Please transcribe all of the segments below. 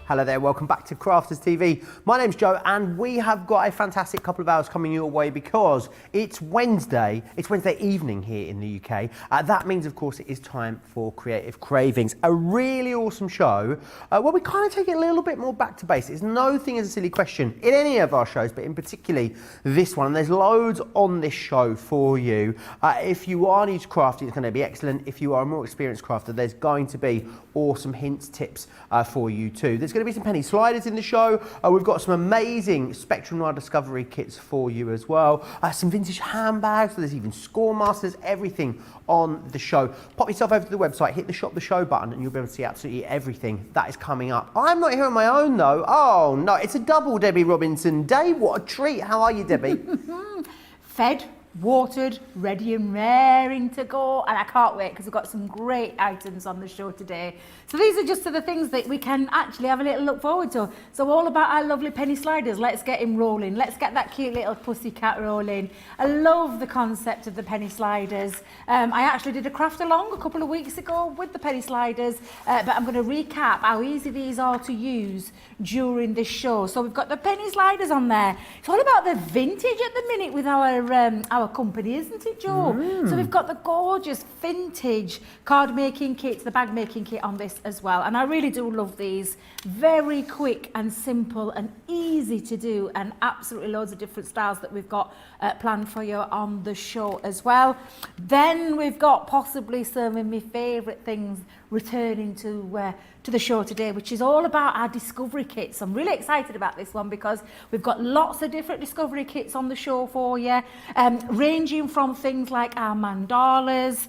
Hello there, welcome back to Crafters TV. My name's Joe and we have got a fantastic couple of hours coming your way because it's Wednesday evening here in the UK. That means of course it is time for Creative Cravings, a really awesome show where we kind of take it a little bit more back to basics. No thing is a silly question in any of our shows, but in particularly this one. And there's loads on this show for you. If you are new to crafting, it's going to be excellent. If you are a more experienced crafter, there's going to be awesome hints, tips for you too. There's going to be some penny sliders in the show. We've got some amazing Spectrum Noir Discovery kits for you as well. Some vintage handbags, there's even score masters, everything on the show. Pop yourself over to the website, hit the Shop the Show button and you'll be able to see absolutely everything that is coming up. I'm not here on my own though. Oh no, it's a double Debby Robinson day. What a treat. How are you, Debbie? Fed, watered, ready and raring to go, and I can't wait because we've got some great items on the show today. So these are just the things that we can actually have a little look forward to. So all about our lovely penny sliders. Let's get him rolling. Let's get that cute little pussycat rolling. I love the concept of the penny sliders. I actually did a craft along a couple of weeks ago with the penny sliders, but I'm going to recap how easy these are to use during this show. So we've got the penny sliders on there. It's all about the vintage at the minute with our company, isn't it, Joe? So we've got the gorgeous vintage card making kit, the bag making kit on this as well, and I really do love these. Very quick and simple and easy to do, and absolutely loads of different styles that we've got planned for you on the show as well. Then we've got possibly some of my favourite things returning to the show today, which is all about our discovery kits. I'm really excited about this one because we've got lots of different discovery kits on the show for you, ranging from things like our mandalas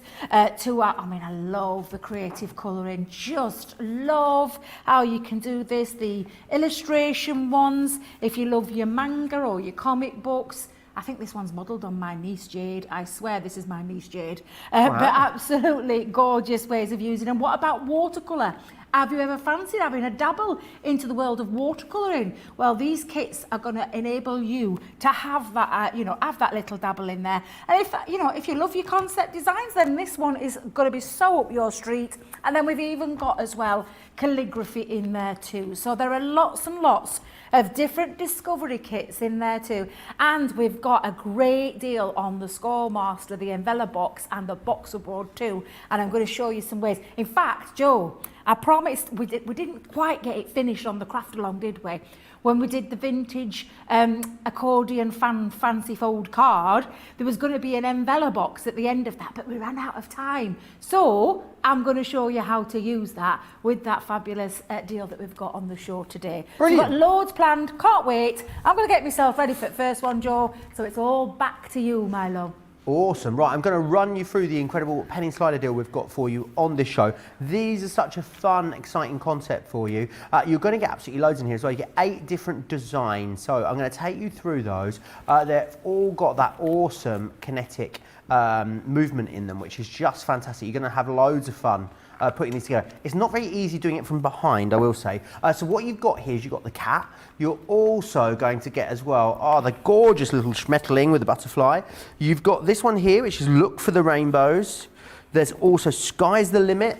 to our, I love the creative colouring, just love how you can do this, the illustration ones, if you love your manga or your comic books. I think this one's modelled on my niece Jade. I swear this is my niece Jade. Wow. But absolutely gorgeous ways of using them. What about watercolour? Have you ever fancied having a dabble into the world of watercolouring? Well, these kits are going to enable you to have that, have that little dabble in there. And if you love your concept designs, then this one is going to be so up your street. And then we've even got as well calligraphy in there too. So there are lots and lots of different discovery kits in there too. And we've got a great deal on the Score Master, the envelope box and the boxer board too. And I'm going to show you some ways. In fact, Joe, I promised we didn't quite get it finished on the craft along, did we? When we did the vintage accordion fancy fold card, there was going to be an envelope box at the end of that, but we ran out of time. So I'm going to show you how to use that with that fabulous deal that we've got on the show today. Brilliant. So we've got loads planned, can't wait. I'm going to get myself ready for the first one, Joe. So it's all back to you, my love. Awesome. Right, I'm going to run you through the incredible penny slider deal we've got for you on this show. These are such a fun, exciting concept for you. You're going to get absolutely loads in here as well. You get 8 different designs. So I'm going to take you through those. They've all got that awesome kinetic movement in them, which is just fantastic. You're going to have loads of fun putting these together. It's not very easy doing it from behind, I will say. So what you've got here is you've got the cat. You're also going to get as well, the gorgeous little schmetterling with the butterfly. You've got this one here, which is Look for the Rainbows. There's also Sky's the Limit.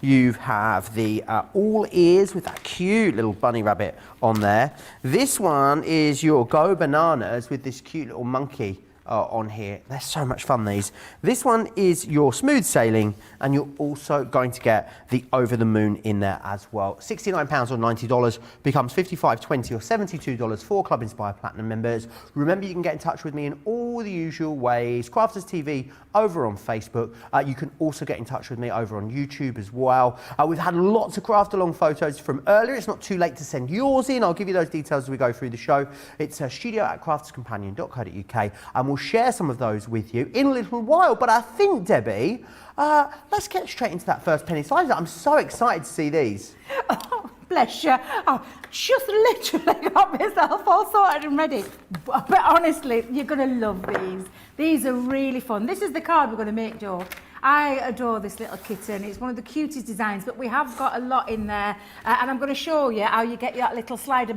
You have the all ears with that cute little bunny rabbit on there. This one is your Go Bananas with this cute little monkey on here. They're so much fun, these. This one is your Smooth Sailing, and you're also going to get the Over the Moon in there as well. £69 or $90 becomes $55.20 or $72 for Club Inspire Platinum members. Remember, you can get in touch with me in all the usual ways. Crafters TV over on Facebook. You can also get in touch with me over on YouTube as well. We've had lots of craft along photos from earlier. It's not too late to send yours in. I'll give you those details as we go through the show. It's studio@crafterscompanion.co.uk, and we'll share some of those with you in a little while. But I think, Debbie, let's get straight into that first penny slider. I'm so excited to see these. Oh, bless you. Oh, just literally got myself all sorted and ready. But honestly, you're going to love these. These are really fun. This is the card we're going to make, Joe. I adore this little kitten. It's one of the cutest designs, but we have got a lot in there. And I'm going to show you how you get that little slider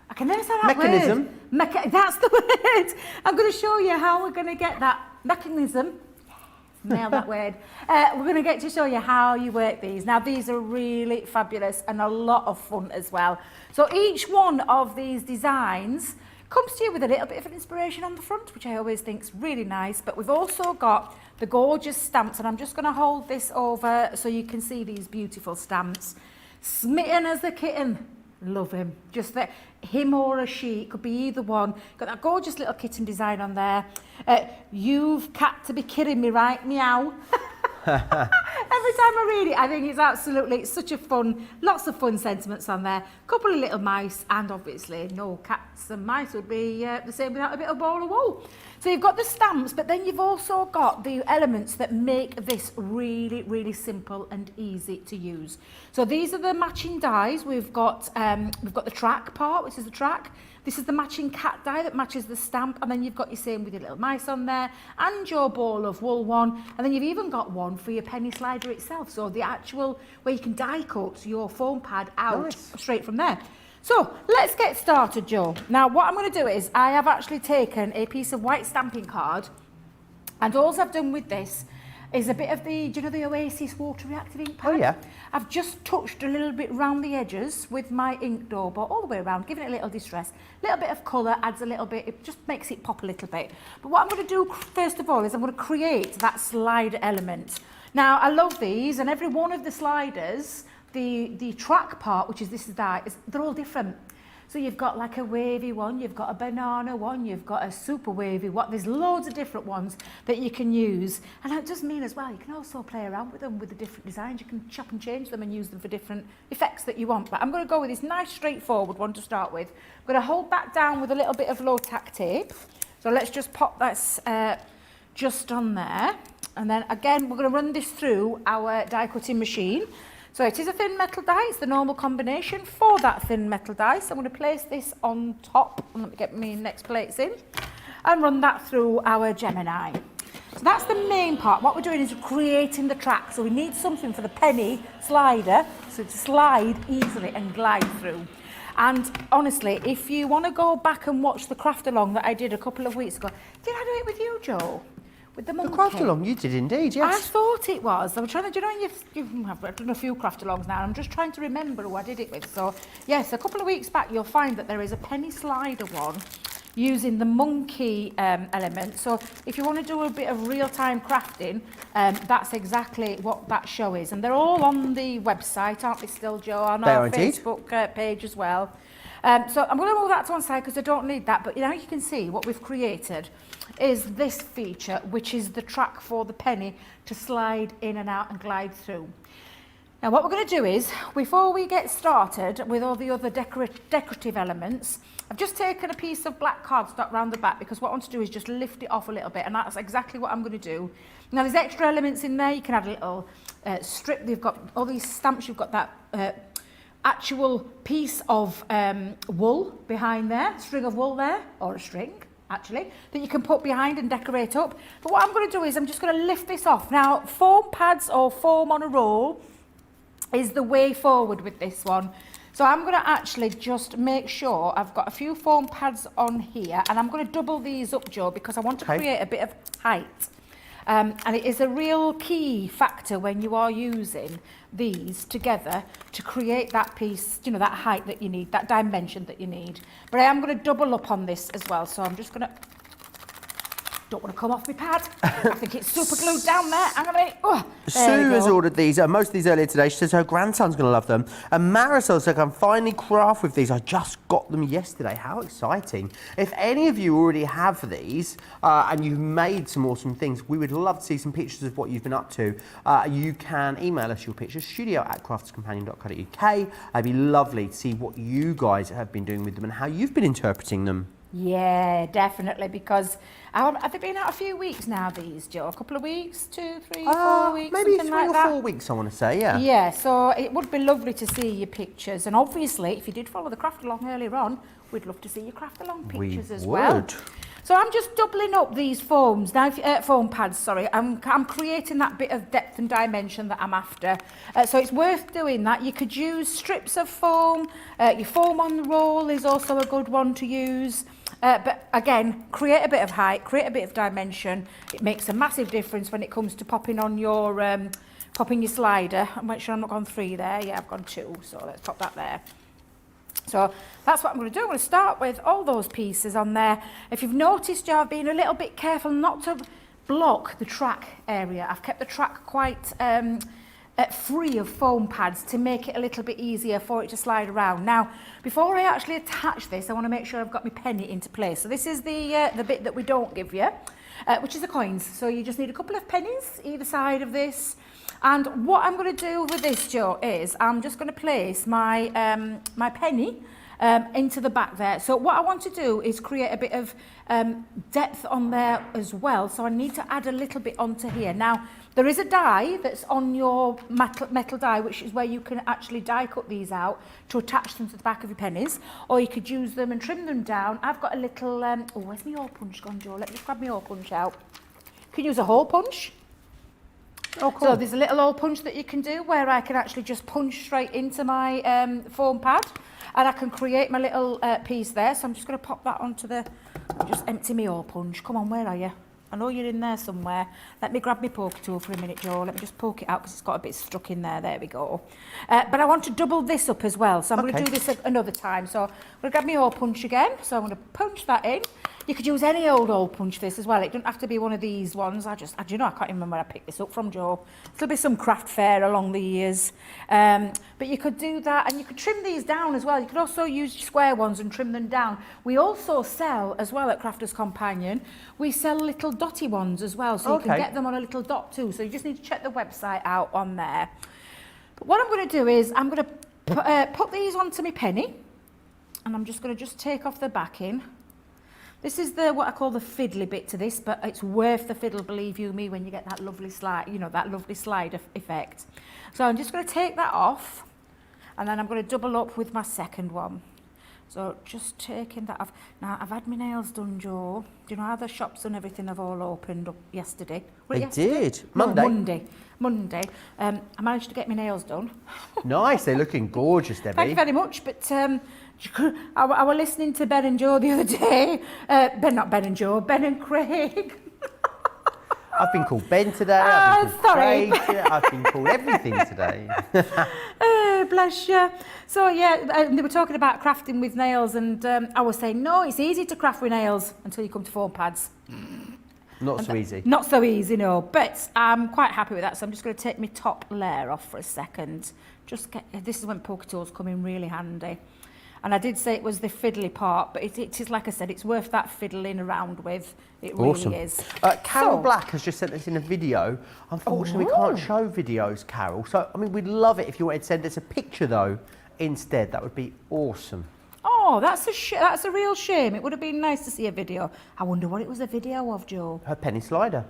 I can never say that mechanism. Word. That's the word. I'm going to show you how we're going to get that mechanism Nail that word. We're going to get to show you how you work these. Now, these are really fabulous and a lot of fun as well. So each one of these designs comes to you with a little bit of an inspiration on the front, which I always think is really nice. But we've also got the gorgeous stamps, and I'm just going to hold this over so you can see these beautiful stamps. Smitten as a kitten. Love him. Just that, him or a she, it could be either one. Got that gorgeous little kitten design on there. You've cat to be kidding me, right? Meow. Every time I read it, I think it's such a fun, lots of fun sentiments on there. Couple of little mice, and obviously no cats and mice would be the same without a bit of ball of wool. So you've got the stamps, but then you've also got the elements that make this really, really simple and easy to use. So these are the matching dies. We've got the track part, which is the track. This is the matching cat die that matches the stamp, and then you've got your same with your little mice on there, and your ball of wool one, and then you've even got one for your penny slider itself. So the actual, where you can die cut your foam pad out straight from there. So let's get started, Joe. Now what I'm going to do is I have actually taken a piece of white stamping card, and all I've done with this is a bit of the, do you know the Oasis water reactive ink pad? Oh yeah. I've just touched a little bit round the edges with my ink dauber all the way around, giving it a little distress. A little bit of colour adds a little bit, it just makes it pop a little bit. But what I'm going to do first of all is I'm going to create that slider element. Now I love these, and every one of the sliders, the track part, which is this die, they're all different. So you've got like a wavy one, you've got a banana one, you've got a super wavy one. There's loads of different ones that you can use. And that does mean as well, you can also play around with them with the different designs. You can chop and change them and use them for different effects that you want. But I'm going to go with this nice straightforward one to start with. I'm going to hold that down with a little bit of low tack tape. So let's just pop that just on there. And then again, we're going to run this through our die cutting machine. So it is a thin metal die, it's the normal combination for that thin metal die. So I'm going to place this on top, and let me get my next plates in, and run that through our Gemini. So that's the main part. What we're doing is creating the track. So we need something for the penny slider, so to slide easily and glide through. And honestly, if you want to go back and watch the craft along that I did a couple of weeks ago, did I do it with you, Joe? With the monkey. The craft along, you did indeed, yes. I thought it was. I was trying to, do you know, you've done a few craft alongs now, and I'm just trying to remember who I did it with. So, yes, a couple of weeks back, you'll find that there is a penny slider one using the monkey element. So, if you want to do a bit of real-time crafting, that's exactly what that show is. And they're all on the website, aren't they still, Joe? On our Facebook page as well. So I'm going to move that to one side because I don't need that, but now you can see what we've created is this feature, which is the track for the penny to slide in and out and glide through. Now what we're going to do is, before we get started with all the other decorative elements, I've just taken a piece of black cardstock round the back because what I want to do is just lift it off a little bit, and that's exactly what I'm going to do. Now there's extra elements in there. You can add a little strip. You've got all these stamps. You've got that actual piece of wool behind there, string of wool there, or a string actually, that you can put behind and decorate up. But what I'm going to do is I'm just going to lift this off. Now foam pads or foam on a roll is the way forward with this one. So I'm going to actually just make sure I've got a few foam pads on here, and I'm going to double these up, Joe, because I want to create a bit of height. And it is a real key factor when you are using these together to create that piece, you know, that height that you need, that dimension that you need. But I am going to double up on this as well. So I'm just going to, don't want to come off my pad. I think it's super glued down there. I'm going to, Sue has ordered these, most of these earlier today. She says her grandson's going to love them. And Marisol said, I can finally craft with these. I just got them yesterday. How exciting. If any of you already have these and you've made some awesome things, we would love to see some pictures of what you've been up to. You can email us your pictures, studio@craftscompanion.co.uk. It'd be lovely to see what you guys have been doing with them and how you've been interpreting them. Yeah, definitely, because have they been out a few weeks now, these, Joe? A couple of weeks, 2, 3, 4 weeks, maybe something 3 like or that? 4 weeks, I want to say, yeah. Yeah, so it would be lovely to see your pictures, and obviously, if you did follow the craft along earlier on, we'd love to see your craft along pictures as well. So I'm just doubling up these foams now, foam pads. Sorry, I'm creating that bit of depth and dimension that I'm after. So it's worth doing that. You could use strips of foam. Your foam on the roll is also a good one to use. But again, create a bit of height, create a bit of dimension. It makes a massive difference when it comes to popping on your popping your slider. I'll make sure I'm not gone 3 there. Yeah, I've gone 2, so let's pop that there. So that's what I'm going to do. I'm going to start with all those pieces on there. If you've noticed, I've been a little bit careful not to block the track area. I've kept the track quite free of foam pads to make it a little bit easier for it to slide around. Now, before I actually attach this, I want to make sure I've got my penny into place. So this is the bit that we don't give you, which is the coins. So you just need a couple of pennies either side of this. And what I'm going to do with this, Joe, is I'm just going to place my my penny into the back there. So what I want to do is create a bit of depth on there as well. So I need to add a little bit onto here. Now, there is a die that's on your metal die, which is where you can actually die cut these out to attach them to the back of your pennies. Or you could use them and trim them down. I've got a little, oh, where's my hole punch gone, Joe? Let me just grab my hole punch out. You can use a hole punch. Oh, cool. So there's a little hole punch that you can do where I can actually just punch straight into my foam pad, and I can create my little piece there. So I'm just going to pop that onto the, just empty my hole punch. Come on, where are you? I know you're in there somewhere. Let me grab my poker tool for a minute, Joe. Let me just poke it out because it's got a bit stuck in there. There we go. But I want to double this up as well. So I'm going to do this another time. So I'm going to grab my hole punch again. So I'm going to punch that in. You could use any old hole punch for this as well. It doesn't have to be one of these ones. Do you know, I can't even remember where I picked this up from, Joe. There'll be some craft fair along the years. But you could do that, and you could trim these down as well. You could also use square ones and trim them down. We also sell, as well at Crafter's Companion, we sell little dotty ones as well. So you can get them on a little dot too. So you just need to check the website out on there. But what I'm going to do is I'm going to put these onto my penny, and I'm just going to take off the backing. This is what I call the fiddly bit to this, but it's worth the fiddle, believe you me, when you get that lovely slide, you know, that lovely slide effect. So I'm just going to take that off, and then I'm going to double up with my second one. So just taking that off. Now, I've had my nails done, Joe. Do you know how the shops and everything have all opened up yesterday? They did. Monday. No, Monday. I managed to get my nails done. Nice. They're looking gorgeous, Debbie. Thank you very much. But I was listening to Ben and Joe the other day. Not Ben and Joe, Ben and Craig. I've been called Ben today. I've been called sorry. Craig today. I've been called everything today. Bless you. So yeah, they were talking about crafting with nails, and I was saying, no, it's easy to craft with nails until you come to foam pads. Not so easy. Not so easy, no. But I'm quite happy with that, so I'm just going to take my top layer off for a second. This is when poker tools come in really handy. And I did say it was the fiddly part, but it is, like I said, it's worth that fiddling around with. It really is. Carol Black has just sent us in a video. Unfortunately, we can't show videos, Carol. So, I mean, we'd love it if you wanted to send us a picture, though, instead. That would be awesome. Oh, that's a real shame. It would have been nice to see a video. I wonder what it was a video of, Joe. Her penny slider.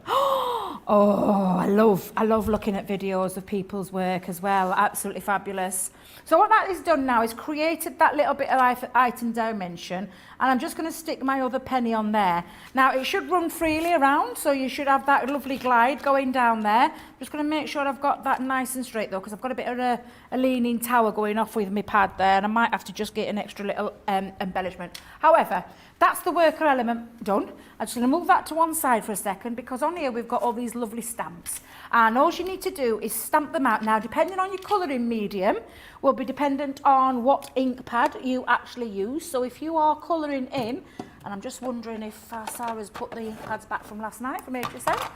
Oh, I love looking at videos of people's work as well. Absolutely fabulous. So what that has done now is created that little bit of height and dimension, and I'm just going to stick my other penny on there. Now it should run freely around, so you should have that lovely glide going down there. I'm just going to make sure I've got that nice and straight though, because I've got a bit of a leaning tower going off with my pad there, and I might have to just get an extra little embellishment. However, that's the worker element done. I'm just going to move that to one side for a second, because on here we've got all these lovely stamps. And all you need to do is stamp them out. Now, depending on your colouring medium, will be dependent on what ink pad you actually use. So if you are colouring in, and I'm just wondering if Sarah's put the ink pads back from last night from HSN.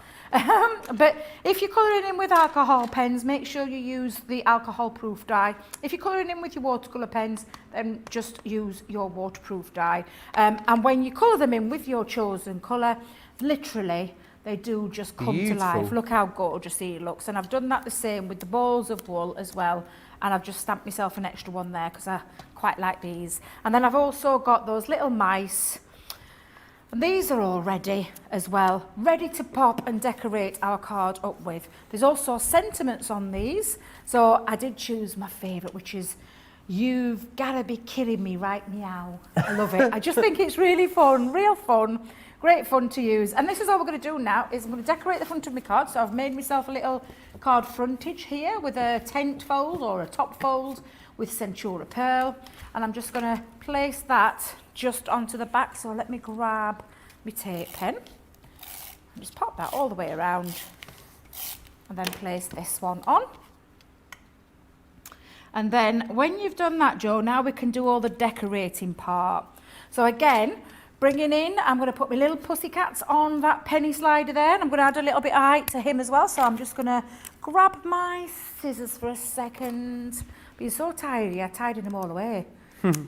But if you're colouring in with alcohol pens, make sure you use the alcohol-proof dye. If you're colouring in with your watercolour pens, then just use your waterproof dye. And when you colour them in with your chosen colour, literally, they do just come to life. Look how gorgeous he looks. And I've done that the same with the balls of wool as well. And I've just stamped myself an extra one there because I quite like these. And then I've also got those little mice. And these are all ready as well, ready to pop and decorate our card up with. There's also sentiments on these. So I did choose my favourite, which is, "You've gotta be kidding me right meow." I love it. I just think it's really fun, real fun, great fun to use. And this is all we're going to do now, is I'm going to decorate the front of my card. So I've made myself a little card frontage here with a tent fold or a top fold with Centura Pearl. And I'm just going to place that just onto the back. So let me grab my tape pen and just pop that all the way around and then place this one on. And then when you've done that, Joe, now we can do all the decorating part. So again, bringing in, I'm going to put my little pussycats on that penny slider there, and I'm going to add a little bit of height to him as well. So I'm just going to grab my scissors for a second. Being so tidy, I tidied them all away.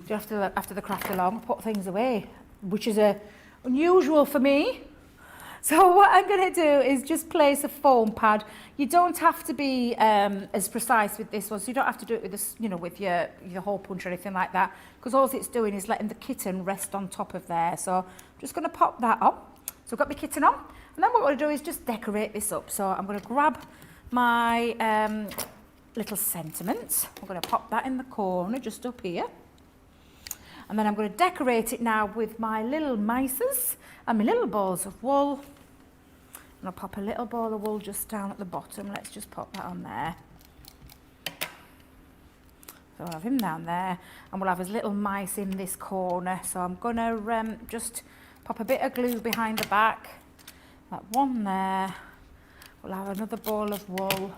Just after the craft along, put things away, which is unusual for me. So what I'm going to do is just place a foam pad. You don't have to be as precise with this one, so you don't have to do it with this, you know, with your hole punch or anything like that, because all it's doing is letting the kitten rest on top of there. So I'm just going to pop that on. So I've got my kitten on, and then what we're going to do is just decorate this up. So I'm going to grab my little sentiment. I'm going to pop that in the corner just up here. And then I'm going to decorate it now with my little mices and my little balls of wool. And I'll pop a little ball of wool just down at the bottom. Let's just pop that on there. So I'll have him down there, and we'll have his little mice in this corner. So I'm going to just pop a bit of glue behind the back. That one there. We'll have another ball of wool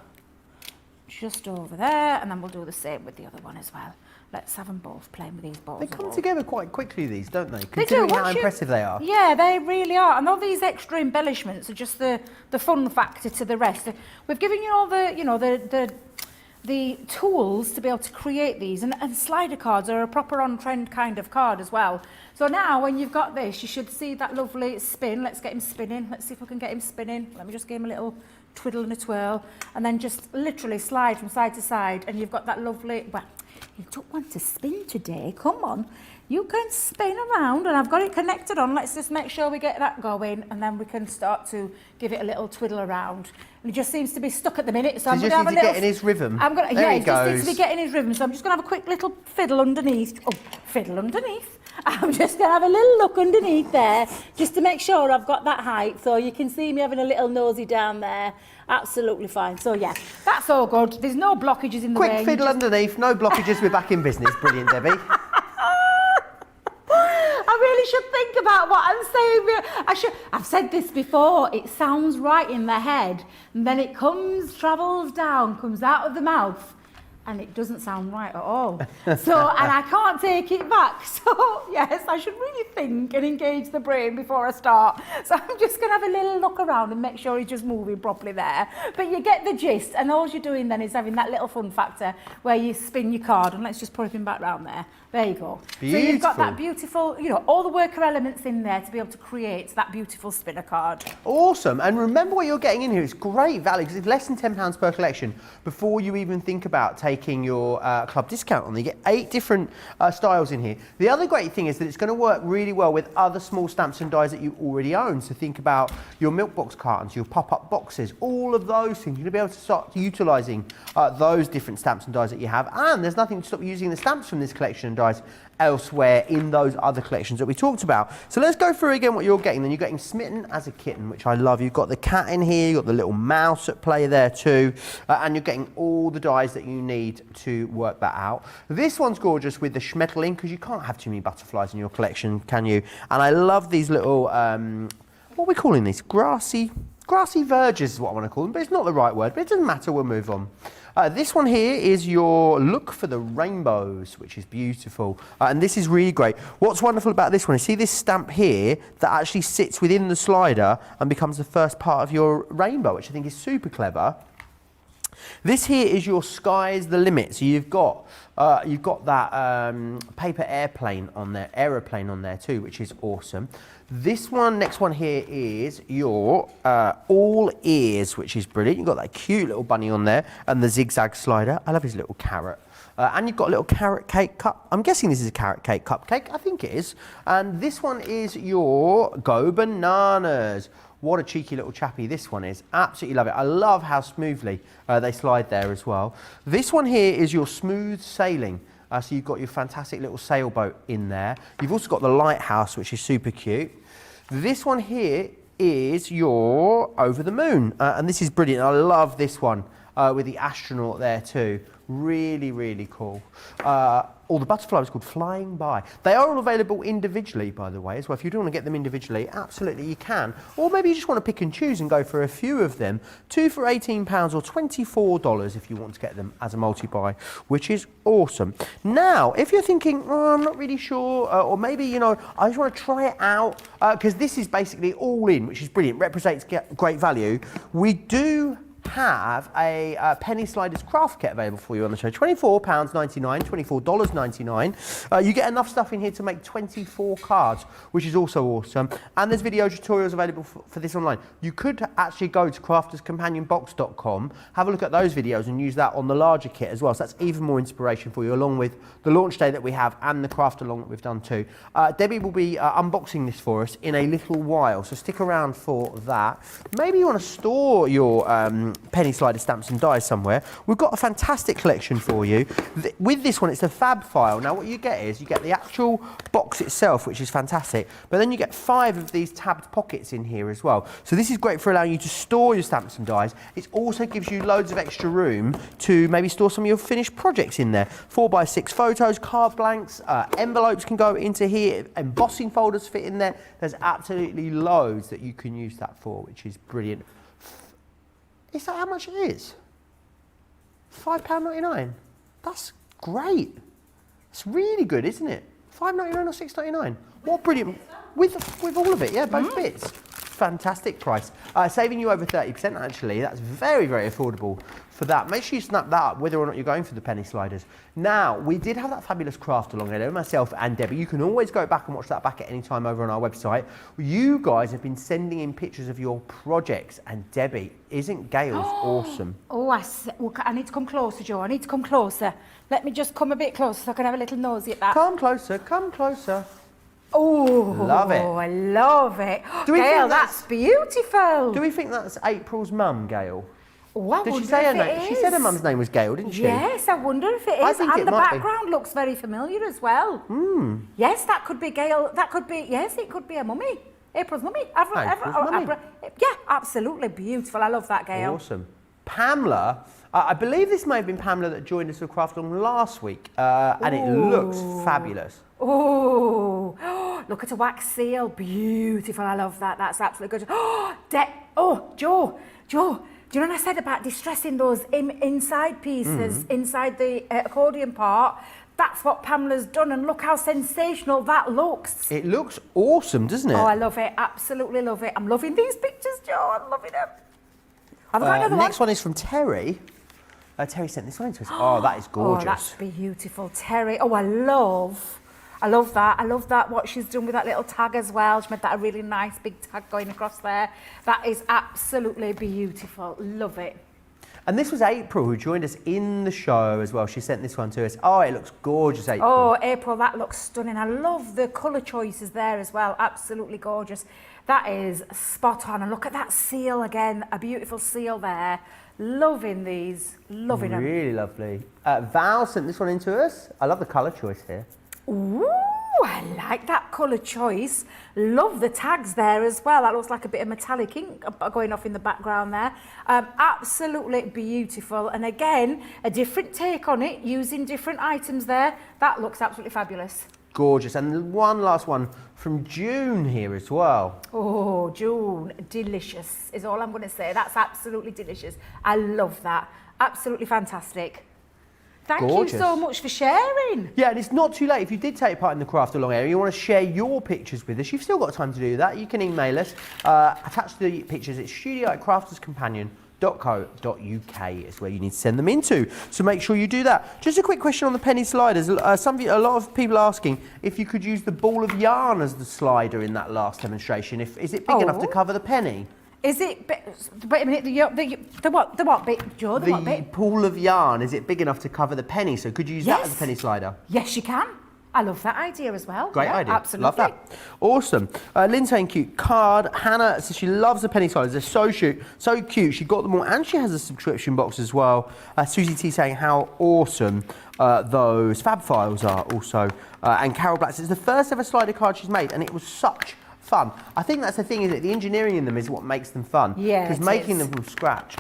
just over there, and then we'll do the same with the other one as well. Let's have them both playing with these balls. They come together quite quickly, these, don't they? They do. Considering how impressive they are. Yeah, they really are. And all these extra embellishments are just the fun factor to the rest. We've given you all the, you know, the tools to be able to create these, and slider cards are a proper on-trend kind of card as well. So now when you've got this, you should see that lovely spin. Let's get him spinning. Let's see if we can get him spinning. Let me just give him a little twiddle and a twirl, and then just literally slide from side to side, and you've got that lovely, well, you don't want to spin today, come on. You can spin around, and I've got it connected on. Let's just make sure we get that going, and then we can start to give it a little twiddle around. And he just seems to be stuck at the minute, so I'm going to have a little... get in his rhythm. Yeah, he just needs to be getting his rhythm, so I'm just going to have a quick little fiddle underneath. Oh, fiddle underneath. I'm just going to have a little look underneath there, just to make sure I've got that height, so you can see me having a little nosy down there. Absolutely fine. So yeah, that's all good. There's no blockages in the way. Quick fiddle underneath, no blockages, we're back in business. Brilliant, Debbie. I really should think about what I'm saying. I've said this before. It sounds right in the head, and then it travels down, comes out of the mouth, and it doesn't sound right at all. So, and I can't take it back. So, yes, I should really think and engage the brain before I start. So I'm just going to have a little look around and make sure he's just moving properly there. But you get the gist, and all you're doing then is having that little fun factor where you spin your card, and let's just put him back round there. There you go. Beautiful. So you've got that beautiful, you know, all the worker elements in there to be able to create that beautiful spinner card. Awesome. And remember what you're getting in here. It's great value because it's less than £10 per collection before you even think about taking your club discount on. You get 8 different styles in here. The other great thing is that it's going to work really well with other small stamps and dies that you already own. So think about your milk box cartons, your pop-up boxes, all of those things. You're going to be able to start utilising those different stamps and dies that you have. And there's nothing to stop using the stamps from this collection and dies elsewhere in those other collections that we talked about. So let's go through again what you're getting. Then you're getting Smitten as a kitten, which I love. You've got the cat in here, you've got the little mouse at play there too, and you're getting all the dies that you need to work that out. This one's gorgeous with the Schmetterling, because you can't have too many butterflies in your collection, can you? And I love these little, what are we calling these? Grassy verges is what I want to call them, but it's not the right word, but it doesn't matter, we'll move on. This one here is your Look for the Rainbows, which is beautiful. And this is really great. What's wonderful about this one is, see this stamp here that actually sits within the slider and becomes the first part of your rainbow, which I think is super clever. This here is your Sky's the Limit. So you've got that paper aeroplane on there too, which is awesome. This one, next one here is your All Ears, which is brilliant. You've got that cute little bunny on there and the zigzag slider. I love his little carrot. And you've got a little carrot cake cup. I'm guessing this is a carrot cake cupcake. I think it is. And this one is your Go Bananas. What a cheeky little chappy this one is. Absolutely love it. I love how smoothly they slide there as well. This one here is your Smooth Sailing. So you've got your fantastic little sailboat in there. You've also got the lighthouse, which is super cute. This one here is your Over the Moon. And this is brilliant. I love this one with the astronaut there too. Really, really cool. Or the butterfly was called Flying By. They are all available individually, by the way, as well. If you do want to get them individually, absolutely you can. Or maybe you just want to pick and choose and go for a few of them. 2 for £18 or $24 if you want to get them as a multi-buy, which is awesome. Now, if you're thinking, oh, I'm not really sure, or maybe, you know, I just want to try it out, because this is basically all in, which is brilliant, represents great value. We do have a penny sliders craft kit available for you on the show. £24.99, $24.99. You get enough stuff in here to make 24 cards, which is also awesome. And there's video tutorials available for this online. You could actually go to crafterscompanionbox.com, have a look at those videos and use that on the larger kit as well. So that's even more inspiration for you, along with the launch day that we have and the craft along that we've done too. Debbie will be unboxing this for us in a little while, so stick around for that. Maybe you want to store your penny slider stamps and dies somewhere. We've got a fantastic collection for you. With this one, it's a fab file. Now what you get is, you get the actual box itself, which is fantastic, but then you get 5 of these tabbed pockets in here as well. So this is great for allowing you to store your stamps and dies. It also gives you loads of extra room to maybe store some of your finished projects in there. 4x6 photos, card blanks, envelopes can go into here, embossing folders fit in there. There's absolutely loads that you can use that for, which is brilliant. Is that how much it is? £5.99. That's great. It's really good, isn't it? £5.99 or £6.99. What brilliant. With all of it, yeah, both bits. Fantastic price. Saving you over 30% actually. That's very, very affordable for that. Make sure you snap that up, whether or not you're going for the penny sliders. Now, we did have that fabulous craft along there, myself and Debbie. You can always go back and watch that back at any time over on our website. You guys have been sending in pictures of your projects, and Debbie, isn't Gail's awesome? Oh, I need to come closer, Joe. I need to come closer. Let me just come a bit closer so I can have a little nosy at that. Come closer, come closer. Oh, love it. I love it. Gail, that's beautiful. Do we think that's April's mum, Gail? Oh, I Did she wonder say her if name? it She is. said her mum's name was Gail, didn't she? Yes, I wonder if it is. I think and it the might be. background looks very familiar as well. Yes, that could be Gail. That could be, yes, it could be a mummy. April's mummy. April's mummy. Yeah, absolutely beautiful. I love that, Gail. Awesome. Pamela, I believe this may have been Pamela that joined us for Craft Along last week, and it looks fabulous. Oh, look at a wax seal. Beautiful. I love that. That's absolutely good. Joe, do you know what I said about distressing those inside pieces, inside the accordion part? That's what Pamela's done, and look how sensational that looks. It looks awesome, doesn't it? Oh, I love it. Absolutely love it. I'm loving these pictures, Joe. I'm loving them. Have I got another next one is from Terry. Terry sent this one to us. Oh, that is gorgeous. Oh, that's beautiful. Terry. Oh, I love that. I love that, what she's done with that little tag as well. She made that a really nice big tag going across there. That is absolutely beautiful. Love it. And this was April who joined us in the show as well. She sent this one to us. Oh, it looks gorgeous, April. Oh, April, that looks stunning. I love the colour choices there as well. Absolutely gorgeous. That is spot on. And look at that seal again. A beautiful seal there. Loving these. Loving them. Really lovely. Val sent this one in to us. I love the colour choice here. Ooh, I like that colour choice. Love the tags there as well. That looks like a bit of metallic ink going off in the background there. Absolutely beautiful. And again, a different take on it, using different items there. That looks absolutely fabulous. Gorgeous. And one last one from June here as well. Oh, June, delicious is all I'm going to say. That's absolutely delicious. I love that. Absolutely fantastic. Thank you so much for sharing. Yeah, and it's not too late. If you did take part in the Craft Along area, you want to share your pictures with us, you've still got time to do that. You can email us. Attach the pictures. It's studio@crafterscompanion.co.uk is where you need to send them into. So make sure you do that. Just a quick question on the penny sliders. A lot of people asking if you could use the ball of yarn as the slider in that last demonstration. Is it big enough to cover the penny? Is it, wait a minute, the what bit, Joe, the what bit? The pool of yarn, is it big enough to cover the penny? So could you use that as a penny slider? Yes, you can. I love that idea as well. Great idea. Absolutely. Love that. Awesome. Lynn saying cute card. Hannah says she loves the penny sliders. They're so cute. She got them all, and she has a subscription box as well. Susie T saying how awesome those fab files are also. And Carol Black says it's the first ever slider card she's made, and it was such fun. I think that's the thing, isn't it? The engineering in them is what makes them fun. Yeah, because making them from scratch,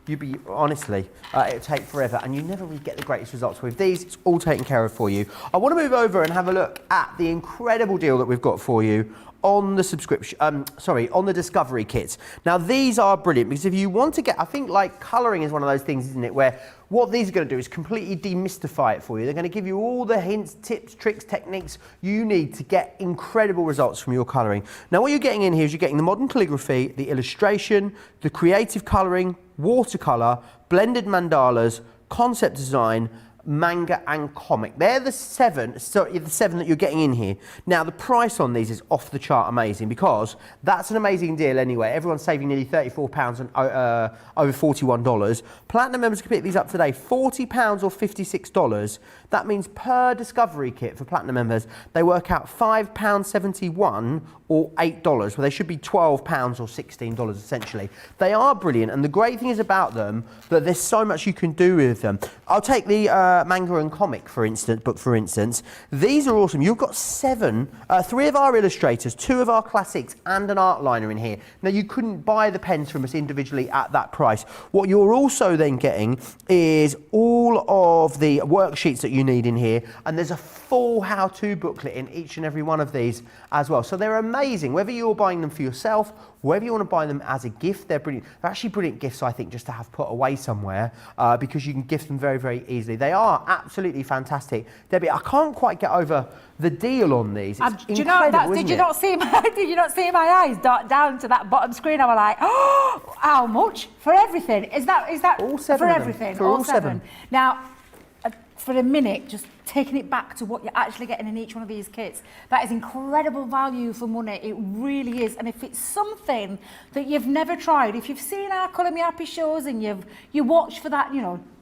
you'd be, honestly, it'd take forever, and you never really get the greatest results with these. It's all taken care of for you. I want to move over and have a look at the incredible deal that we've got for you on the subscription, on the Discovery kits. Now, these are brilliant because if you want to get, I think like colouring is one of those things, isn't it, where what these are going to do is completely demystify it for you. They're going to give you all the hints, tips, tricks, techniques you need to get incredible results from your colouring. Now, what you're getting in here is you're getting the modern calligraphy, the illustration, the creative colouring, watercolour, blended mandalas, concept design, manga and comic. They're the seven that you're getting in here. Now, the price on these is off the chart amazing because that's an amazing deal anyway. Everyone's saving nearly £34 and over $41. Platinum members can pick these up today, £40 or $56. That means per Discovery kit for Platinum members, they work out £5.71 or $8, where they should be £12 or $16 essentially. They are brilliant, and the great thing is about them that there's so much you can do with them. I'll take the manga and comic for instance. These are awesome. You've got three of our illustrators, 2 of our classics, and an art liner in here. Now, you couldn't buy the pens from us individually at that price. What you're also then getting is all of the worksheets that you need in here, and there's a full how-to booklet in each and every one of these as well. So they're amazing, whether you're buying them for yourself, whether you want to buy them as a gift. They're brilliant. They're actually brilliant gifts, I think, just to have put away somewhere because you can gift them very, very easily. They are absolutely fantastic. Debbie, I can't quite get over the deal on these. It's incredible, did you not see my eyes dart down to that bottom screen? I was like, oh, how much for everything? Is that all 7 for of them, everything? for all 7. Now, for a minute, just taking it back to what you're actually getting in each one of these kits, that is incredible value for money. It really is. And if it's something that you've never tried, if you've seen our Colour Me Happy shows and you watch for that,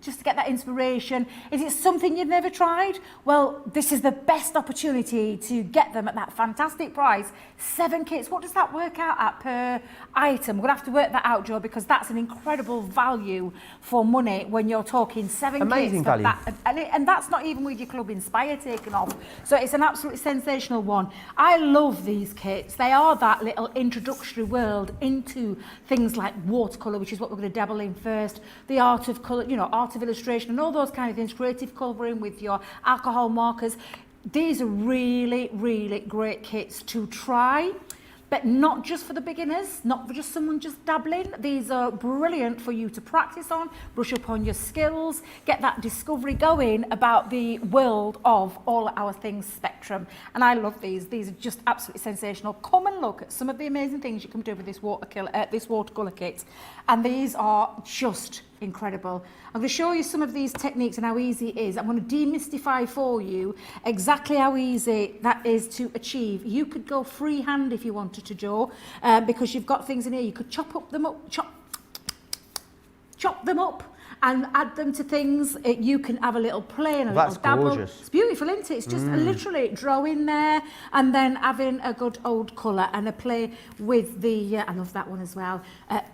just to get that inspiration, is it something you've never tried? Well, this is the best opportunity to get them at that fantastic price. 7 kits, what does that work out at per item? We're going to have to work that out, Joe, because that's an incredible value for money when you're talking 7 Amazing kits. value. And that's not even with your Club Inspire taken off. So it's an absolutely sensational one. I love these kits. They are that little introductory world into things like watercolour, which is what we're going to dabble in first, the art of colour, art of illustration and all those kind of things, creative colouring with your alcohol markers. These are really, really great kits to try, but not just for the beginners, not for just someone just dabbling. These are brilliant for you to practice on, brush up on your skills, get that discovery going about the world of all our things spectrum. And I love these. These are just absolutely sensational. Come and look at some of the amazing things you can do with this watercolour kit. And these are just incredible. I'm going to show you some of these techniques and how easy it is. I'm going to demystify for you exactly how easy that is to achieve. You could go freehand if you wanted to, Joe, because you've got things in here. You could chop them up and add them to things. You can have a little play and a little dabble. Gorgeous. It's beautiful, isn't it? It's just literally draw in there and then having a good old colour and a play with the, I love that one as well.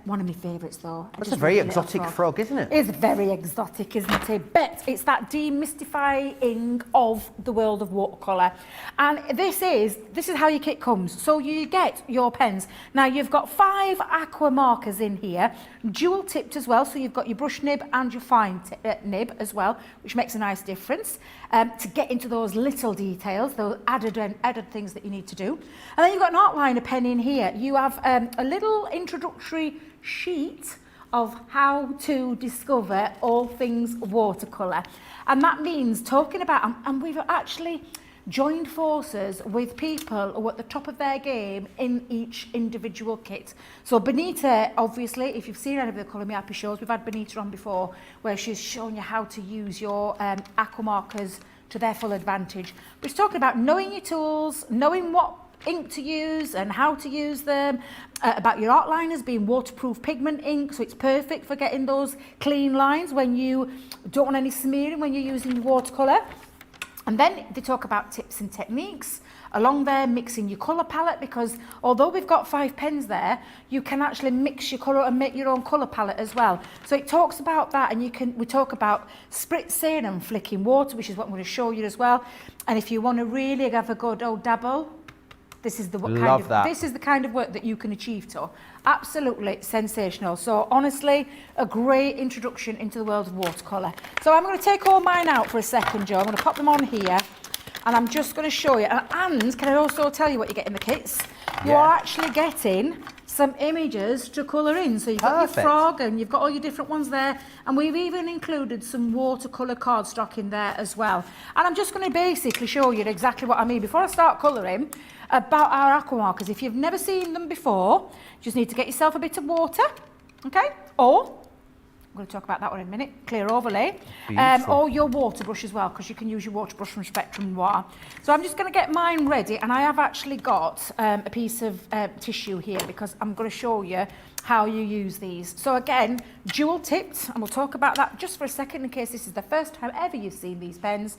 One of my favourites though. That's a very exotic frog, isn't it? It's very exotic, isn't it? But it's that demystifying of the world of watercolour. And this is how your kit comes. So you get your pens. Now you've got 5 Aqua Markers in here, dual tipped as well. So you've got your brush nib and your fine nib as well, which makes a nice difference to get into those little details, those added things that you need to do. And then you've got an art liner pen in here. You have a little introductory sheet of how to discover all things watercolour. And that means talking about, and we've actually joined forces with people who are at the top of their game in each individual kit. So Benita, obviously, if you've seen any of the Colour Me Happy shows, we've had Benita on before, where she's shown you how to use your Aqua Markers to their full advantage. But she's talking about knowing your tools, knowing what ink to use and how to use them, about your art liners being waterproof pigment ink, so it's perfect for getting those clean lines when you don't want any smearing when you're using watercolour. And then they talk about tips and techniques along there, mixing your colour palette, because although we've got 5 pens there, you can actually mix your colour and make your own colour palette as well. So it talks about that, and we talk about spritzing and flicking water, which is what I'm going to show you as well. And if you want to really have a good old dabble, this is the this is the kind of work that you can achieve to. Absolutely sensational. So honestly, a great introduction into the world of watercolour. So I'm going to take all mine out for a second, Joe. I'm going to pop them on here, and I'm just going to show you. And can I also tell you what you get in the kits? You are actually getting some images to colour in. So you've got your frog and you've got all your different ones there, and we've even included some watercolour cardstock in there as well. And I'm just going to basically show you exactly what I mean before I start colouring about our aqua markers. If you've never seen them before, you just need to get yourself a bit of water, okay? Or I'm going to talk about that one in a minute. Clear overlay. Or your water brush as well, because you can use your water brush from Spectrum Noir. So I'm just going to get mine ready, and I have actually got a piece of tissue here because I'm going to show you how you use these. So again, dual tipped, and we'll talk about that just for a second in case this is the first time ever you've seen these pens.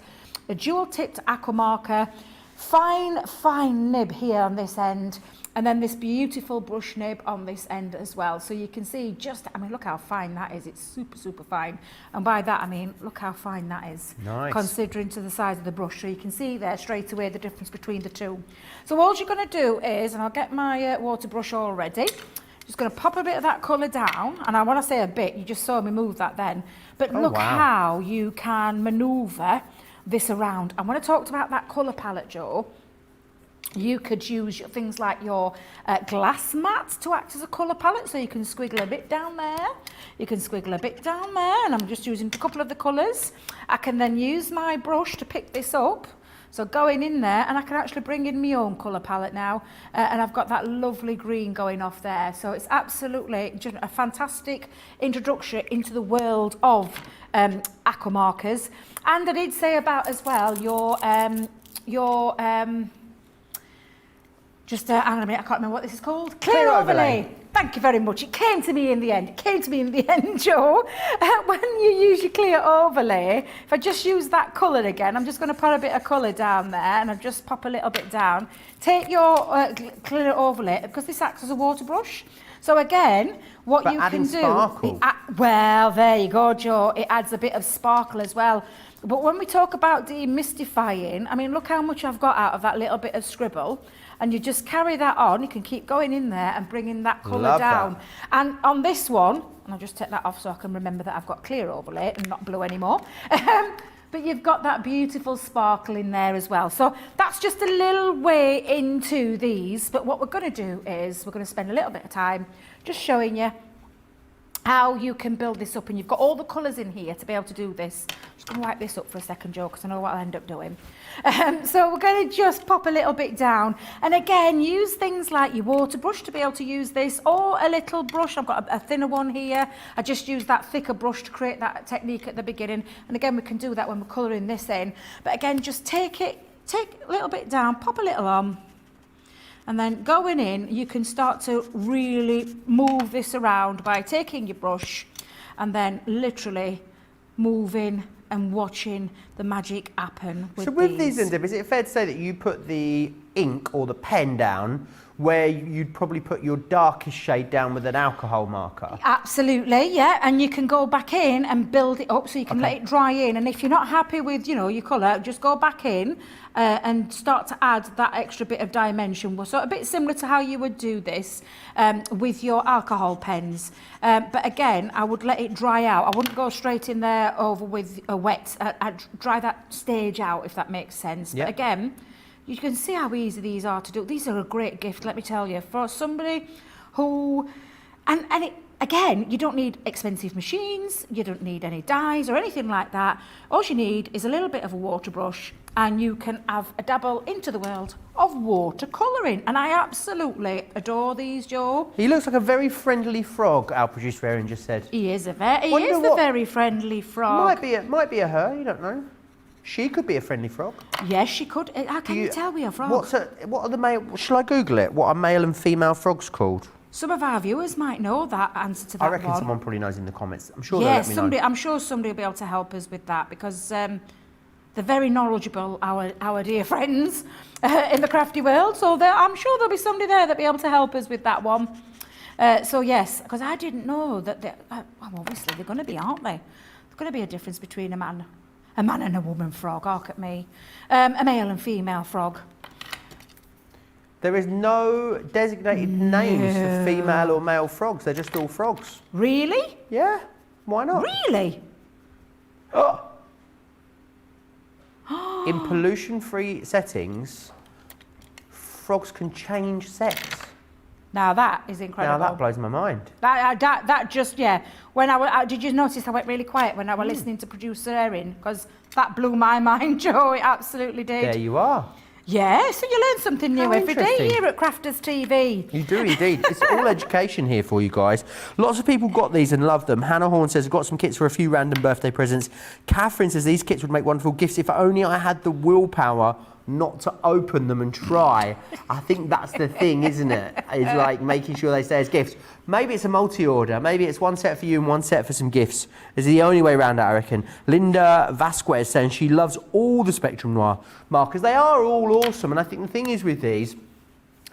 A dual tipped aqua marker, fine nib here on this end, and then this beautiful brush nib on this end as well. So you can see just, I mean, look how fine that is. It's super fine. And by that, I mean, look how fine that is. Nice. Considering to the size of the brush. So you can see there straight away the difference between the two. So all you're going to do is, and I'll get my water brush all ready, just going to pop a bit of that colour down. And when I say a bit, you just saw me move that then. But look how you can manoeuvre this around. And when I talked about that colour palette, Joe, you could use things like your glass mat to act as a colour palette, so you can squiggle a bit down there, you can squiggle a bit down there, and I'm just using a couple of the colours. I can then use my brush to pick this up, so going in there, and I can actually bring in my own colour palette now, and I've got that lovely green going off there. So it's absolutely just a fantastic introduction into the world of aqua markers. And I did say about as well just hang on a minute, I can't remember what this is called. Clear overlay. Thank you very much. It came to me in the end. It came to me in the end, Joe. When you use your clear overlay, if I just use that colour again, I'm just going to put a bit of colour down there, and I'll just pop a little bit down. Take your clear overlay, because this acts as a water brush. So again, what you can do... sparkle. Well, there you go, Joe. It adds a bit of sparkle as well. But when we talk about demystifying, I mean, look how much I've got out of that little bit of scribble. And you just carry that on, you can keep going in there and bringing that colour down. And on this one, and I'll just take that off so I can remember that I've got clear overlay and not blue anymore. But you've got that beautiful sparkle in there as well. So that's just a little way into these. But what we're going to do is we're going to spend a little bit of time just showing you how you can build this up. And you've got all the colours in here to be able to do this. I'm just going to wipe this up for a second, Joe, because I know what I'll end up doing. So we're going to just pop a little bit down. And again, use things like your water brush to be able to use this, or a little brush. I've got a thinner one here. I just use that thicker brush to create that technique at the beginning. And again, we can do that when we're colouring this in. But again, just take a little bit down, pop a little on. And then going in, you can start to really move this around by taking your brush and then literally moving and watching the magic happen with these. So with these, Deb, is it fair to say that you put the ink or the pen down where you'd probably put your darkest shade down with an alcohol marker? Absolutely, yeah. And you can go back in and build it up, so you can let it dry in. And if you're not happy with, you know, your colour, just go back in and start to add that extra bit of dimension. So a bit similar to how you would do this with your alcohol pens. But again, I would let it dry out. I wouldn't go straight in there over with a wet. I'd dry that stage out, if that makes sense. Yep. But again, you can see how easy these are to do. These are a great gift, let me tell you, for somebody who, again, you don't need expensive machines, you don't need any dyes or anything like that. All you need is a little bit of a water brush, and you can have a dabble into the world of watercolouring. And I absolutely adore these, Joe. He looks like a very friendly frog, our producer Erin just said. He is the very friendly frog. Might be a her, you don't know. She could be a friendly frog. Yes, she could. How can you tell we are frogs? What are the male? Shall I Google it? What are male and female frogs called? Some of our viewers might know that answer to that. I reckon someone probably knows in the comments. I'm sure they'll let me know. I'm sure somebody will be able to help us with that, because they're very knowledgeable, our dear friends in the crafty world. So I'm sure there'll be somebody there that'll be able to help us with that one. So yes, because I didn't know that obviously they're going to be, aren't they? There's going to be a difference between a man and a woman frog. Hark at me. A male and female frog. There is no designated names for female or male frogs. They're just all frogs. Really? Yeah, why not? Really? Oh. In pollution-free settings, frogs can change sex. Now that is incredible. Now that blows my mind. That just, yeah. When did you notice I went really quiet when I was listening to producer Erin? Because that blew my mind, Joe. It absolutely did. There you are. Yeah, so you learn something new How every day interesting. here at Crafters TV. You do indeed. It's all education here for you guys. Lots of people got these and love them. Hannah Horn says, I've got some kits for a few random birthday presents. Catherine says, these kits would make wonderful gifts if only I had the willpower not to open them and try. I think that's the thing, isn't it? Is like making sure they stay as gifts. Maybe it's a multi-order. Maybe it's one set for you and one set for some gifts. Is the only way around it, I reckon. Linda Vasquez saying she loves all the Spectrum Noir markers. They are all awesome. And I think the thing is with these,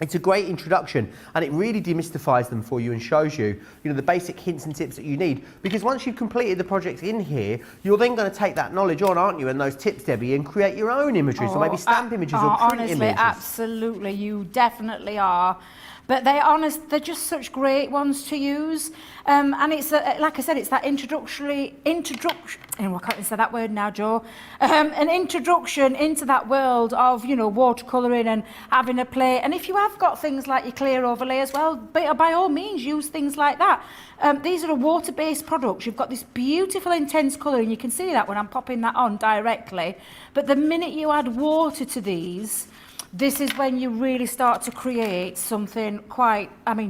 it's a great introduction and it really demystifies them for you and shows you, the basic hints and tips that you need. Because once you've completed the project in here, you're then going to take that knowledge on, aren't you, and those tips, Debbie, and create your own imagery. So maybe stamp images or print honestly, images. Absolutely, you definitely are. But they're just such great ones to use. And it's, like I said, it's that introduction, oh, I can't say that word now, Joe. An introduction into that world of, watercolouring and having a play. And if you have got things like your clear overlay as well, by all means, use things like that. These are a water-based products. You've got this beautiful intense colour, and you can see that when I'm popping that on directly. But the minute you add water to these, this is when you really start to create something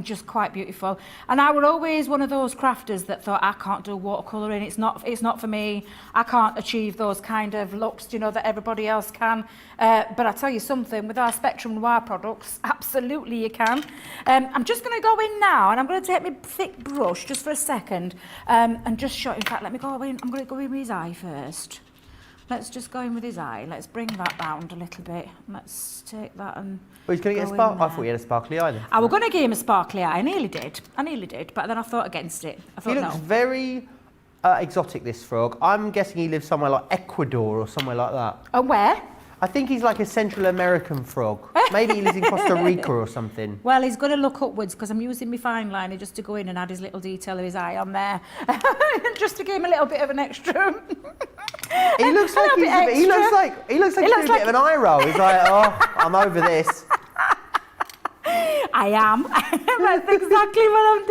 just quite beautiful. And I was always one of those crafters that thought, I can't do watercolouring, it's not for me, I can't achieve those kind of looks, that everybody else can. But I tell you something, with our Spectrum Noir products, absolutely you can. I'm just going to go in now, and I'm going to take my thick brush just for a second, and just show, in fact, let me go in, I'm going to go in with his eye first. Let's just go in with his eye. Let's bring that round a little bit. Let's take that and. Well, he's going to get a spark. I thought he had a sparkly eye then. I was going to give him a sparkly eye. I nearly did, but then I thought against it. I thought, he looks very exotic, this frog. I'm guessing he lives somewhere like Ecuador or somewhere like that. And where? I think he's like a Central American frog. Maybe he lives in Costa Rica or something. Well, he's going to look upwards because I'm using my fine liner just to go in and add his little detail of his eye on there, just to give him a little bit of an extra. He looks like he looks like a bit of an eye roll. He's like, oh, I'm over this. I am. That's exactly what I'm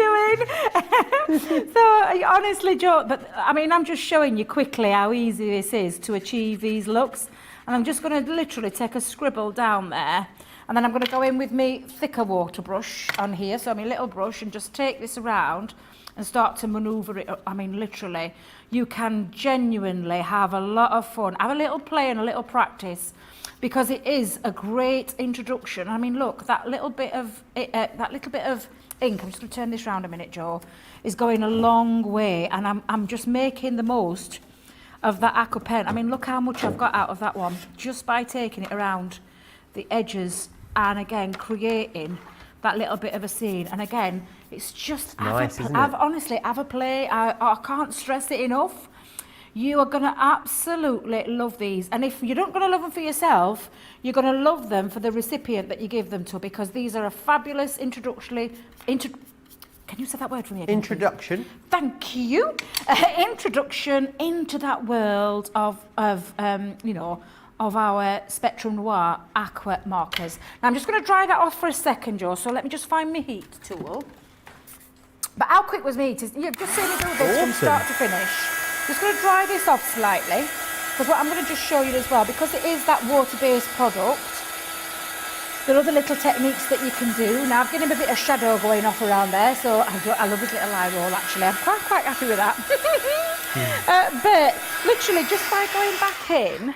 doing. So honestly, Joe, but I'm just showing you quickly how easy this is to achieve these looks. And I'm just going to literally take a scribble down there, and then I'm going to go in with my thicker water brush on here, so my little brush, and just take this around and start to manoeuvre it. Literally, you can genuinely have a lot of fun, have a little play and a little practice, because it is a great introduction. Look, that little bit of ink, I'm just going to turn this round a minute, Joe, is going a long way, and I'm just making the most of that aqua pen. Look how much I've got out of that one, just by taking it around the edges and again creating that little bit of a scene. And again, it's just honestly, have a play. I can't stress it enough. You are going to absolutely love these. And if you're not going to love them for yourself, you're going to love them for the recipient that you give them to, because these are a fabulous can you say that word for me again? Introduction. Please? Thank you. Introduction into that world of our Spectrum Noir Aqua Markers. Now I'm just going to dry that off for a second, Joe, so let me just find my heat tool. But how quick was my heat? You've just seen me do this from start to finish. Just going to dry this off slightly, because what I'm going to just show you as well, because it is that water-based product, there are other little techniques that you can do. Now I've given him a bit of shadow going off around there, so I love his little eye roll actually. I'm quite happy with that. But literally just by going back in,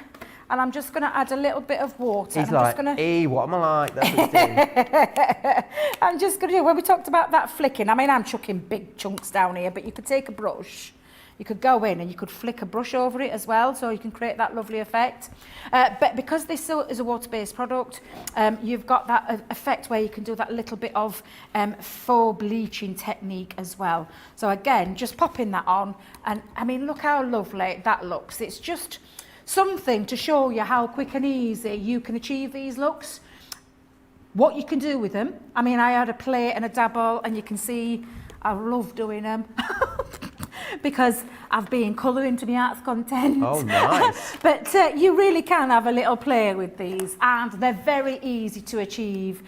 and I'm just going to add a little bit of water. He's like, hey, what am I like? That's what he's doing. I'm just going to do, when we talked about that flicking, I'm chucking big chunks down here, but you could take a brush, you could go in and you could flick a brush over it as well, so you can create that lovely effect. But because this is a water-based product, you've got that effect where you can do that little bit of faux bleaching technique as well. So again, just popping that on, and look how lovely that looks. It's just something to show you how quick and easy you can achieve these looks. what you can do with them. I mean, I had a play and a dabble, and you can see I love doing them because I've been colouring to my arts content. Oh, nice. But you really can have a little play with these, and they're very easy to achieve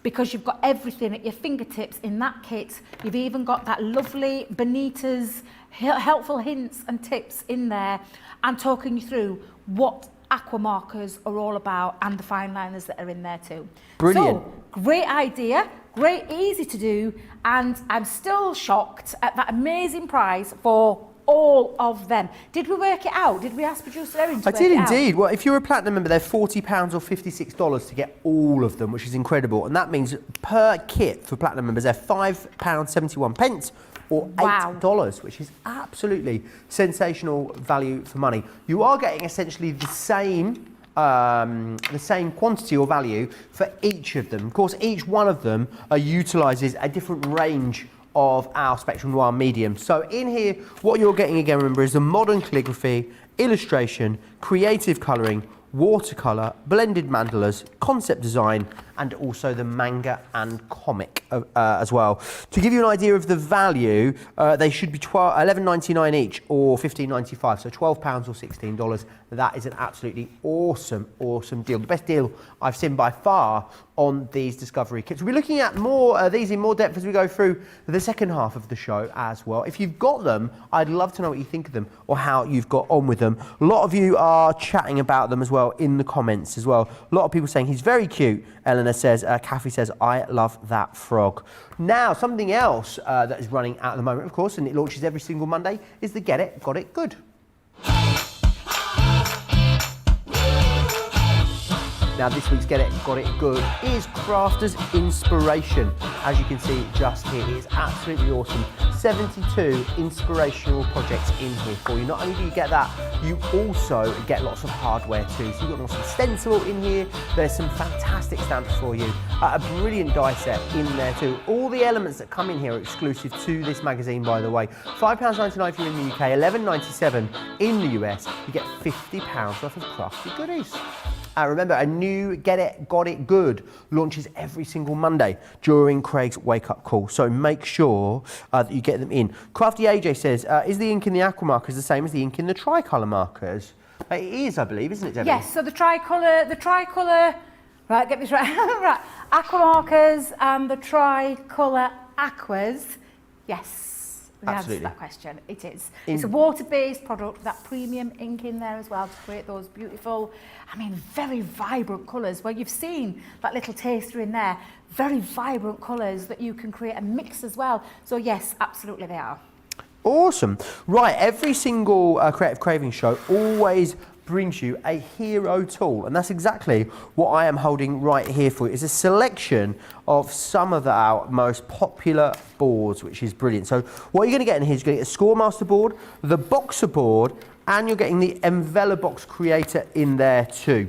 because you've got everything at your fingertips in that kit. You've even got that lovely Benita's helpful hints and tips in there, and talking you through what Aqua Markers are all about, and the fine liners that are in there too. Brilliant. So, great idea, great, easy to do, and I'm still shocked at that amazing price for all of them. Did we work it out? Did we ask producer Erin to I work did it out? indeed. Well, if you're a platinum member, they're £40 or $56 to get all of them, which is incredible. And that means per kit for platinum members, they're £5.71 or $8, which is absolutely sensational value for money. You are getting essentially the same quantity or value for each of them. Of course, each one of them utilises a different range of our Spectrum Noir medium. So in here, what you're getting again, remember, is the modern calligraphy, illustration, creative colouring, watercolour, blended mandalas, concept design, and also the manga and comic as well. To give you an idea of the value, they should be $11.99 each or $15.95, so £12 or $16. That is an absolutely awesome, awesome deal. The best deal I've seen by far on these Discovery kits. We'll be looking at more these in more depth as we go through the second half of the show as well. If you've got them, I'd love to know what you think of them or how you've got on with them. A lot of you are chatting about them as well in the comments as well. A lot of people saying he's very cute. Eleanor says, Kathy says, I love that frog. Now, something else that is running out at the moment, of course, and it launches every single Monday, is the Get It, Got It Good. Now, this week's Get It, Got It Good is Crafter's Inspiration. As you can see just here, it is absolutely awesome. 72 inspirational projects in here for you. Not only do you get that, you also get lots of hardware too. So you've got an awesome stencil in here. There's some fantastic stamps for you. A brilliant die set in there too. All the elements that come in here are exclusive to this magazine, by the way. £5.99 if you're in the UK, $11.97 in the US. You get £50 worth of crafty goodies. Remember, a new Get It, Got It Good launches every single Monday during Craig's Wake Up Call, so make sure that you get them in. Crafty AJ says, is the ink in the Aqua Markers the same as the ink in the Tricolour markers? It is, I believe, isn't it, Debbie? Yes, so the Tricolour, right, get this right, right, Aqua Markers and the Tricolour Aquas, yes. The answer to that question, it is. It's a water-based product with that premium ink in there as well to create those beautiful, I mean, very vibrant colours. Well, you've seen that little taster in there, very vibrant colours that you can create a mix as well. So yes, absolutely they are. Awesome. Right, every single Creative Craving show always brings you a hero tool, and that's exactly what I am holding right here for you. It's a selection of some of our most popular boards, which is brilliant. So what you're going to get in here is you're going to get a Scoremaster board, the Boxer board, and you're getting the Envelobox Creator in there too.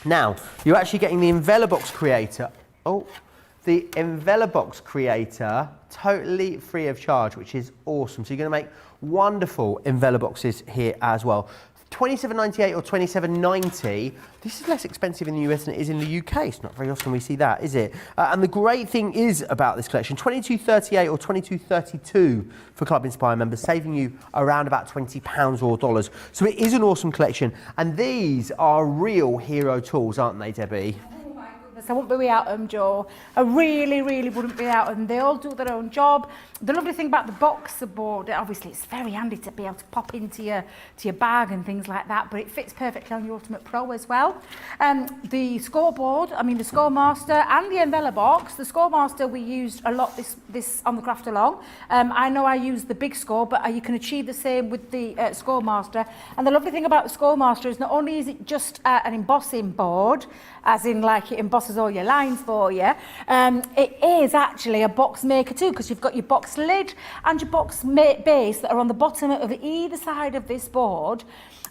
Now, you're actually getting the Envelobox Creator, the Envelobox Creator totally free of charge, which is awesome. So you're going to make wonderful Enveloboxes here as well. $27.98 or $27.90. This is less expensive in the US than it is in the UK. It's not very often we see that, is it? And the great thing is about this collection, $22.38 or $22.32 for Club Inspire members, saving you around about £20 or dollars. So it is an awesome collection, and these are real hero tools, aren't they, Debbie? I wouldn't be without them, Joe. I really, really wouldn't be without them. They all do their own job. The lovely thing about the Boxer board, obviously it's very handy to be able to pop into your bag and things like that, but it fits perfectly on your Ultimate Pro as well. The scoreboard, I mean the Scoremaster and the Envelobox. The Scoremaster we used a lot this on the craft along. I know I used the big score, but you can achieve the same with the Scoremaster. And the lovely thing about the Scoremaster is not only is it just an embossing board, as in like it embosses all your lines for you, it is actually a box maker too, because you've got your box lid and your box base that are on the bottom of either side of this board,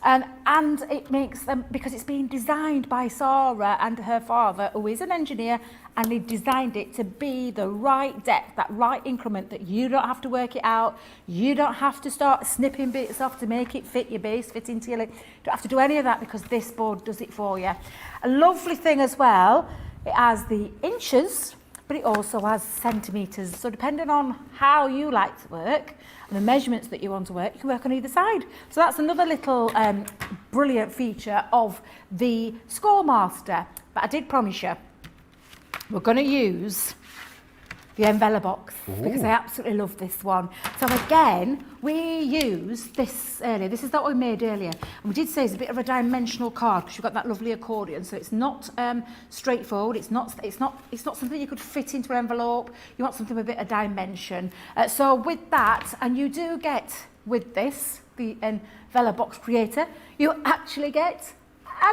and it makes them, because it's been designed by Sarah and her father, who is an engineer, and he designed it to be the right depth, that right increment, that you don't have to work it out, you don't have to start snipping bits off to make it fit your base, fit into your lid. You don't have to do any of that because this board does it for you. A lovely thing as well, it has the inches, but it also has centimetres. So depending on how you like to work and the measurements that you want to work, you can work on either side. So that's another little brilliant feature of the Scoremaster. But I did promise you, we're going to use the envelope box because I absolutely love this one. So again, we use this earlier. This is that we made earlier. And we did say it's a bit of a dimensional card because you've got that lovely accordion. So it's not straightforward. It's not something you could fit into an envelope. You want something with a bit of dimension. So with that, and you do get with this, the envelope box creator, you actually get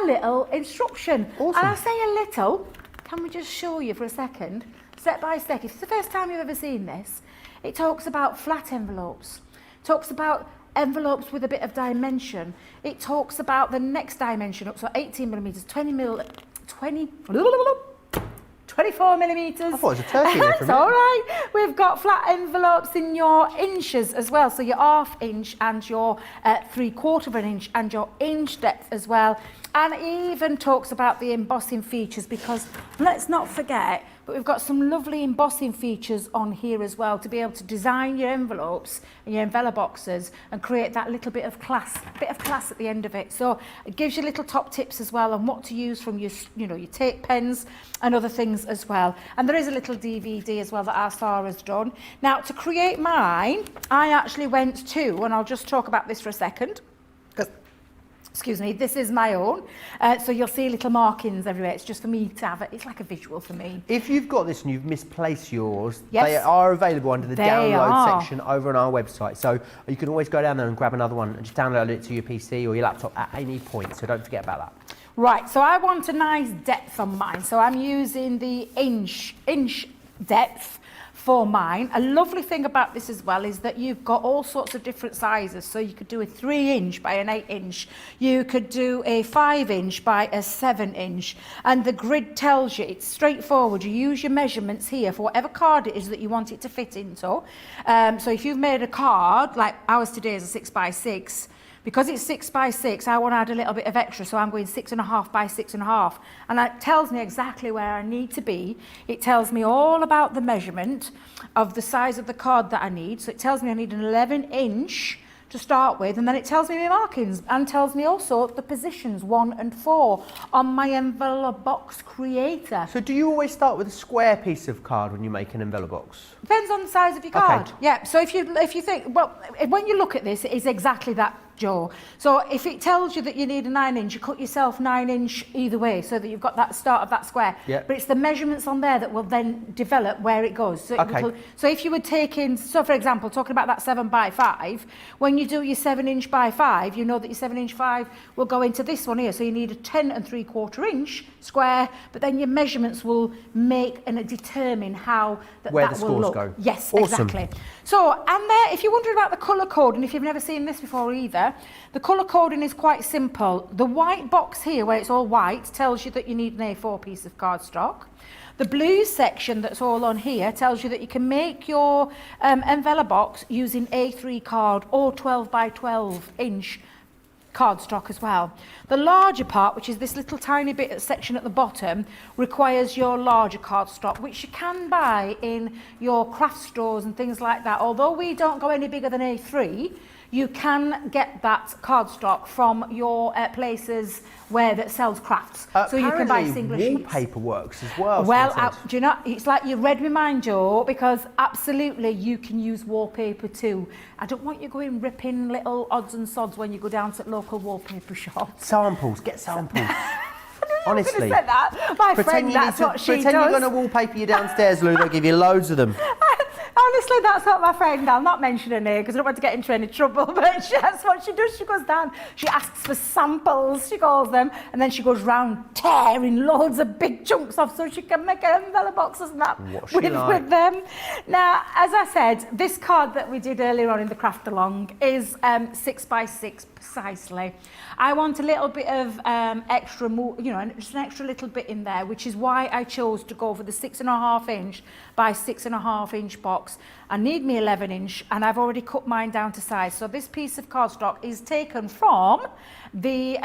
a little instruction. Awesome. And I say a little. Can we just show you for a second? Step by step. If it's the first time you've ever seen this, it talks about flat envelopes. It talks about envelopes with a bit of dimension. It talks about the next dimension up, so 18 millimetres, 24 millimetres. I thought it was a turkey there for a That's minute. all right. We've got flat envelopes in your inches as well, so your ½ inch and your 3/4 of an inch and your inch depth as well. And it even talks about the embossing features because let's not forget, but we've got some lovely embossing features on here as well to be able to design your envelopes and your envelope boxes and create that little bit of class at the end of it. So it gives you little top tips as well on what to use from your, your tape pens and other things as well. And there is a little DVD as well that our Sarah has done. Now to create mine, I actually went to, and I'll just talk about this for a second, excuse me, this is my own. So you'll see little markings everywhere. It's just for me to have it. It's like a visual for me. If you've got this and you've misplaced yours, Yes. they are available under the They download are. section over on our website. So you can always go down there and grab another one and just download it to your PC or your laptop at any point. So don't forget about that. Right, so I want a nice depth on mine. So I'm using the inch depth for mine. A lovely thing about this as well is that you've got all sorts of different sizes. So you could do a 3-inch by an 8-inch. You could do a 5-inch by a 7-inch. And the grid tells you, it's straightforward. You use your measurements here for whatever card it is that you want it to fit into. So if you've made a card, like ours today is a 6x6, because it's 6x6, I want to add a little bit of extra, so I'm going 6.5 by 6.5. And that tells me exactly where I need to be. It tells me all about the measurement of the size of the card that I need. So it tells me I need an 11-inch to start with, and then it tells me my markings and tells me also the positions 1 and 4 on my envelope box creator. So do you always start with a square piece of card when you make an envelope box? Depends on the size of your card. Okay. Yeah, so if you think, well, when you look at this, it is exactly that, Joe. So if it tells you that you need a 9-inch, you cut yourself 9-inch either way so that you've got that start of that square. Yeah. But it's the measurements on there that will then develop where it goes. So, Okay. So if you were taking, so for example, talking about that 7x5, when you do your 7-inch by 5, you know that your 7-inch 5 will go into this one here. So you need a 10 3/4 inch square, but then your measurements will make and determine how Where that the will scores look. go. Yes, Awesome. exactly. So, and there, if you're wondering about the colour code, and if you've never seen this before either, the colour coding is quite simple. The white box here, where it's all white, tells you that you need an A4 piece of cardstock. The blue section that's all on here tells you that you can make your envelope box using A3 card or 12 by 12 inch cardstock as well. The larger part, which is this little tiny bit section at the bottom, requires your larger cardstock, which you can buy in your craft stores and things like that. Although we don't go any bigger than A3, you can get that cardstock from your places where that sells crafts. So you can buy single sheets. Wallpaper works as well. Well, someone said. do you know, it's like you read my mind, Joe, because absolutely you can use wallpaper too. I don't want you going ripping little odds and sods when you go down to local wallpaper shops. Samples, get samples. Honestly. Said that. My friend, that's what she pretend does. you're going to wallpaper you downstairs, Lou. They'll give you loads of them. Honestly, that's what my friend, I'll not mention her name because I don't want to get into any trouble, but that's what she does. She goes down, she asks for samples, she calls them, and then she goes round tearing loads of big chunks off so she can make her envelope boxes and that with them. Now, as I said, this card that we did earlier on in the craft along is 6x6 precisely. I want a little bit of extra, just an extra little bit in there, which is why I chose to go for the 6.5 inch by 6.5 inch box. I need me 11-inch, and I've already cut mine down to size. So this piece of cardstock is taken from the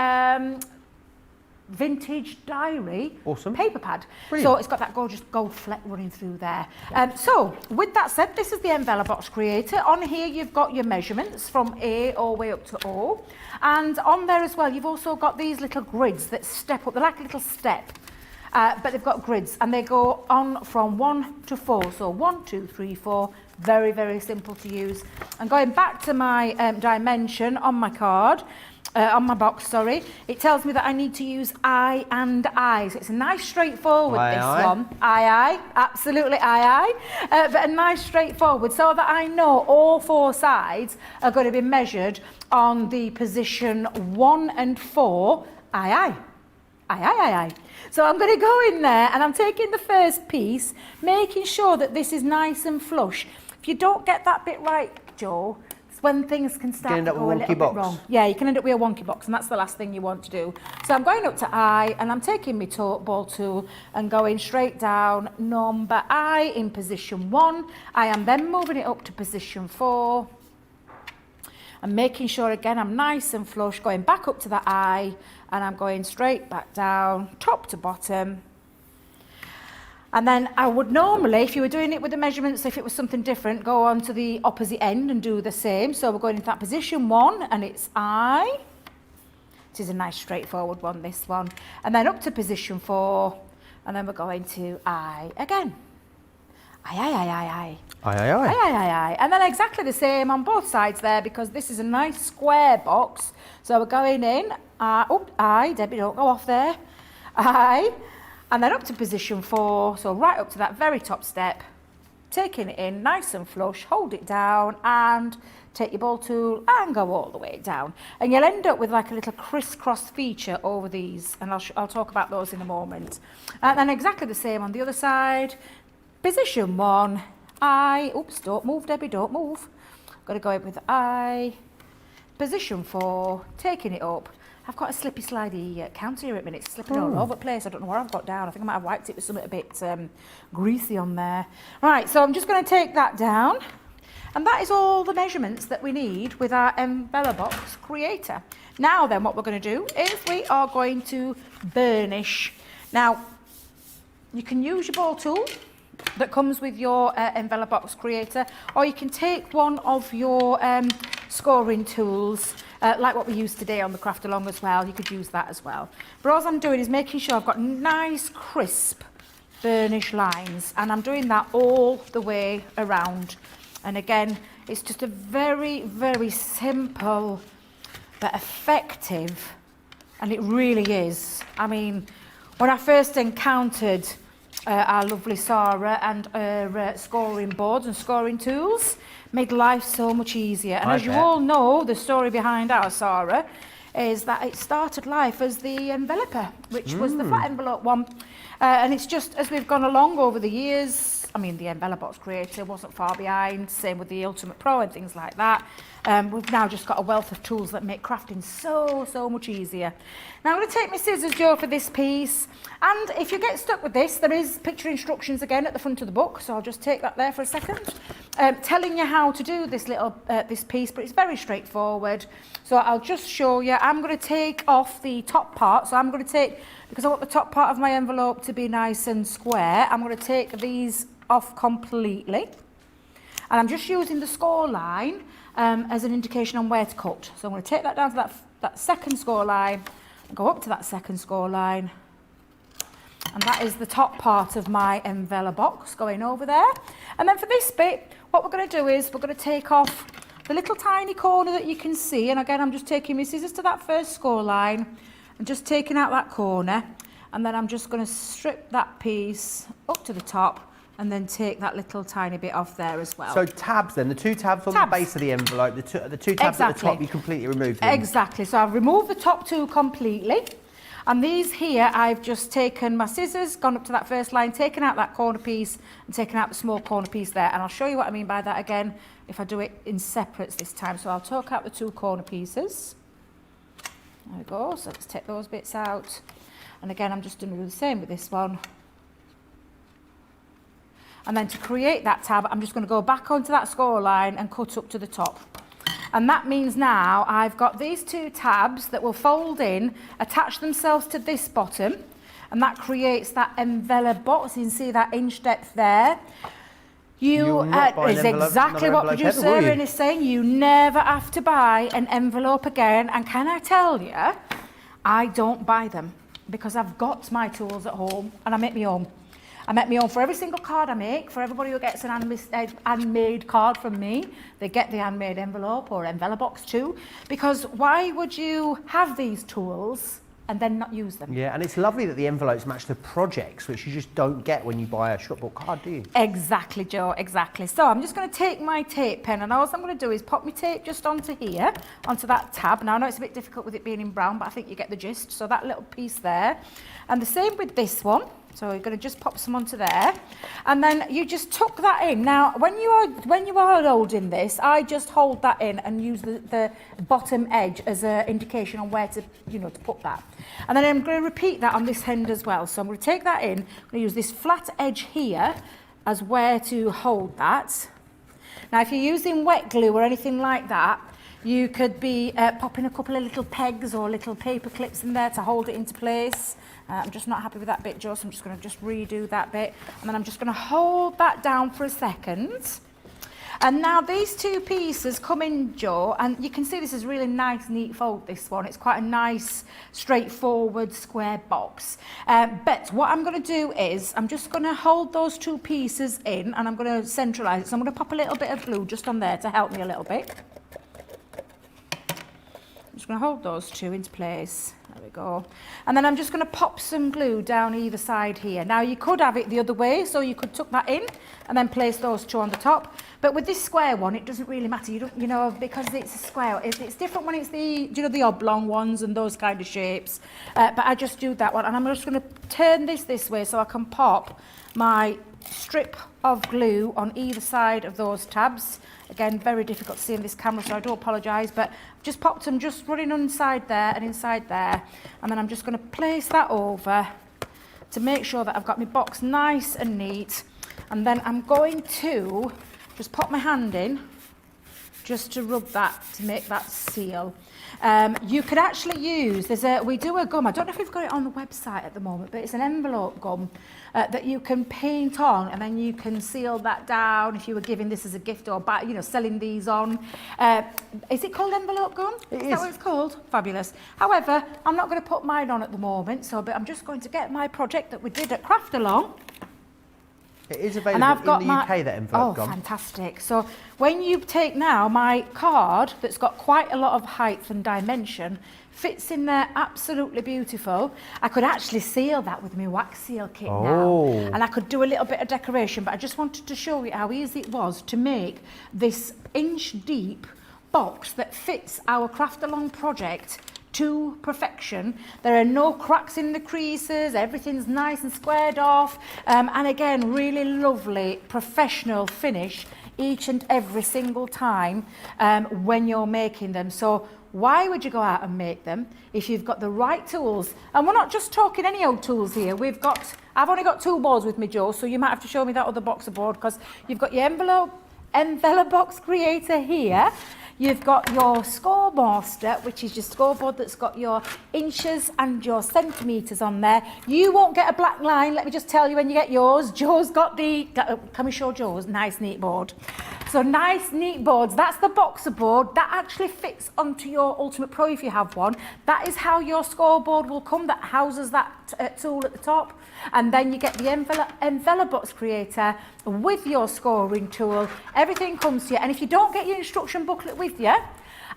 vintage diary Awesome. paper pad. Brilliant. So it's got that gorgeous gold fleck running through there. So with that said, this is the envelope box creator. On here you've got your measurements from A all the way up to O, and on there as well you've also got these little grids that step up. They're like a little step, but they've got grids and they go on from 1 to 4. So 1, 2, 3, 4. Very, very simple to use. And going back to my dimension on my card, on my box, sorry, it tells me that I need to use I and I. So it's a nice straightforward, this one. I, absolutely I. But a nice straightforward, so that I know all 4 sides are going to be measured on the position 1 and 4, I. So I'm going to go in there and I'm taking the first piece, making sure that this is nice and flush. If you don't get that bit right, Joe, it's when things can start to go a little bit wrong. Yeah, you can end up with a wonky box, and that's the last thing you want to do. So I'm going up to I, and I'm taking my ball tool and going straight down number I in position 1. I am then moving it up to position 4. And making sure again I'm nice and flush, going back up to the I, and I'm going straight back down, top to bottom. And then I would normally, if you were doing it with the measurements, if it was something different, go on to the opposite end and do the same. So we're going into that position 1, and it's I. This is a nice straightforward one, this one. And then up to position 4, and then we're going to I again. I. And then exactly the same on both sides there, because this is a nice square box. So we're going in, I, Debbie, don't go off there. I, and then up to position 4, so right up to that very top step, taking it in nice and flush, hold it down and take your ball tool and go all the way down. And you'll end up with like a little crisscross feature over these, and I'll talk about those in a moment. And then exactly the same on the other side. Position 1, I, oops, don't move, Debbie, don't move. Got to go in with I. Position 4, taking it up. I've got a slippy slidey counter here at the minute. It's slipping all over the place. I don't know where I've got down. I think I might have wiped it with something a bit greasy on there. Right, so I'm just going to take that down. And that is all the measurements that we need with our envelope box creator. Now then, what we're going to do is we are going to burnish. Now, you can use your ball tool that comes with your envelope box creator, or you can take one of your scoring tools, like what we used today on the craft along as well. You could use that as well. But all I'm doing is making sure I've got nice crisp burnish lines, and I'm doing that all the way around. And again, it's just a very, very simple but effective, and it really is. I mean, when I first encountered our lovely Sarah and her scoring boards and scoring tools, made life so much easier. And as you all know, the story behind our Sarah is that it started life as the enveloper, which was the flat envelope one. And it's just as we've gone along over the years, I mean, the envelope box creator wasn't far behind, same with the Ultimate Pro and things like that. We've now just got a wealth of tools that make crafting so much easier. Now I'm going to take my scissors, Joe, for this piece. And if you get stuck with this, there is picture instructions again at the front of the book. So I'll just take that there for a second. Telling you how to do this little this piece, but it's very straightforward. So I'll just show you. I'm going to take off the top part. So I'm going to take, because I want the top part of my envelope to be nice and square, I'm going to take these off completely. And I'm just using the score line as an indication on where to cut. So I'm going to take that down to that second score line, and go up to that second score line. And that is the top part of my envelope box going over there. And then for this bit, what we're going to do is we're going to take off the little tiny corner that you can see. And again, I'm just taking my scissors to that first score line and just taking out that corner. And then I'm just going to strip that piece up to the top and then take that little tiny bit off there as well. So tabs then, the two tabs on the base of the envelope, the two tabs at the top, you completely remove them. Exactly, so I've removed the top two completely. And these here, I've just taken my scissors, gone up to that first line, taken out that corner piece and taken out the small corner piece there. And I'll show you what I mean by that again if I do it in separates this time. So I'll take out the two corner pieces. There we go, so let's take those bits out. And again, I'm just going to do the same with this one. And then to create that tab, I'm just going to go back onto that score line and cut up to the top. And that means now I've got these 2 tabs that will fold in, attach themselves to this bottom, and that creates that envelope box. You can see that inch depth there. You is exactly what producer Erin is saying. You never have to buy an envelope again. And can I tell you, I don't buy them because I've got my tools at home and I make my own. I make my own for every single card I make. For everybody who gets an handmade card from me, they get the handmade envelope or envelope box too. Because why would you have these tools and then not use them? Yeah, and it's lovely that the envelopes match the projects, which you just don't get when you buy a shopbook card, do you? Exactly, Joe, exactly. So I'm just going to take my tape pen, and all I'm going to do is pop my tape just onto here, onto that tab. Now I know it's a bit difficult with it being in brown, but I think you get the gist. So that little piece there. And the same with this one. So you're going to just pop some onto there, and then you just tuck that in. Now, when you are holding this, I just hold that in and use the bottom edge as an indication on where to, to put that. And then I'm going to repeat that on this end as well. So I'm going to take that in. I'm going to use this flat edge here as where to hold that. Now, if you're using wet glue or anything like that, you could be popping a couple of little pegs or little paper clips in there to hold it into place. I'm just not happy with that bit, Joe, so I'm just going to redo that bit. And then I'm just going to hold that down for a second. And now these 2 pieces come in, Joe, and you can see this is really nice, neat fold, this one. It's quite a nice, straightforward, square box. But what I'm going to do is I'm just going to hold those 2 pieces in, and I'm going to centralise it. So I'm going to pop a little bit of glue just on there to help me a little bit. I'm just going to hold those 2 into place. There we go. And then I'm just going to pop some glue down either side here. Now you could have it the other way, so you could tuck that in and then place those 2 on the top. But with this square one, it doesn't really matter. You don't, because it's a square. It's different when it's the oblong ones and those kind of shapes. But I just do that one, and I'm just going to turn this way so I can pop my strip of glue on either side of those tabs. Again, very difficult to see in this camera, so I do apologise, but I've just popped them just running inside there and inside there, and then I'm just going to place that over to make sure that I've got my box nice and neat, and then I'm going to just pop my hand in just to rub that to make that seal. You could actually use, we do a gum, I don't know if we've got it on the website at the moment, but it's an envelope gum that you can paint on, and then you can seal that down if you were giving this as a gift or selling these on. Is it called envelope gum? Is that what it's called? Fabulous. However, I'm not going to put mine on at the moment, but I'm just going to get my project that we did at Craft along. It is available in the UK, that envelope gum. Oh, fantastic. So when you take now my card that's got quite a lot of height and dimension, fits in there absolutely beautiful. I could actually seal that with my wax seal kit now. And I could do a little bit of decoration, but I just wanted to show you how easy it was to make this inch deep box that fits our Craft Along project to perfection. There are no cracks in the creases, everything's nice and squared off, and again, really lovely professional finish each and every single time when you're making them. So why would you go out and make them if you've got the right tools? And we're not just talking any old tools here. I've only got 2 boards with me, Joe, so you might have to show me that other boxer board, because you've got your envelope box creator here. You've got your score master, which is your scoreboard that's got your inches and your centimetres on there. You won't get a black line, let me just tell you when you get yours. Joe's got can we show Joe's nice neat board? So nice neat boards, that's the boxer board. That actually fits onto your Ultimate Pro if you have one. That is how your scoreboard will come, that houses that tool at the top. And then you get the envelope box creator with your scoring tool. Everything comes to you. And if you don't get your instruction booklet with you,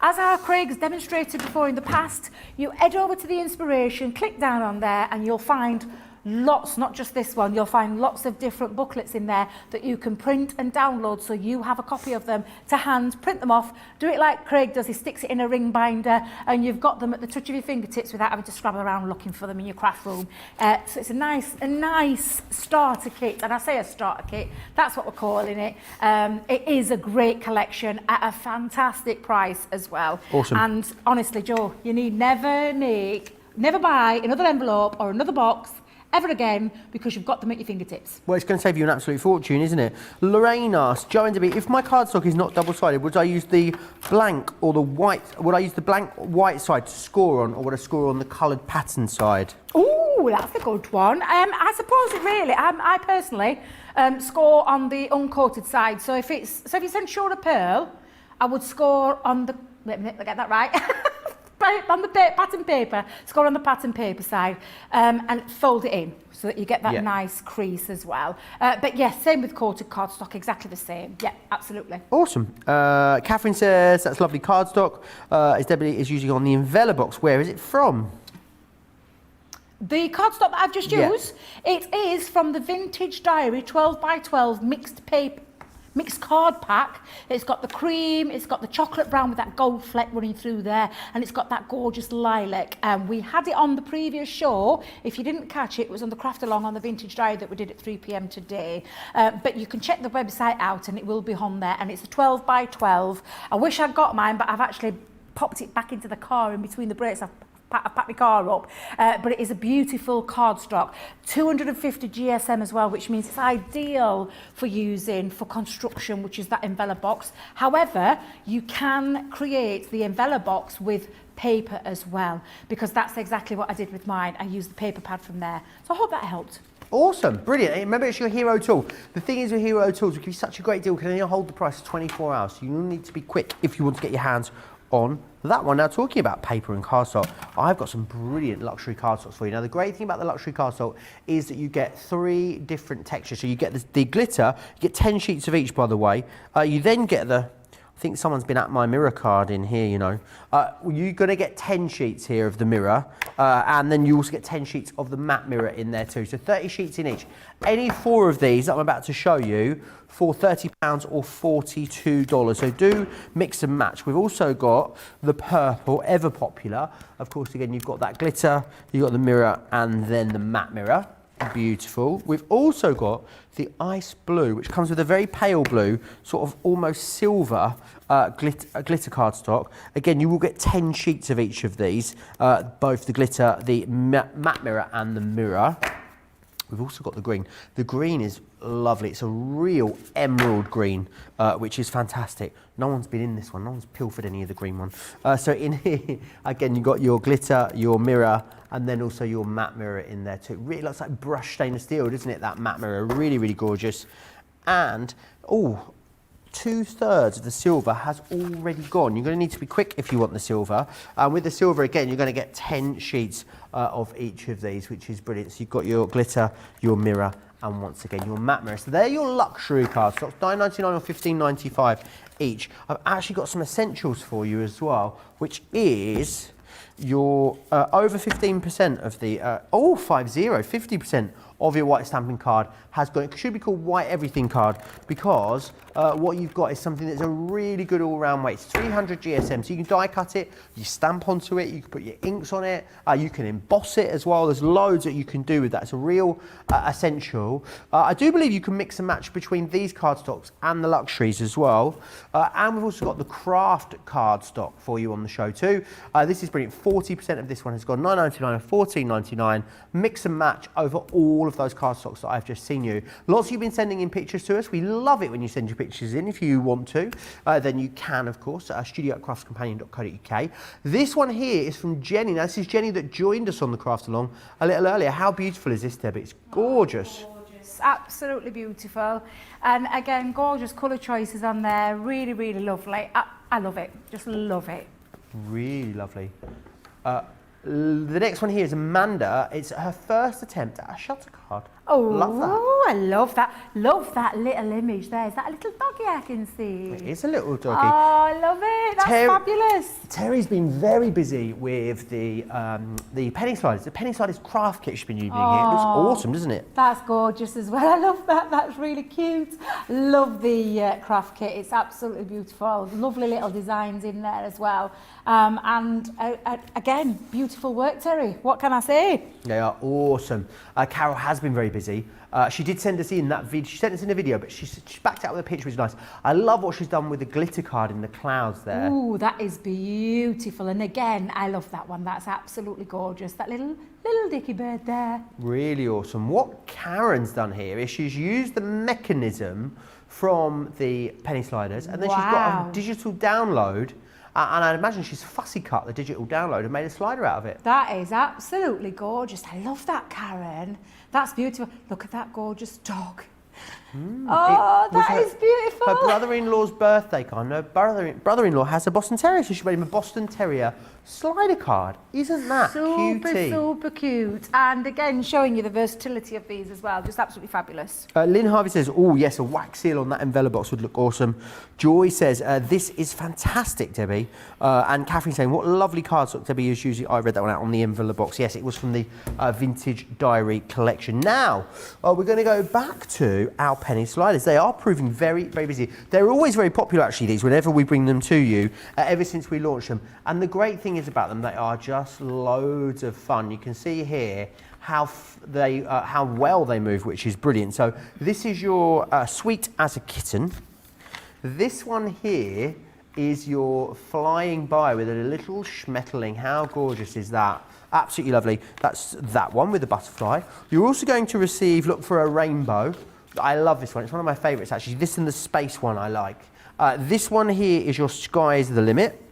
as our Craig's demonstrated before in the past, you head over to the inspiration, click down on there, and you'll find lots, not just this one, you'll find lots of different booklets in there that you can print and download, so you have a copy of them to hand, print them off, do it like Craig does, he sticks it in a ring binder, and you've got them at the touch of your fingertips without having to scrabble around looking for them in your craft room. So it's a nice starter kit, and I say a starter kit, that's what we're calling it. It is a great collection at a fantastic price as well. Awesome. And honestly, Joe, you need never buy another envelope or another box ever again because you've got them at your fingertips. Well, it's going to save you an absolute fortune, isn't it? Lorraine asks, Joe and Debby, if my cardstock is not double-sided, would I use the blank or the white? Would I use the blank white side to score on, or would I score on the coloured pattern side? Ooh, that's a good one. I suppose it really. I personally score on the uncoated side. So if you send Shore a Pearl, I would score on the. Wait a minute, I get that right. On the pattern paper, score on the pattern paper side, and fold it in so that you get that nice crease as well. But yes, same with coated cardstock, exactly the same. Yeah, absolutely. Awesome. Catherine says that's lovely cardstock. Is Debby is using on the Envela box. Where is it from? The cardstock that I've just used, it is from the Vintage Diary 12 by 12 mixed card pack. It's got the cream, it's got the chocolate brown with that gold fleck running through there, and it's got that gorgeous lilac. We had it on the previous show. If you didn't catch it, it was on the craft along on the Vintage Diary that we did at 3 p.m. today. But you can check the website out and it will be on there, and it's a 12 by 12. I wish I'd got mine, but I've actually popped it back into the car in between the breaks. I've packed my car up, but it is a beautiful cardstock. 250 GSM as well, which means it's ideal for using for construction, which is that Envela box. However, you can create the Envela box with paper as well, because that's exactly what I did with mine. I used the paper pad from there. So I hope that helped. Awesome, brilliant. Remember, it's your hero tool. The thing is with hero tools, we give you such a great deal, can only hold the price for 24 hours. So you need to be quick if you want to get your hands on that one. Now, talking about paper and cardstock, I've got some brilliant luxury cardstocks for you. Now, the great thing about the luxury cardstock is that you get 3 different textures. So you get the glitter, you get 10 sheets of each, by the way. You then get the, I think someone's been at my mirror card in here, you know. You're going to get 10 sheets here of the mirror, and then you also get 10 sheets of the matte mirror in there too. So 30 sheets in each. Any 4 of these that I'm about to show you for £30 or $42. So do mix and match. We've also got the purple, ever popular. Of course, again, you've got that glitter, you've got the mirror, and then the matte mirror. Beautiful. We've also got the ice blue, which comes with a very pale blue, sort of almost silver glitter cardstock. Again, you will get 10 sheets of each of these, both the glitter, the matte mirror, and the mirror. We've also got the green. The green is lovely. It's a real emerald green, which is fantastic. No one's been in this one. No one's pilfered any of the green one. So in here, again, you've got your glitter, your mirror, and then also your matte mirror in there too. It really looks like brushed stainless steel, doesn't it, that matte mirror? Really, really gorgeous. And, oh, 2/3 of the silver has already gone. You're going to need to be quick if you want the silver. With the silver, again, you're going to get 10 sheets of each of these, which is brilliant. So you've got your glitter, your mirror, and once again, your matte mirror. So they're your luxury cardstocks, $9.99 or $15.95 each. I've actually got some essentials for you as well, which is your over 15% of the, 50% of your white stamping card has got, it should be called white everything card, because what you've got is something that's a really good all-round weight. It's 300 GSM, so you can die cut it, you stamp onto it, you can put your inks on it, you can emboss it as well. There's loads that you can do with that. It's a real essential. I do believe you can mix and match between these cardstocks and the luxuries as well. And we've also got the craft cardstock for you on the show too. This is brilliant. 40% of this one has gone $9.99 or $14.99. Mix and match over all of those cardstocks that I've just seen you. Lots of you have been sending in pictures to us. We love it when you send your pictures in. If you want to, then you can, of course, studio@craftscompanion.co.uk. This one here is from Jenny. Now, this is Jenny that joined us on the craft along a little earlier. How beautiful is this, Debbie? It's gorgeous. Gorgeous, absolutely beautiful. And again, gorgeous colour choices on there. Really, really lovely. I love it. Just love it. Really lovely. The next one here is Amanda. It's her first attempt at a shutter card. Oh, love that. I love that. Love that little image there. Is that a little doggy I can see? It is a little doggy. Oh, I love it. That's fabulous. Terry's been very busy with the penny sliders. The penny sliders craft kit she's been using here. It looks awesome, doesn't it? That's gorgeous as well. I love that. That's really cute. Love the craft kit. It's absolutely beautiful. Lovely little designs in there as well. And again, beautiful beautiful work, Terry. What can I say? They are awesome. Carol has been very busy. She did send us in that video. She sent us in a video, but she backed out with a picture, which is nice. I love what she's done with the glitter card in the clouds there. Ooh, that is beautiful. And again, I love that one. That's absolutely gorgeous. That little dicky bird there. Really awesome. What Karen's done here is she's used the mechanism from the penny sliders, and then she's got a digital download. And I'd imagine she's fussy cut the digital download and made a slider out of it. That is absolutely gorgeous. I love that, Karen. That's beautiful. Look at that gorgeous dog. Oh, that is beautiful. Her brother-in-law's birthday card. No, brother-in-law has a Boston Terrier, so she made him a Boston Terrier slider card. Isn't that cutie? Super cute. And again, showing you the versatility of these as well. Just absolutely fabulous. Lynn Harvey says, oh yes, a wax seal on that envelope box would look awesome. Joy says, this is fantastic, Debbie. And Catherine saying, what lovely cardstock Debbie is using. I read that one out on the envelope box. Yes, it was from the Vintage Diary collection. Now, we're going to go back to our penny sliders. They are proving very, very busy. They're always very popular, actually, these, whenever we bring them to you, ever since we launched them. And the great thing is about them, they are just loads of fun. You can see here how well they move, which is brilliant. So this is your Sweet as a Kitten. This one here is your Flying By with a little schmetterling. How gorgeous is that? Absolutely lovely. That's that one with the butterfly. You're also going to receive, look for a rainbow. I love this one. It's one of my favourites, actually. This and the space one I like. This one here is your Sky's the Limit.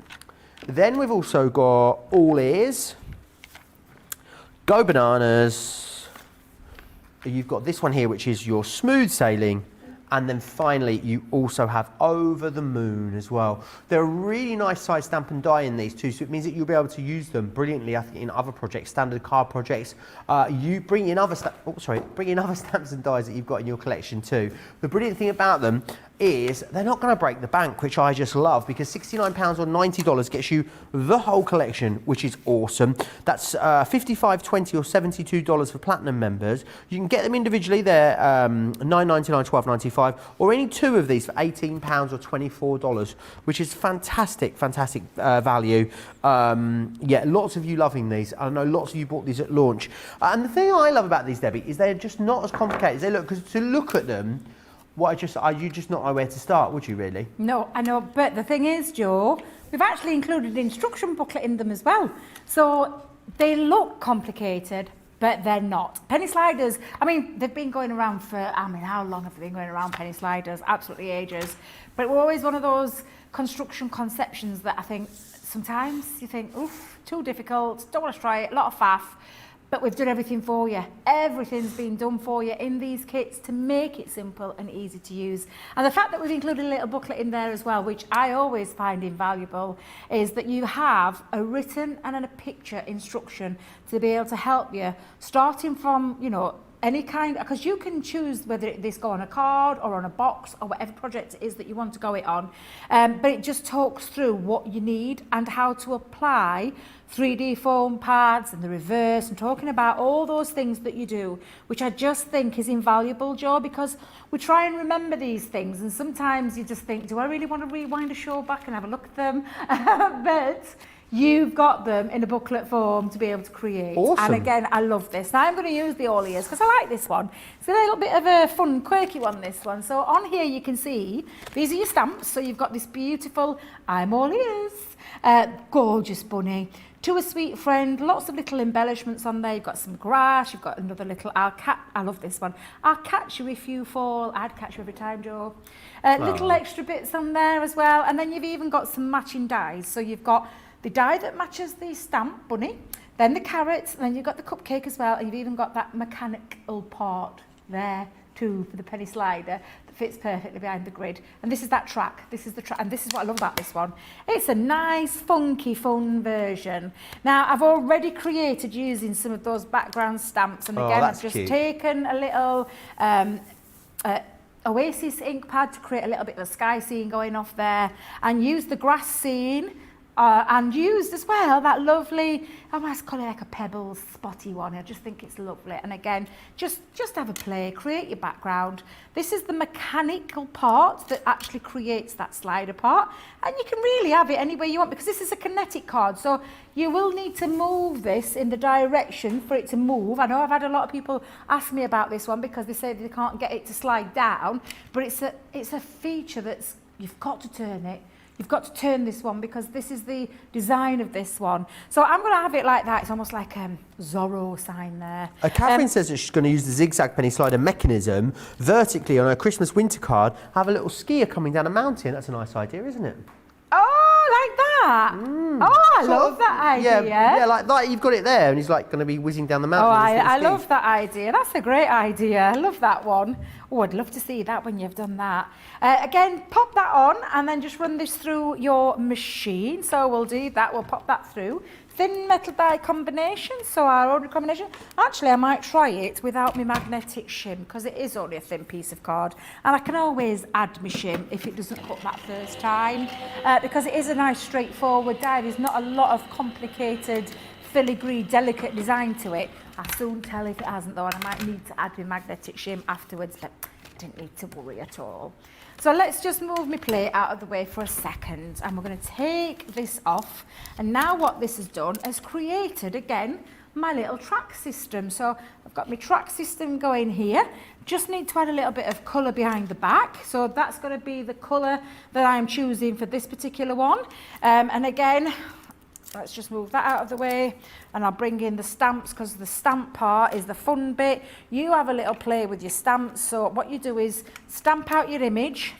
Then we've also got All Ears, Go Bananas. You've got this one here, which is your Smooth Sailing. And then finally, you also have Over the Moon as well. They're a really nice size stamp and die in these too, so it means that you'll be able to use them brilliantly, I think, in other projects, standard card projects. You bring in other stamps and dies that you've got in your collection too. The brilliant thing about them is they're not going to break the bank, which I just love, because £69 or $90 gets you the whole collection, which is awesome. That's $55, $20 or $72 for platinum members. You can get them individually. They're $9.99, $12.95, or any two of these for £18 or $24, which is fantastic value. Yeah, lots of you loving these. I know lots of you bought these at launch. And the thing I love about these, Debbie, is they're just not as complicated as they look, because to look at them, you just not know where to start, would you really? No, I know, but the thing is, Joe, we've actually included an instruction booklet in them as well. So they look complicated, but they're not. Penny sliders, I mean, they've been going around for, how long have they been going around, penny sliders? Absolutely ages. But we're always one of those construction conceptions that I think sometimes you think, oof, too difficult, don't want to try it, a lot of faff. But we've done everything for you. Everything's been done for you in these kits to make it simple and easy to use. And the fact that we've included a little booklet in there as well, which I always find invaluable, is that you have a written and a picture instruction to be able to help you, starting from, any kind, because you can choose whether this go on a card or on a box or whatever project it is that you want to go it on. But it just talks through what you need and how to apply 3D foam pads and the reverse, and talking about all those things that you do, which I just think is invaluable, Joe, because we try and remember these things, and sometimes you just think, do I really want to rewind a show back and have a look at them? But you've got them in a booklet form to be able to create. Awesome. And again, I love this. Now I'm going to use the all ears because I like this one. It's a little bit of a fun, quirky one, this one. So on here you can see, these are your stamps. So you've got this beautiful I'm all ears, gorgeous bunny. To a sweet friend, lots of little embellishments on there. You've got some grass, you've got another little, I love this one. I'll catch you if you fall. I'd catch you every time, Joe. Little extra bits on there as well. And then you've even got some matching dies. So you've got the die that matches the stamp bunny, then the carrots, and then you've got the cupcake as well, and you've even got that mechanical part there too for the penny slider that fits perfectly behind the grid. And this is that track. This is the track, and this is what I love about this one. It's a nice, funky, fun version. Now, I've already created using some of those background stamps, and again, I've just taken a little Oasis ink pad to create a little bit of a sky scene going off there, and used the grass scene and used as well that lovely, I might call it like a pebbles spotty one. I just think it's lovely. And again, just have a play, create your background. This is the mechanical part that actually creates that slider part, and you can really have it any way you want because this is a kinetic card, so you will need to move this in the direction for it to move. I know I've had a lot of people ask me about this one because they say they can't get it to slide down, but it's a feature that's, you've got to turn it. You've got to turn this one because this is the design of this one. So I'm going to have it like that. It's almost like a Zorro sign there. Catherine says that she's going to use the zigzag penny slider mechanism vertically on her Christmas winter card, have a little skier coming down a mountain. That's a nice idea, isn't it? Oh, like that? Oh, I love that idea. Yeah, like that. You've got it there, and he's like going to be whizzing down the mountain. Oh, I love that idea. That's a great idea. I love that one. Oh, I'd love to see that when you've done that. Again, pop that on and then just run this through your machine. So we'll do that. We'll pop that through. Thin metal die combination, so our own combination. Actually, I might try it without my magnetic shim because it is only a thin piece of card. And I can always add my shim if it doesn't cut that first time because it is a nice straightforward die. There's not a lot of complicated filigree, delicate design to it. I'll soon tell if it hasn't though, and I might need to add my magnetic shim afterwards, but I didn't need to worry at all. So let's just move my plate out of the way for a second, and we're going to take this off. And now what this has done is created, again, my little track system. So I've got my track system going here. Just need to add a little bit of colour behind the back. So that's going to be the colour that I'm choosing for this particular one. And again, let's just move that out of the way, and I'll bring in the stamps because the stamp part is the fun bit. You have a little play with your stamps. So what you do is stamp out your image,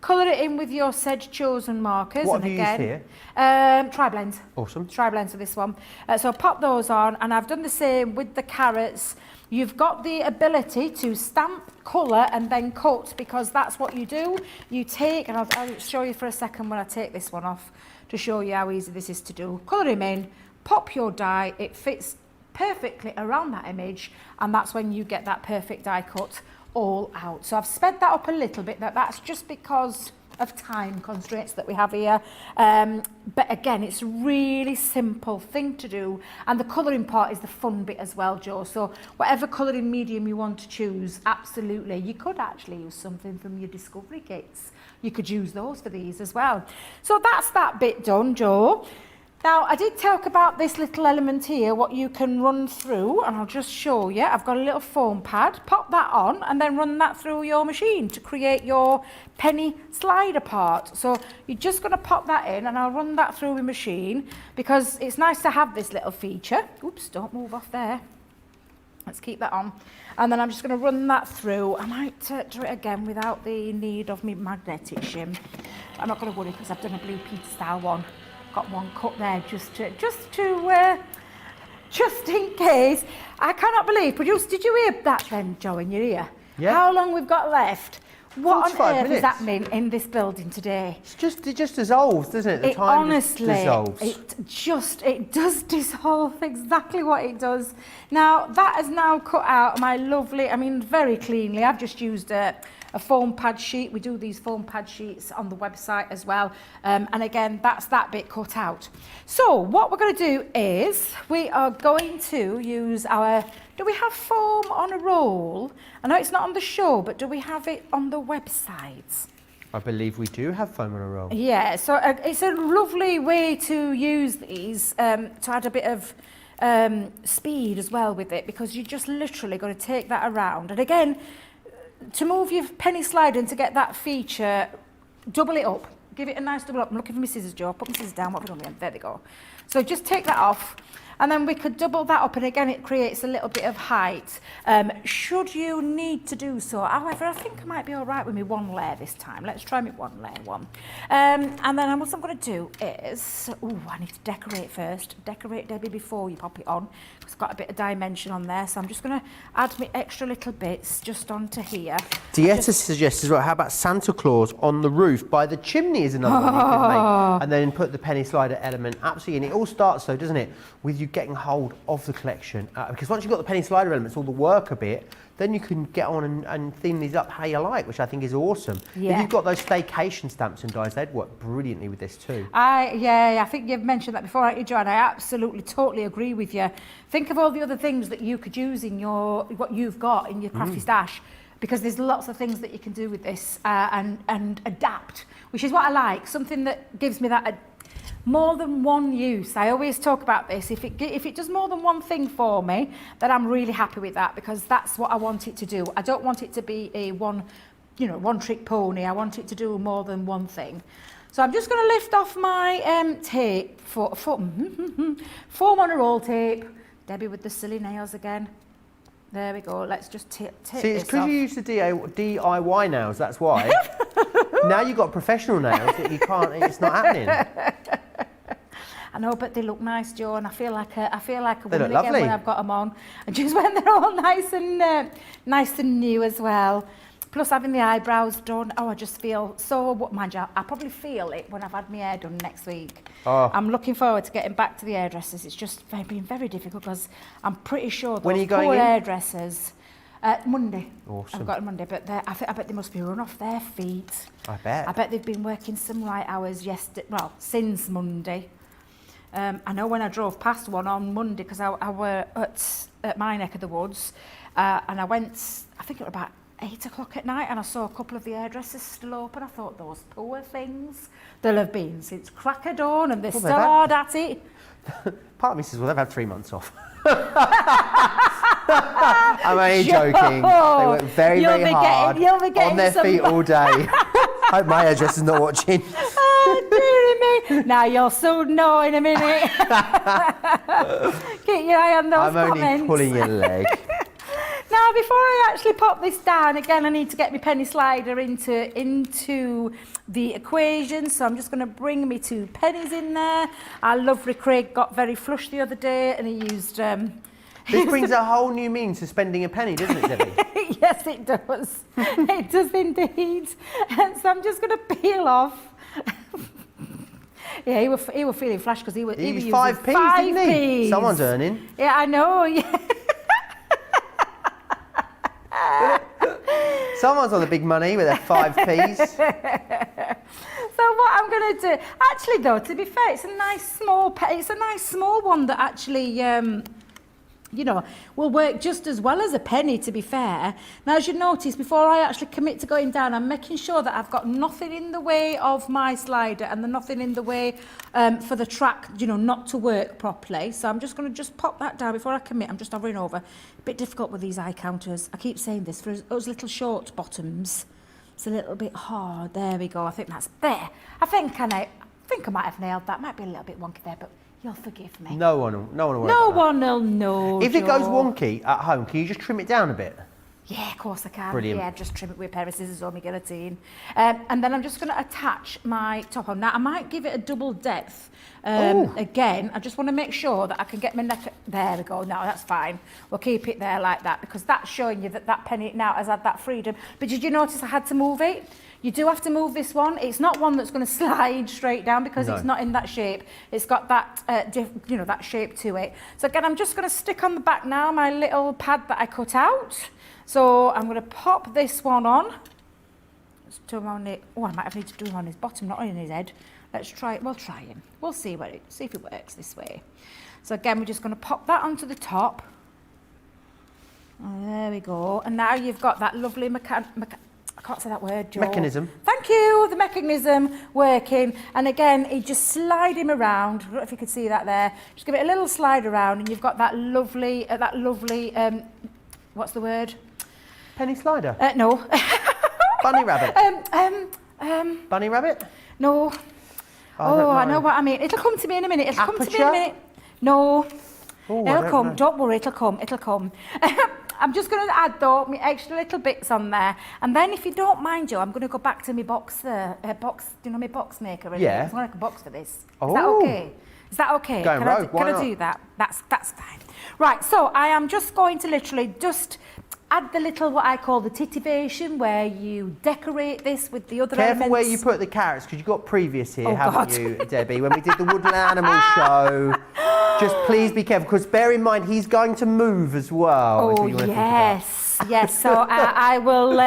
colour it in with your said chosen markers. What and have you again, used here? Tri-blends. Awesome. Tri-blends for this one. So pop those on, and I've done the same with the carrots. You've got the ability to stamp, colour and then cut because that's what you do. You take, and I'll show you for a second when I take this one off to show you how easy this is to do. Colour him in, pop your die, it fits perfectly around that image, and that's when you get that perfect die cut all out. So I've sped that up a little bit, that's just because of time constraints that we have here. But again, it's a really simple thing to do, and the colouring part is the fun bit as well, Jo. So whatever colouring medium you want to choose, absolutely. You could actually use something from your discovery kits. You could use those for these as well. So that's that bit done, Jo. Now, I did talk about this little element here, what you can run through, and I'll just show you. I've got a little foam pad, pop that on, and then run that through your machine to create your penny slider part. So you're just going to pop that in, and I'll run that through the machine because it's nice to have this little feature. Oops, don't move off there. Let's keep that on. And then I'm just going to run that through. I might do it again without the need of me magnetic shim. I'm not going to worry because I've done a Blue Peter style one. Got one cut there just in case. I cannot believe. Did you hear that then, Jo, in your ear? Yeah. How long we've got left? What on earth minutes. is happening in this building today? It just dissolves, doesn't it? The time honestly, dissolves. It does dissolve exactly what it does. Now, that has now cut out my lovely, very cleanly. I've just used a foam pad sheet. We do these foam pad sheets on the website as well. And again, that's that bit cut out. So what we're going to do is we are going to use our, do we have foam on a roll? I know it's not on the show, but do we have it on the website? I believe we do have foam on a roll. Yeah, so it's a lovely way to use these to add a bit of speed as well with it, because you just literally got to take that around. And again, to move your penny slider and to get that feature, double it up. Give it a nice double up. I'm looking for my scissors, Jo. Put my scissors down. What have we done with them? There they go. So just take that off. And then we could double that up, and again it creates a little bit of height should you need to do so. However, I think I might be all right with me one layer this time. Let's try me one layer one. And then what I'm going to do is, I need to decorate first. Decorate, Debbie, before you pop it on. It's got a bit of dimension on there, so I'm just going to add me extra little bits just onto here. Dieta suggests as well, how about Santa Claus on the roof by the chimney is another one you could make, and then put the penny slider element absolutely. And it all starts though, doesn't it, with you you getting hold of the collection, because once you've got the penny slider elements, all the work a bit, then you can get on and theme these up how you like, which I think is awesome. Yeah. If you've got those staycation stamps and dies, they'd work brilliantly with this too. Yeah, I think you've mentioned that before, haven't you, Joanne? I absolutely, totally agree with you. Think of all the other things that you could use in what you've got in your crafty stash, because there's lots of things that you can do with this and adapt, which is what I like. Something that gives me that more than one use. I always talk about this. If it does more than one thing for me, then I'm really happy with that, because that's what I want it to do. I don't want it to be a one trick pony. I want it to do more than one thing. So I'm just going to lift off my tape, foam on a roll tape. Debbie with the silly nails again. There we go. Let's just take this off. See, it's because you used to DIY nails, that's why. Now you've got professional nails that you can't, it's not happening. I know, but they look nice, Joe, and I feel like a They woman look again lovely. when I've got them on. And just when they're all nice and new as well. Plus having the eyebrows done, I just feel so, mind you, I'll probably feel it when I've had my hair done next week. Oh. I'm looking forward to getting back to the hairdressers. It's just been very difficult, because I'm pretty sure When are you those going poor in? hairdressers, Monday. Awesome. I've got it Monday, but I bet they must be run off their feet. I bet. I bet they've been working some light hours since Monday. I know when I drove past one on Monday, because I were at my neck of the woods, and I went, I think it was about 8 o'clock at night, and I saw a couple of the hairdressers still open. I thought, those poor things, they'll have been since crack of dawn, and they're still hard at it. Part of me says, well, they've had 3 months off. I'm only joking. They work very, very hard on their feet all day. Hope my hairdresser's not watching. Oh, dearie me. Now you'll soon know in a minute. Keep your eye on those I'm comments. only pulling your leg. Now, before I actually pop this down, again, I need to get my penny slider into the equation. So I'm just going to bring me 2 pennies in there. Our lovely Craig got very flush the other day, and he used... This brings a whole new meaning to spending a penny, doesn't it, Debbie? Yes, it does. It does indeed. And so I'm just going to peel off. Yeah, he were feeling flash, because he was using 5p, 5p. didn't he? Someone's earning. Yeah, I know. Yeah. Someone's on the big money with their 5p's. So what I'm going to do, actually though, to be fair, it's a nice small one that actually, will work just as well as a penny, to be fair. Now, as you notice, before I actually commit to going down, I'm making sure that I've got nothing in the way of my slider, and nothing in the way for the track, not to work properly. So I'm just going to pop that down before I commit. I'm just hovering over. A bit difficult with these eye counters. I keep saying this, for those little short bottoms, it's a little bit hard. There we go. I think that's there. I think I might have nailed that. Might be a little bit wonky there, but you'll forgive me. No one will worry No about that. one will know. If it goes Joe. wonky at home, can you just trim it down a bit? Yeah, of course I can. Brilliant. Yeah, just trim it with a pair of scissors or my guillotine. And then I'm just going to attach my top on. Now, I might give it a double depth. Again, I just want to make sure that I can get my neck... There we go. No, that's fine. We'll keep it there like that, because that's showing you that penny now has had that freedom. But did you notice I had to move it? You do have to move this one. It's not one that's going to slide straight down, because it's not in that shape. It's got that, that shape to it. So again, I'm just going to stick on the back now my little pad that I cut out. So I'm going to pop this one on. Let's do him on it. Oh, I might have need to do him on his bottom, not on his head. Let's try it. We'll try him. We'll see if it works this way. So again, we're just going to pop that onto the top. Oh, there we go. And now you've got that lovely I can't say that word, Joe. Mechanism. Thank you. The mechanism working. And again, you just slide him around. I don't know if you can see that there. Just give it a little slide around, and you've got that lovely, what's the word? Penny slider. No. Bunny rabbit. Bunny rabbit? No. Oh, I know what I mean. It'll come to me in a minute. It'll come to me in a Aperture? minute. No. Oh, I It'll don't come. know. Don't worry. It'll come. It'll come. I'm just going to add, though, my extra little bits on there. And then, if you don't mind, Joe, I'm going to go back to my box my box maker. Yeah. It's like a box for this. Is Oh. that okay? Is that okay? Going rogue, why can I not? do that? That's fine. Right, so I am just going to literally just add the little, what I call the titivation, where you decorate this with the other elements. Careful where you put the carrots, because you've got previous here, haven't God. you, Debbie? When we did the woodland animal show. Just please be careful, because bear in mind, he's going to move as well. Oh, yes. Yes, so I will,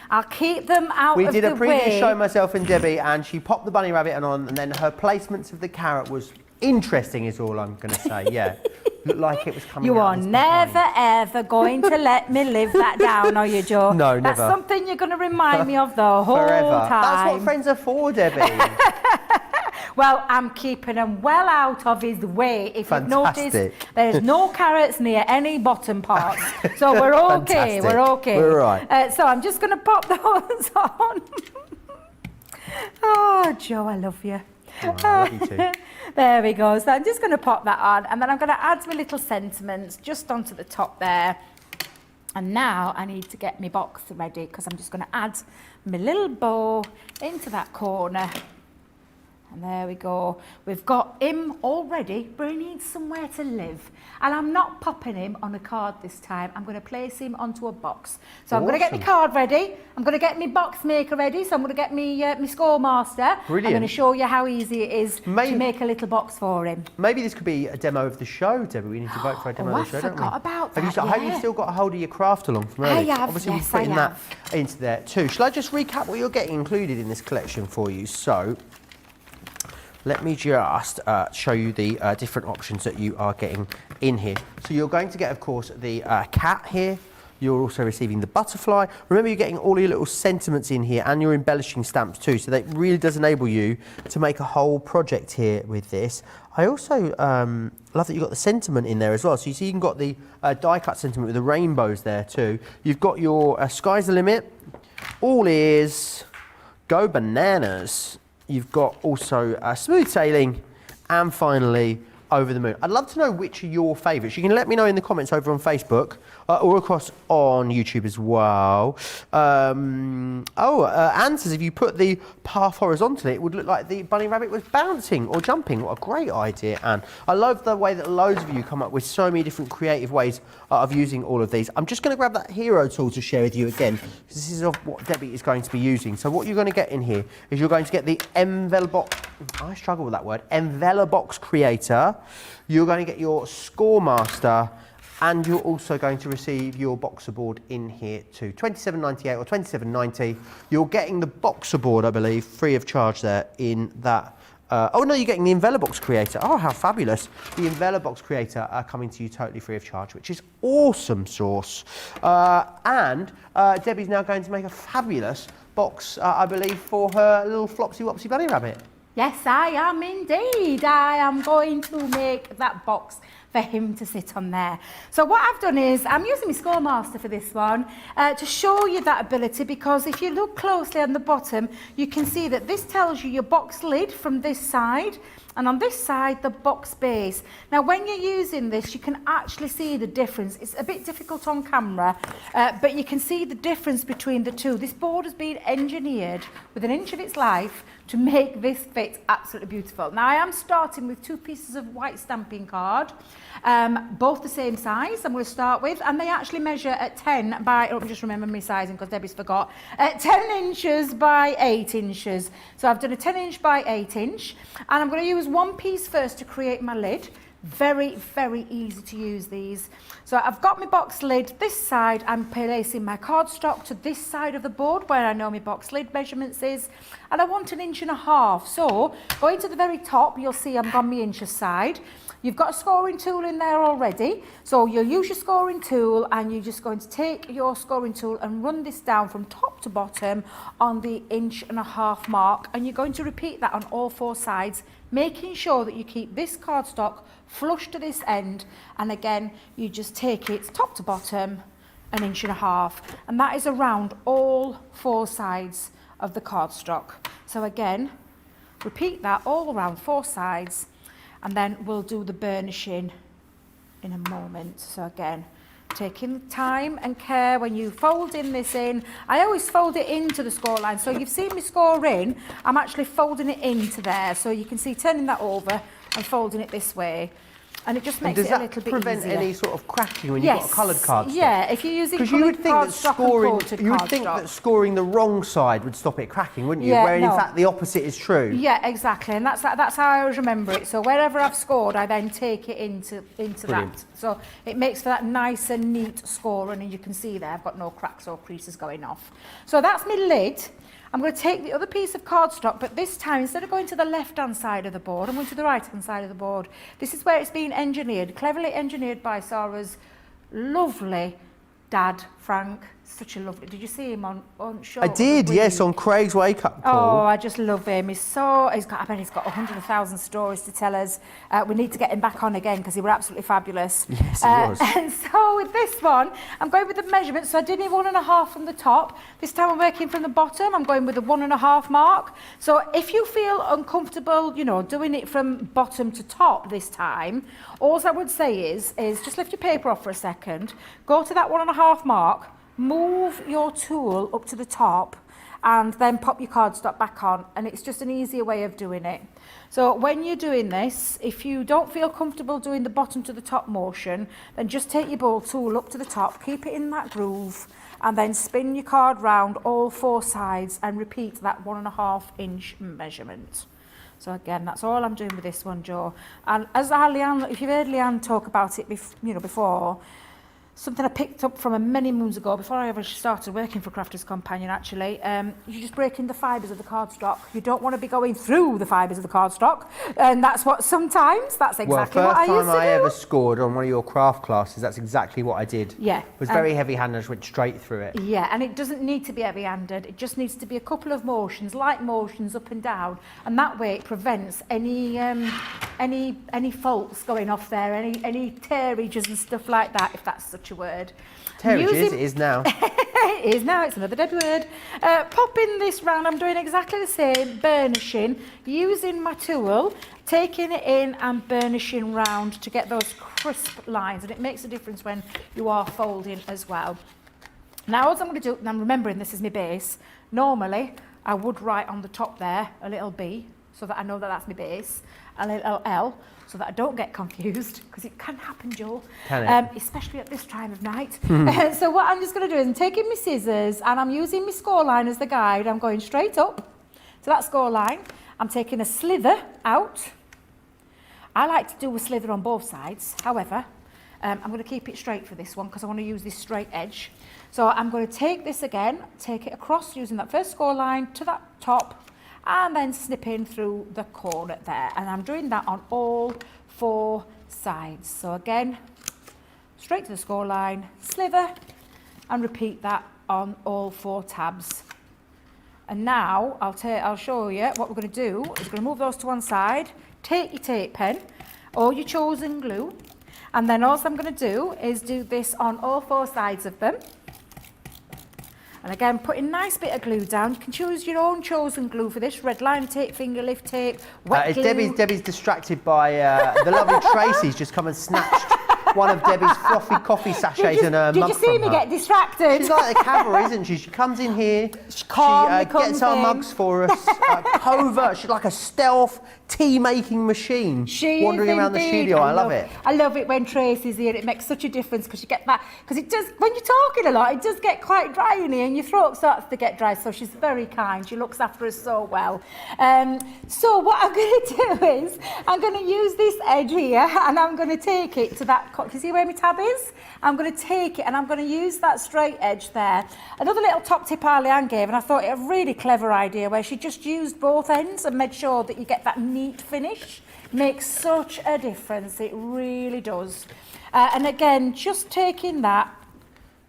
I'll keep them out of the way. We did a previous show, myself and Debbie, and she popped the bunny rabbit on, and then her placements of the carrot was interesting, is all I'm going to say, yeah. Looked like it was coming You out are never, ever going to let me live that down, are you, Joe? No, never. That's something you're going to remind me of the whole Forever. time. That's what friends are for, Debbie. Well, I'm keeping them well out of his way. If Fantastic. you've noticed, there's no carrots near any bottom parts. So we're okay, Fantastic. we're okay. We're all right. So I'm just going to pop those on. Oh, Joe, I love you. Oh, I love you too. There we go. So I'm just going to pop that on, and then I'm going to add my little sentiments just onto the top there. And now I need to get my box ready, because I'm just going to add my little bow into that corner. And there we go. We've got him all ready, but he needs somewhere to live. And I'm not popping him on a card this time. I'm going to place him onto a box. So I'm going to get my card ready. I'm going to get my box maker ready. So I'm going to get my Score Master. Brilliant. I'm going to show you how easy it is to make a little box for him. Maybe this could be a demo of the show, Debbie. We need to vote for a demo of the show, don't we? I forgot about that, I hope you've still got a hold of your craft along from earlier. I have, Obviously, yes, we're putting I that into there too. Shall I just recap what you're getting included in this collection for you? So, let me just show you the different options that you are getting in here. So you're going to get, of course, the cat here. You're also receiving the butterfly. Remember, you're getting all your little sentiments in here, and you're embellishing stamps too. So that really does enable you to make a whole project here with this. I also love that you've got the sentiment in there as well. So you see you've got the die cut sentiment with the rainbows there too. You've got your sky's the limit, all ears, go bananas. You've got also smooth sailing, and finally over the moon. I'd love to know which are your favourites. You can let me know in the comments over on Facebook or across on YouTube as well. Anne says if you put the path horizontally, it would look like the bunny rabbit was bouncing or jumping. What a great idea, Anne. I love the way that loads of you come up with so many different creative ways of using all of these. I'm just going to grab that hero tool to share with you again, because this is what Debbie is going to be using. So what you're going to get in here is you're going to get the Envelope, I struggle with that word, Envelope Creator. You're going to get your Score Master, and you're also going to receive your boxer board in here too. $27.98 or $27.90. You're getting the boxer board, I believe, free of charge there in that. Oh no, you're getting the Envelope Creator. Oh, how fabulous. The Envelope Creator are coming to you totally free of charge, which is awesome sauce. And Debbie's now going to make a fabulous box, I believe, for her little Flopsy Wopsy bunny rabbit. Yes, I am indeed. I am going to make that box for him to sit on there. So what I've done is, I'm using my Score Master for this one to show you that ability, because if you look closely on the bottom, you can see that this tells you your box lid from this side, and on this side, the box base. Now, when you're using this, you can actually see the difference. It's a bit difficult on camera, but you can see the difference between the two. This board has been engineered with an inch of its life to make this fit absolutely beautiful. Now, I am starting with 2 pieces of white stamping card, both the same size I'm going to start with, and they actually measure at 10 by, let me just remember my sizing because Debbie's forgot, 10 inches by 8 inches. So I've done a 10 inch by 8 inch, and I'm going to use one piece first to create my lid. Very, very easy to use these. So I've got my box lid this side. I'm placing my cardstock to this side of the board where I know my box lid measurements is, and I want 1.5 inches. So going to the very top, you'll see I'm on my inches side. You've got a scoring tool in there already, so you'll use your scoring tool, and you're just going to take your scoring tool and run this down from top to bottom on the 1.5 inch mark, and you're going to repeat that on all 4 sides, making sure that you keep this cardstock flush to this end, and again you just take it top to bottom 1.5 inches, and that is around all 4 sides of the cardstock. So again, repeat that all around 4 sides, and then we'll do the burnishing in a moment. So again, taking time and care when you fold in this in. I always fold it into the score line. So you've seen me score in, I'm actually folding it into there. So you can see turning that over and folding it this way. and it just makes does it a that little bit prevent easier. any sort of cracking when you've got a coloured cardstock? Yeah, if you're using Because you would think that cardstock, scoring the wrong side would stop it cracking, wouldn't you? Yeah, Where no. in fact the opposite is true. Yeah, exactly, and that's how I always remember it. So wherever I've scored, I then take it into Brilliant. that. So it makes for that nice and neat score, and you can see there I've got no cracks or creases going off. So that's my lid. I'm going to take the other piece of cardstock, but this time, instead of going to the left-hand side of the board, I'm going to the right-hand side of the board. This is where it's been engineered, cleverly engineered by Sarah's lovely dad, Frank. Such a lovely... Did you see him on show? I did, yes, on Craig's Wake Up Oh, Call. I just love him. I bet he's got 100,000 stories to tell us. We need to get him back on again because he was absolutely fabulous. Yes, he was. And so with this one, I'm going with the measurements. So I did my 1.5 from the top. This time I'm working from the bottom. I'm going with the 1.5 mark. So if you feel uncomfortable, you know, doing it from bottom to top this time, all I would say is just lift your paper off for a second, go to that 1.5 mark, move your tool up to the top and then pop your cardstock back on, and it's just an easier way of doing it. So when you're doing this, if you don't feel comfortable doing the bottom to the top motion, then just take your ball tool up to the top, keep it in that groove, and then spin your card round all 4 sides and repeat that 1.5 inch measurement. So again, that's all I'm doing with this one, Joe. And as Leanne, if you've heard Leanne talk about it before, something I picked up from her many moons ago, before I ever started working for Crafter's Companion actually, you're just breaking the fibres of the cardstock. You don't want to be going through the fibres of the cardstock, and that's exactly what I used to do. Well, first time I ever scored on one of your craft classes, that's exactly what I did. Yeah. It was very heavy-handed, I just went straight through it. Yeah, and it doesn't need to be heavy-handed. It just needs to be a couple of motions, light motions up and down, and that way it prevents any faults going off there, any tearages and stuff like that, if that's such a word. Tearages, it is now. It is now, it's another Debbie word. Popping this round, I'm doing exactly the same, burnishing, using my tool, taking it in and burnishing round to get those crisp lines, and it makes a difference when you are folding as well. Now what I'm going to do, and I'm remembering this is my base, normally I would write on the top there a little B, so that I know that that's my base, a little L, so that I don't get confused, because it can happen, Joel. Can it? Especially at this time of night. So what I'm just going to do is I'm taking my scissors and I'm using my score line as the guide. I'm going straight up to that score line. I'm taking a slither out. I like to do a slither on both sides. However, I'm going to keep it straight for this one because I want to use this straight edge. So I'm going to take this again, take it across using that first score line to that top, and then snipping through the corner there. And I'm doing that on all 4 sides. So again, straight to the score line, slither, and repeat that on all 4 tabs. And now I'll show you what we're going to do. Is going to move those to one side, take your tape pen or your chosen glue, and then all I'm going to do is do this on all 4 sides of them. And again, put a nice bit of glue down. You can choose your own chosen glue for this. Red line tape, finger lift tape, wet glue. Debbie's distracted by the lovely Tracy's just come and snatched one of Debbie's frothy coffee sachets and her mug from her. Did you see me get distracted? She's like a cavalry, isn't she? She comes in here, she gets our mugs for us, covert. She's like a stealth tea-making machine wandering around the studio. I love it. I love it when Tracy's here. It makes such a difference because you get that, because it does, when you're talking a lot, it does get quite dry in here and your throat starts to get dry, so she's very kind. She looks after us so well. So what I'm going to do is, I'm going to use this edge here and I'm going to take it to that, can you see where my tab is? I'm going to take it and I'm going to use that straight edge there. Another little top tip Leanne gave, and I thought it a really clever idea, where she just used both ends and made sure that you get that neat finish. Makes such a difference, it really does. And again, just taking that,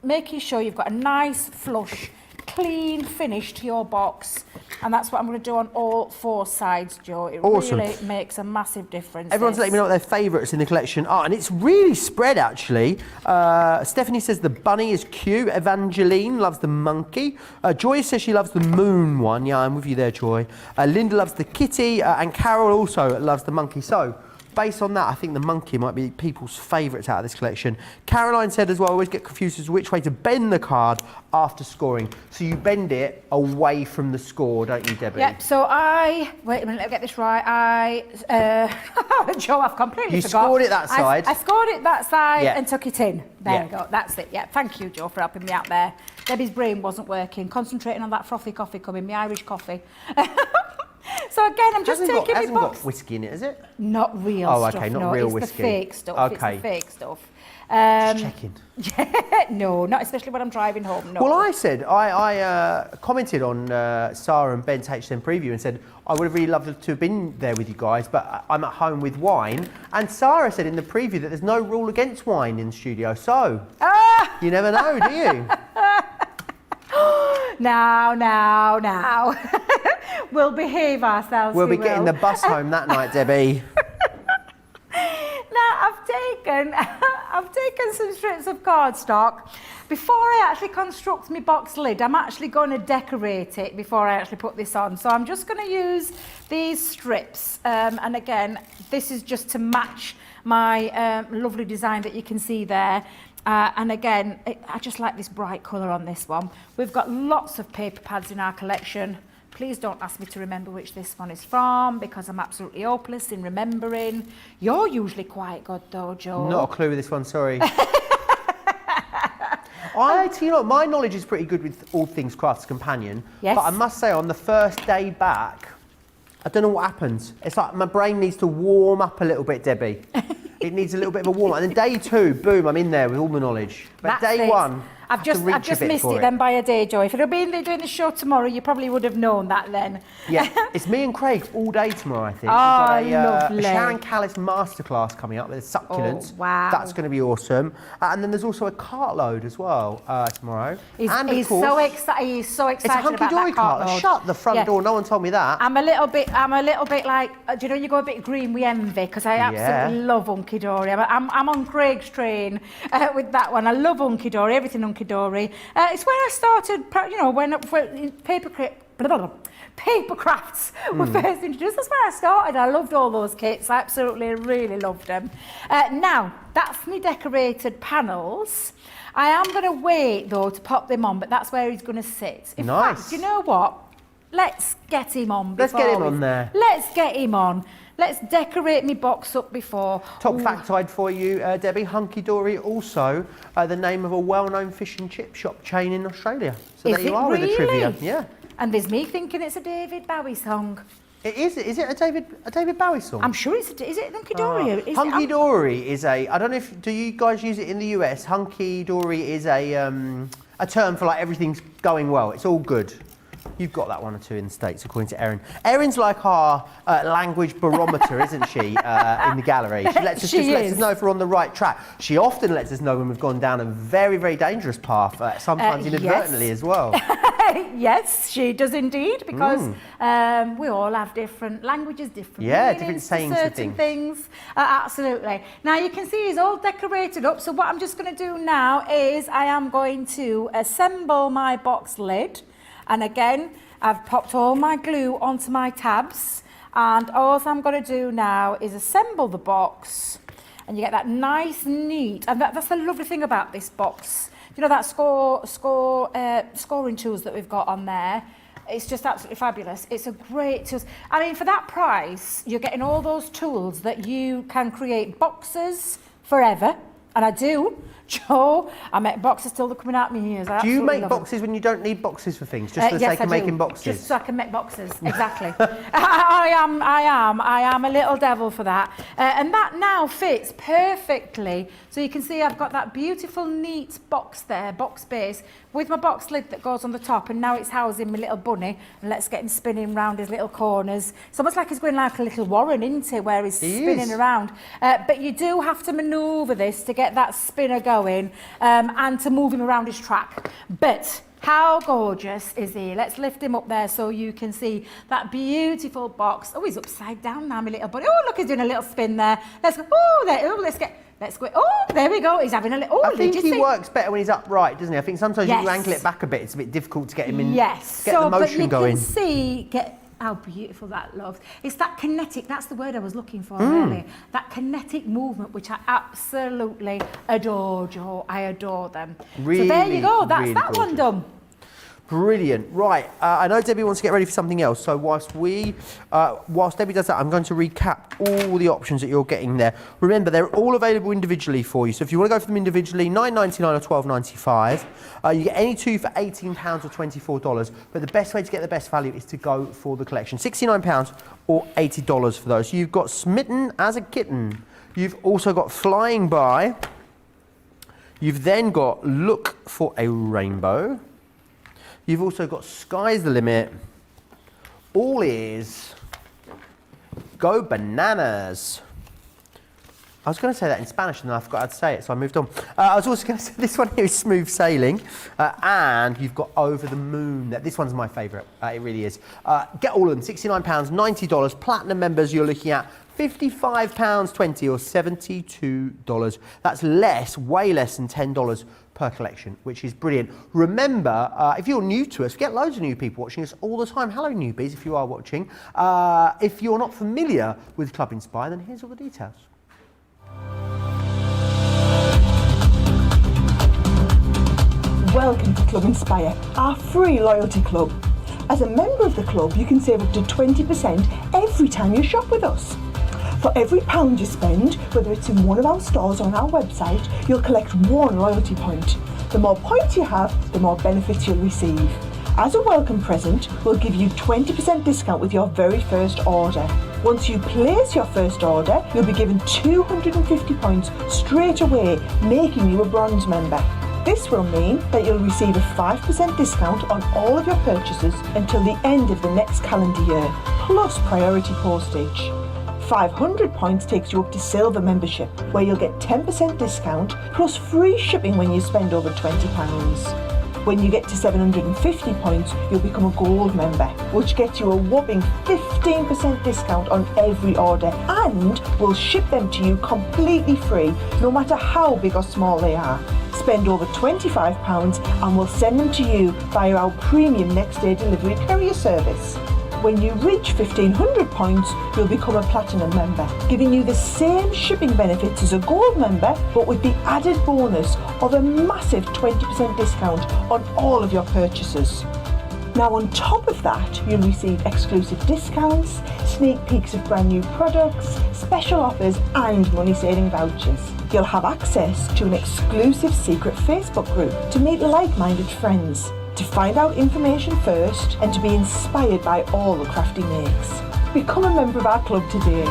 making sure you've got a nice flush, clean finish to your box, and that's what I'm going to do on all 4 sides, Joe. It really makes a massive difference. Everyone's letting me know what their favourites in the collection are, and it's really spread actually. Stephanie says the bunny is cute. Evangeline loves the monkey. Joy says she loves the moon one. Yeah, I'm with you there, Joy. Linda loves the kitty, and Carol also loves the monkey. So, based on that, I think the monkey might be people's favourites out of this collection. Caroline said as well, I always get confused as to which way to bend the card after scoring. So you bend it away from the score, don't you, Debbie? Yep, so wait a minute, let me get this right. Joe, I've completely You forgot. scored it that side. I scored it that side Yeah. and took it in. There Yeah. we go, that's it. Yeah, thank you, Joe, for helping me out there. Debbie's brain wasn't working, concentrating on that frothy coffee coming, my Irish coffee. So again, I'm just taking my hasn't box. got whiskey in it, is it? Not real Oh, stuff, okay, not no, real it's whiskey. the fake stuff. Okay. It's the fake stuff. Just checking. No, not especially when I'm driving home, no. Well, I said, I commented on Sarah and Ben's HSM preview and said, I would have really loved to have been there with you guys, but I'm at home with wine. And Sarah said in the preview that there's no rule against wine in the studio. So, you never know, do you? Now. We'll behave ourselves. We'll be getting the bus home that night, Debbie. Now, I've taken some strips of cardstock. Before I actually construct my box lid, I'm actually going to decorate it before I actually put this on. So I'm just going to use these strips. And again, this is just to match my lovely design that you can see there. And again, I just like this bright colour on this one. We've got lots of paper pads in our collection. Please don't ask me to remember which this one is from, because I'm absolutely hopeless in remembering. You're usually quite good though, Joe. Not a clue with this one, sorry. My knowledge is pretty good with all things Crafts Companion. Yes. But I must say, on the first day back, I don't know what happens. It's like my brain needs to warm up a little bit, Debbie. It needs a little bit of a warm up. And then day 2, boom, I'm in there with all the knowledge. But That's day it. 1, I've just missed it then by a day, Joe. If it had been there doing the show tomorrow, you probably would have known that then. Yeah, it's me and Craig all day tomorrow, I think. Oh, We've got lovely. a Sharon Callis masterclass coming up with succulents. Oh, wow. That's going to be awesome. And then there's also a cartload as well tomorrow. He's of course, so excited. He's so excited it's a about that hunky-dory cartload. cartload. Shut the front door. No one told me that. I'm a little bit like, do you know, you go a bit green with envy, because I absolutely love hunky dory. I'm on Craig's train with that one. I love hunky dory, everything hunky dory. It's where I started, you know, when paper crafts were first introduced. That's where I started. I loved all those kits. I absolutely, really loved them. Now, that's my decorated panels. I am going to wait, though, to pop them on, but that's where he's going to sit. In fact, you know what? Let's get him on. Let's get him on there. Let's get him on. Let's decorate my box up before. Top factoid for you, Debbie. Hunky Dory, also the name of a well-known fish and chip shop chain in Australia. So there you are with the trivia. Yeah. And there's me thinking it's a David Bowie song. It is. Is it a David Bowie song? I'm sure it's is it Hunky Dory? Hunky Dory is a. I don't know if do you guys use it in the US. Hunky Dory is a term for like everything's going well. It's all good. You've got that one or two in the States, according to Erin. Erin's like our language barometer, isn't she, in the gallery? She lets us know if we're on the right track. She often lets us know when we've gone down a very, very dangerous path, sometimes inadvertently as well. Yes, she does indeed, because we all have different languages, different different sayings to for certain things. Absolutely. Now you can see he's all decorated up. So what I'm just going to do now is I am going to assemble my box lid. And again, I've popped all my glue onto my tabs, and all I'm going to do now is assemble the box, and you get that nice, neat, and that's the lovely thing about this box. You know that scoring tools that we've got on there? It's just absolutely fabulous. It's a great tool. I mean, for that price, you're getting all those tools that you can create boxes forever, and I do. Joe, I make boxes till they're coming out my ears. Do you make boxes when you don't need boxes for things, just for the sake of making boxes? Just so I can make boxes, exactly. I am a little devil for that. And that now fits perfectly. So you can see I've got that beautiful, neat box there, box base, with my box lid that goes on the top, and now it's housing my little bunny, and let's get him spinning round his little corners. It's almost like he's going like a little Warren, isn't he, where he's spinning around. But you do have to manoeuvre this to get that spinner going, and to move him around his track. But how gorgeous is he? Let's lift him up there so you can see that beautiful box. Oh, he's upside down now, my little bunny. Oh, look, he's doing a little spin there. Let's go. Oh, there. Oh, let's go. Oh, there we go. He's having a little. Oh, I think he works better when he's upright, doesn't he? I think sometimes you angle it back a bit. It's a bit difficult to get him in. Yes. Get the motion going. But you can see, how beautiful that looks. It's that kinetic, that's the word I was looking for really. That kinetic movement, which I absolutely adore, Joe. I adore them. Really, so there you go, that's really that one gorgeous. done. Brilliant. Right, I know Debbie wants to get ready for something else, so whilst Debbie does that, I'm going to recap all the options that you're getting there. Remember, they're all available individually for you, so if you want to go for them individually, $9.99 or $12.95. You get any two for £18 or $24, but the best way to get the best value is to go for the collection. £69 or $80 for those. So you've got Smitten as a Kitten. You've also got Flying By. You've then got Look for a Rainbow. You've also got Sky's the Limit, All Ears, Go Bananas. I was going to say that in Spanish and then I forgot how to say it, so I moved on. I was also going to say this one here is Smooth Sailing, and you've got Over the Moon. This one's my favourite, it really is. Get all of them, £69, $90. Platinum members, you're looking at £55.20 or $72. That's less, way less than $10 per collection, which is brilliant. Remember, if you're new to us, we get loads of new people watching us all the time. Hello newbies, if you are watching. If you're not familiar with Club Inspire, then here's all the details. Welcome to Club Inspire, our free loyalty club. As a member of the club, you can save up to 20% every time you shop with us. For every £1 you spend, whether it's in one of our stores or on our website, you'll collect 1 loyalty point. The more points you have, the more benefits you'll receive. As a welcome present, we'll give you 20% discount with your very first order. Once you place your first order, you'll be given 250 points straight away, making you a bronze member. This will mean that you'll receive a 5% discount on all of your purchases until the end of the next calendar year, plus priority postage. 500 points takes you up to silver membership, where you'll get 10% discount plus free shipping when you spend over £20. When you get to 750 points, you'll become a gold member, which gets you a whopping 15% discount on every order, and we'll ship them to you completely free, no matter how big or small they are. Spend over £25 and we'll send them to you via our premium next day delivery courier service. When you reach 1500 points, you'll become a platinum member, giving you the same shipping benefits as a gold member, but with the added bonus of a massive 20% discount on all of your purchases. Now on top of that, you'll receive exclusive discounts, sneak peeks of brand new products, special offers and money-saving vouchers. You'll have access to an exclusive secret Facebook group to meet like-minded friends, to find out information first and to be inspired by all the Crafty makes. Become a member of our club today.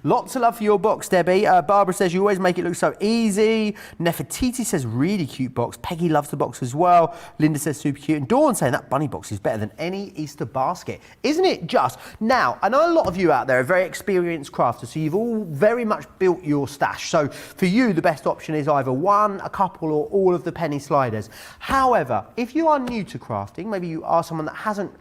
Lots of love for your box, Debbie. Barbara says you always make it look so easy. Nefertiti says really cute box. Peggy loves the box as well. Linda says super cute. And Dawn saying that bunny box is better than any Easter basket. Isn't it just? Now, I know a lot of you out there are very experienced crafters, so you've all very much built your stash. So for you, the best option is either one, a couple, or all of the penny sliders. However, if you are new to crafting, maybe you are someone that hasn't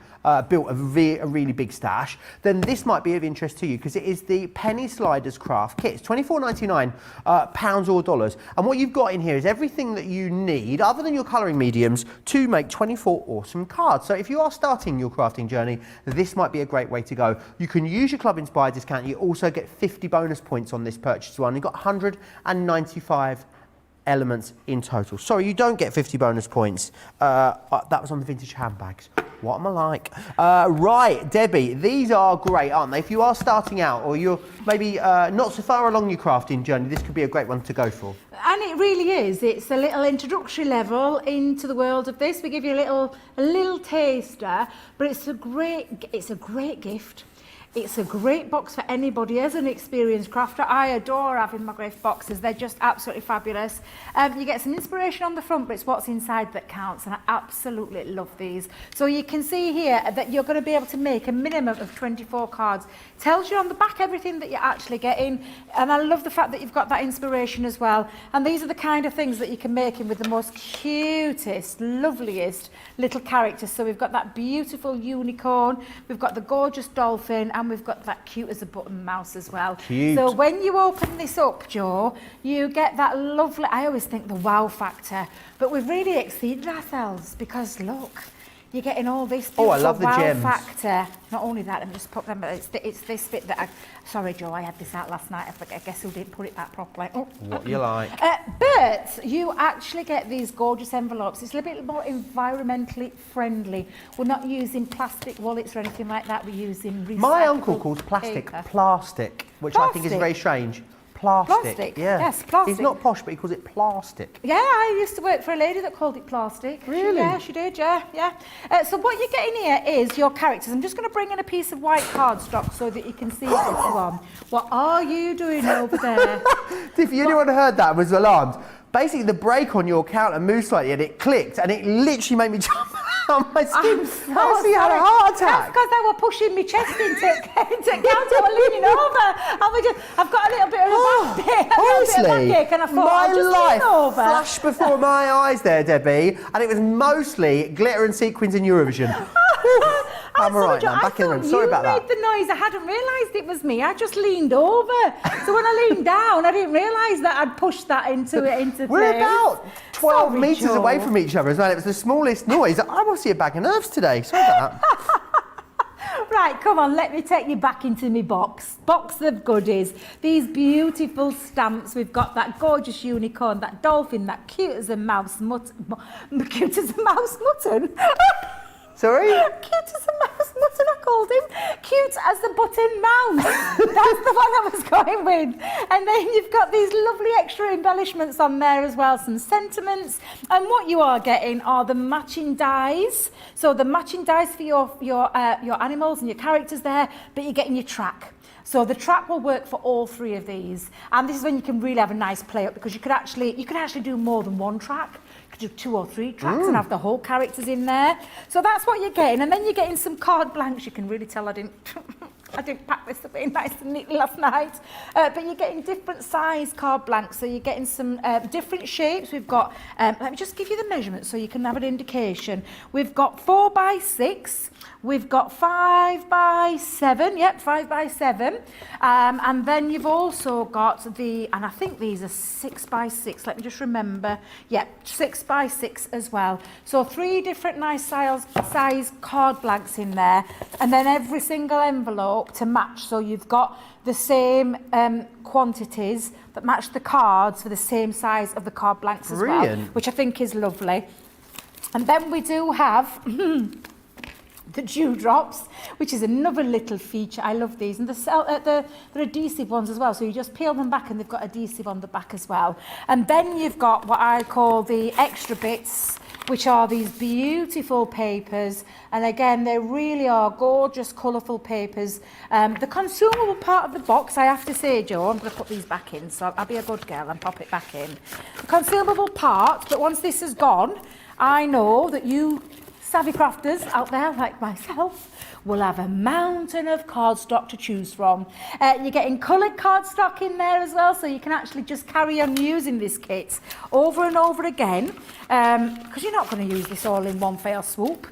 built a really big stash, then this might be of interest to you because it is the Penny Sliders Craft Kit. It's £24.99 pounds or dollars. And what you've got in here is everything that you need, other than your colouring mediums, to make 24 awesome cards. So if you are starting your crafting journey, this might be a great way to go. You can use your Club Inspire discount. You also get 50 bonus points on this purchase as well. And you've got 195 elements in total. Sorry, you don't get 50 bonus points. That was on the vintage handbags. What am I like? Right, Debbie, these are great, aren't they? If you are starting out or you're maybe not so far along your crafting journey, this could be a great one to go for. And it really is. It's a little introductory level into the world of this. We give you a little taster, but it's a great gift. It's a great box for anybody as an experienced crafter. I adore having my gift boxes. They're just absolutely fabulous. You get some inspiration on the front, but it's what's inside that counts, and I absolutely love these. So you can see here that you're going to be able to make a minimum of 24 cards. Tells you on the back everything that you're actually getting, and I love the fact that you've got that inspiration as well. And these are the kind of things that you can make in with the most cutest, loveliest little characters. So we've got that beautiful unicorn, we've got the gorgeous dolphin, and we've got that cute as a button mouse as well. Cute. So when you open this up, Joe, you get that lovely, I always think the wow factor, but we've really exceeded ourselves because look, you're getting all this Oh, I beautiful love the wow gems. factor. Not only that, let me just put them, it's this bit that sorry Joe, I had this out last night, I guess who didn't put it back properly. Oh. What you like. But you actually get these gorgeous envelopes. It's a little bit more environmentally friendly. We're not using plastic wallets or anything like that, we're using recycled My uncle calls plastic paper. plastic, which I think is Plastic? very strange. Plastic. Plastic, Yeah. yes, plastic. He's not posh, but he calls it plastic. Yeah, I used to work for a lady that called it plastic. Really? Yeah, she did, yeah. So what you're getting here is your characters. I'm just going to bring in a piece of white cardstock so that you can see this one. What are you doing over there? If anyone heard that and was alarmed, basically the brake on your counter moved slightly and it clicked and it literally made me jump out my skin. I'm so I actually had a sorry. heart That's attack. because they were pushing me chest into counter, were leaning over. I've got a little bit of a Honestly, backache and I thought, my I'll just life lean over. flashed before my eyes there, Debbie, and it was mostly glitter and sequins in Eurovision. I'm all right now, I'm back in the room. Sorry about that. You made the noise. I hadn't realised it was me. I just leaned over. So when I leaned down, I didn't realise that I'd pushed that into We're place. about 12 Sorry, metres Joe. away from each other as well. It was the smallest noise. I must see a bag of nerves today. Sorry about that. Right, come on, let me take you back into my box. Box of goodies. These beautiful stamps. We've got that gorgeous unicorn, that dolphin, that cute as a mouse mutton. Cute as a mouse mutton? Sorry? Cute as a mouse mutton, I called him. Cute as a button mouse. That's the one I was going with. And then you've got these lovely extra embellishments on there as well, some sentiments. And what you are getting are the matching dies. So the matching dies for your animals and your characters there, but you're getting your track. So the track will work for all three of these. And this is when you can really have a nice play up, because you could actually do more than one track. Do 2 or 3 tracks and have the whole characters in there. So that's what you're getting. And then you're getting some card blanks. You can really tell I didn't pack this up in nice and neatly last night. But you're getting different size card blanks. So you're getting some different shapes. We've got, let me just give you the measurements so you can have an indication. We've got 4 by 6. We've got 5 by 7, yep, 5 by 7. And then you've also got and I think these are 6 by 6, let me just remember. Yep, 6 by 6 as well. So 3 different nice size card blanks in there. And then every single envelope to match. So you've got the same quantities that match the cards for the same size of the card blanks as well. Brilliant. Which I think is lovely. And then we do have the dewdrops, which is another little feature. I love these, and they're adhesive ones as well, so you just peel them back and they've got adhesive on the back as well. And then you've got what I call the extra bits, which are these beautiful papers, and again they really are gorgeous colourful papers. The consumable part of the box, I have to say, Joe, I'm going to put these back in, so I'll be a good girl and pop it back in. The consumable part, but once this is gone, I know that you savvy crafters out there like myself will have a mountain of cardstock to choose from. You're getting coloured cardstock in there as well, so you can actually just carry on using this kit over and over again, because you're not going to use this all in one fell swoop.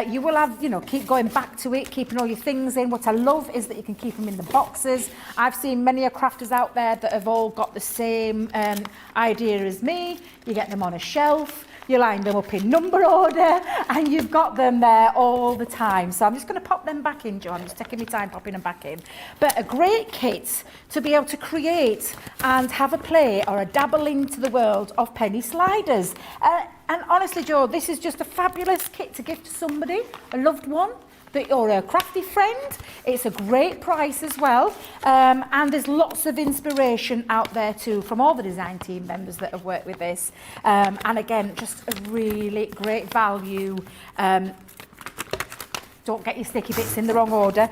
You will have, keep going back to it, keeping all your things in. What I love is that you can keep them in the boxes. I've seen many crafters out there that have all got the same idea as me. You get them on a shelf. You line them up in number order and you've got them there all the time. So I'm just going to pop them back in, John. I'm just taking my time popping them back in. But a great kit to be able to create and have a play or a dabble into the world of penny sliders. And honestly, Joe, this is just a fabulous kit to give to somebody, a loved one, or a crafty friend. It's a great price as well, and there's lots of inspiration out there too from all the design team members that have worked with this, and again just a really great value. Don't get your sticky bits in the wrong order.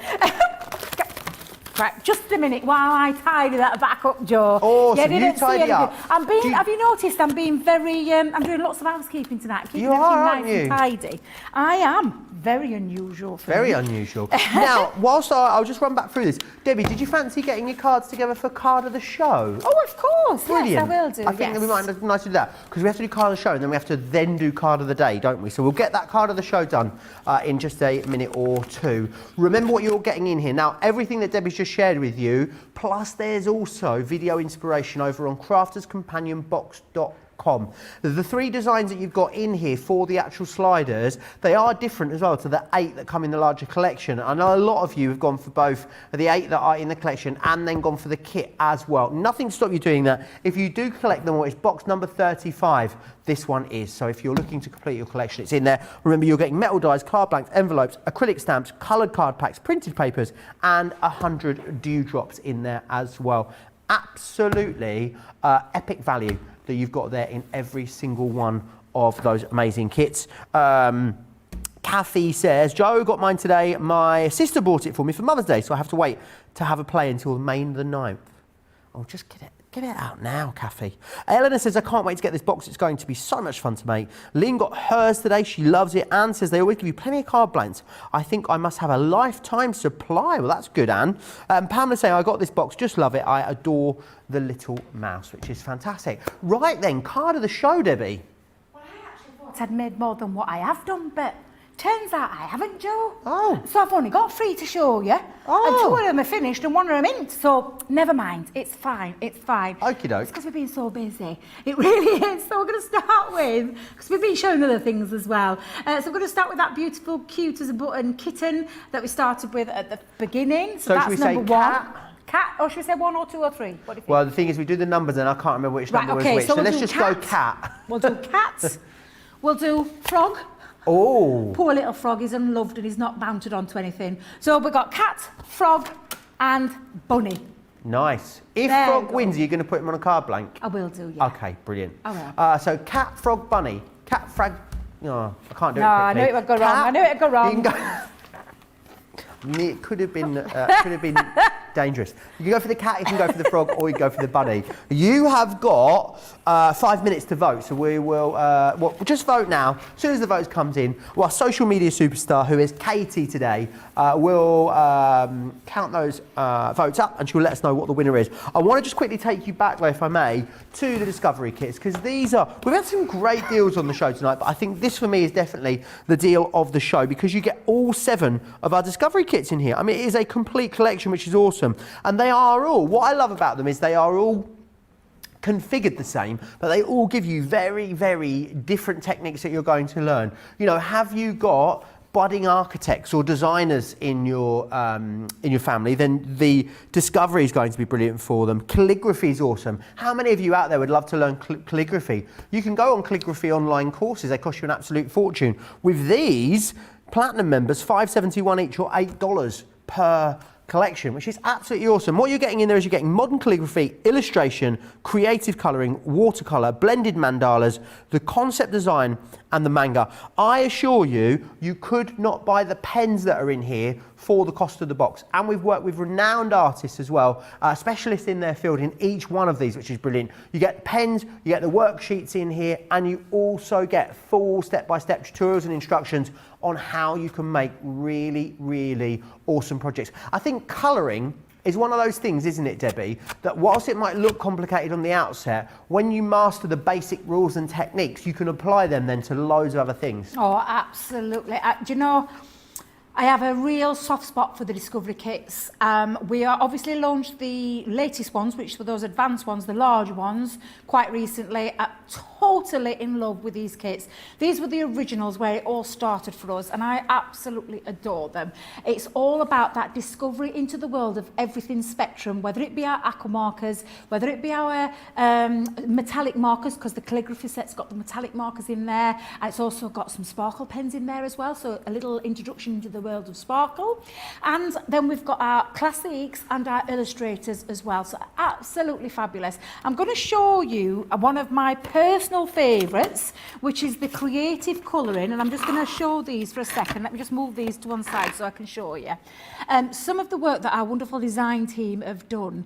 Right, just a minute while I tidy that back up, Joe. Awesome, you tidy up. Have you noticed I'm being very, I'm doing lots of housekeeping tonight, keeping You are, everything nice and tidy. I am. Very unusual for me. Very unusual. Now, whilst I'll just run back through this. Debbie, did you fancy getting your cards together for card of the show? Oh, of course. Brilliant. Yes, I will do. I think that we might be nice to do that, because we have to do card of the show and then we have to do card of the day, don't we? So we'll get that card of the show done in just a minute or two. Remember what you're getting in here. Now, everything that Debbie's just shared with you, plus there's also video inspiration over on crafterscompanionbox.com. The 3 designs that you've got in here for the actual sliders, they are different as well to the 8 that come in the larger collection. I know a lot of you have gone for both the 8 that are in the collection and then gone for the kit as well. Nothing to stop you doing that. If you do collect them all, it's box number 35. This one is. So if you're looking to complete your collection, it's in there. Remember, you're getting metal dies, card blanks, envelopes, acrylic stamps, coloured card packs, printed papers, and 100 dewdrops in there as well. Absolutely epic value that you've got there in every single one of those amazing kits. Kathy says, Joe got mine today. My sister bought it for me for Mother's Day, so I have to wait to have a play until May the 9th. Oh, just get it out now, Kathy. Eleanor says, I can't wait to get this box. It's going to be so much fun to make. Lynn got hers today. She loves it. Anne says, they always give you plenty of card blanks. I think I must have a lifetime supply. Well, that's good, Anne. Pamela saying, I got this box. Just love it. I adore the little mouse, which is fantastic. Right then, card of the show, Debbie. Well, I actually thought I'd made more than what I have done, but turns out I haven't, Joe. Oh. So I've only got 3 to show you. Oh. And 2 of them are finished and 1 of them isn't. So never mind. It's fine. It's fine. Okie doke. It's because we've been so busy. It really is. So we're going to start with, because we've been showing other things as well. So we're going to start with that beautiful, cute as a button kitten that we started with at the beginning. So that's number 1. Cat, or should we say 1 or 2 or 3? What do you think? Well, the thing is, we do the numbers and I can't remember which number was which. So we'll let's do just cat. go cat. We'll do cat. We'll do frog. Oh. Poor little frog, he's unloved and he's not mounted onto anything. So we've got cat, frog and bunny. Nice. If There frog you go. wins, are you going to put him on a card blank? I will do, yeah. Okay, brilliant. I will. So cat, frog, bunny. Cat, frog. Oh, I can't do it quickly. No, I knew it would go wrong. I knew it would go wrong. You can go. It could have been dangerous. You can go for the cat, you can go for the frog, or you can go for the bunny. You have got 5 minutes to vote, so we will well, just vote now. As soon as the votes comes in, well, our social media superstar, who is Katie today, will count those votes up, and she'll let us know what the winner is. I want to just quickly take you back, though, if I may, to the Discovery kits, because these are, we've had some great deals on the show tonight, but I think this for me is definitely the deal of the show, because you get all 7 of our Discovery kits in here. I mean, it is a complete collection, which is awesome. And they are all, what I love about them is they are all configured the same, but they all give you very, very different techniques that you're going to learn. You know, have you got budding architects or designers in your family, then the Discovery is going to be brilliant for them. Calligraphy is awesome. How many of you out there would love to learn calligraphy? You can go on calligraphy online courses. They cost you an absolute fortune. With these, Platinum members, $5.71 each or $8 per collection, which is absolutely awesome. What you're getting in there is you're getting modern calligraphy, illustration, creative colouring, watercolour, blended mandalas, the concept design and the manga. I assure you, you could not buy the pens that are in here for the cost of the box. And we've worked with renowned artists as well, specialists in their field in each one of these, which is brilliant. You get pens, you get the worksheets in here, and you also get full step-by-step tutorials and instructions on how you can make really, really awesome projects. I think colouring is one of those things, isn't it, Debbie, that whilst it might look complicated on the outset, when you master the basic rules and techniques, you can apply them then to loads of other things. Oh, absolutely. Do you know, I have a real soft spot for the Discovery kits. We are obviously launched the latest ones, which were those advanced ones, the large ones, quite recently. Totally in love with these kits. These were the originals where it all started for us, and I absolutely adore them. It's all about that discovery into the world of everything spectrum, whether it be our Aqua Markers, whether it be our metallic markers, because the calligraphy set's got the metallic markers in there, and it's also got some sparkle pens in there as well, so a little introduction into the world of sparkle. And then we've got our classics and our illustrators as well, so absolutely fabulous. I'm going to show you one of my personal favourites, which is the creative colouring, and I'm just going to show these for a second. Let me just move these to one side so I can show you. Some of the work that our wonderful design team have done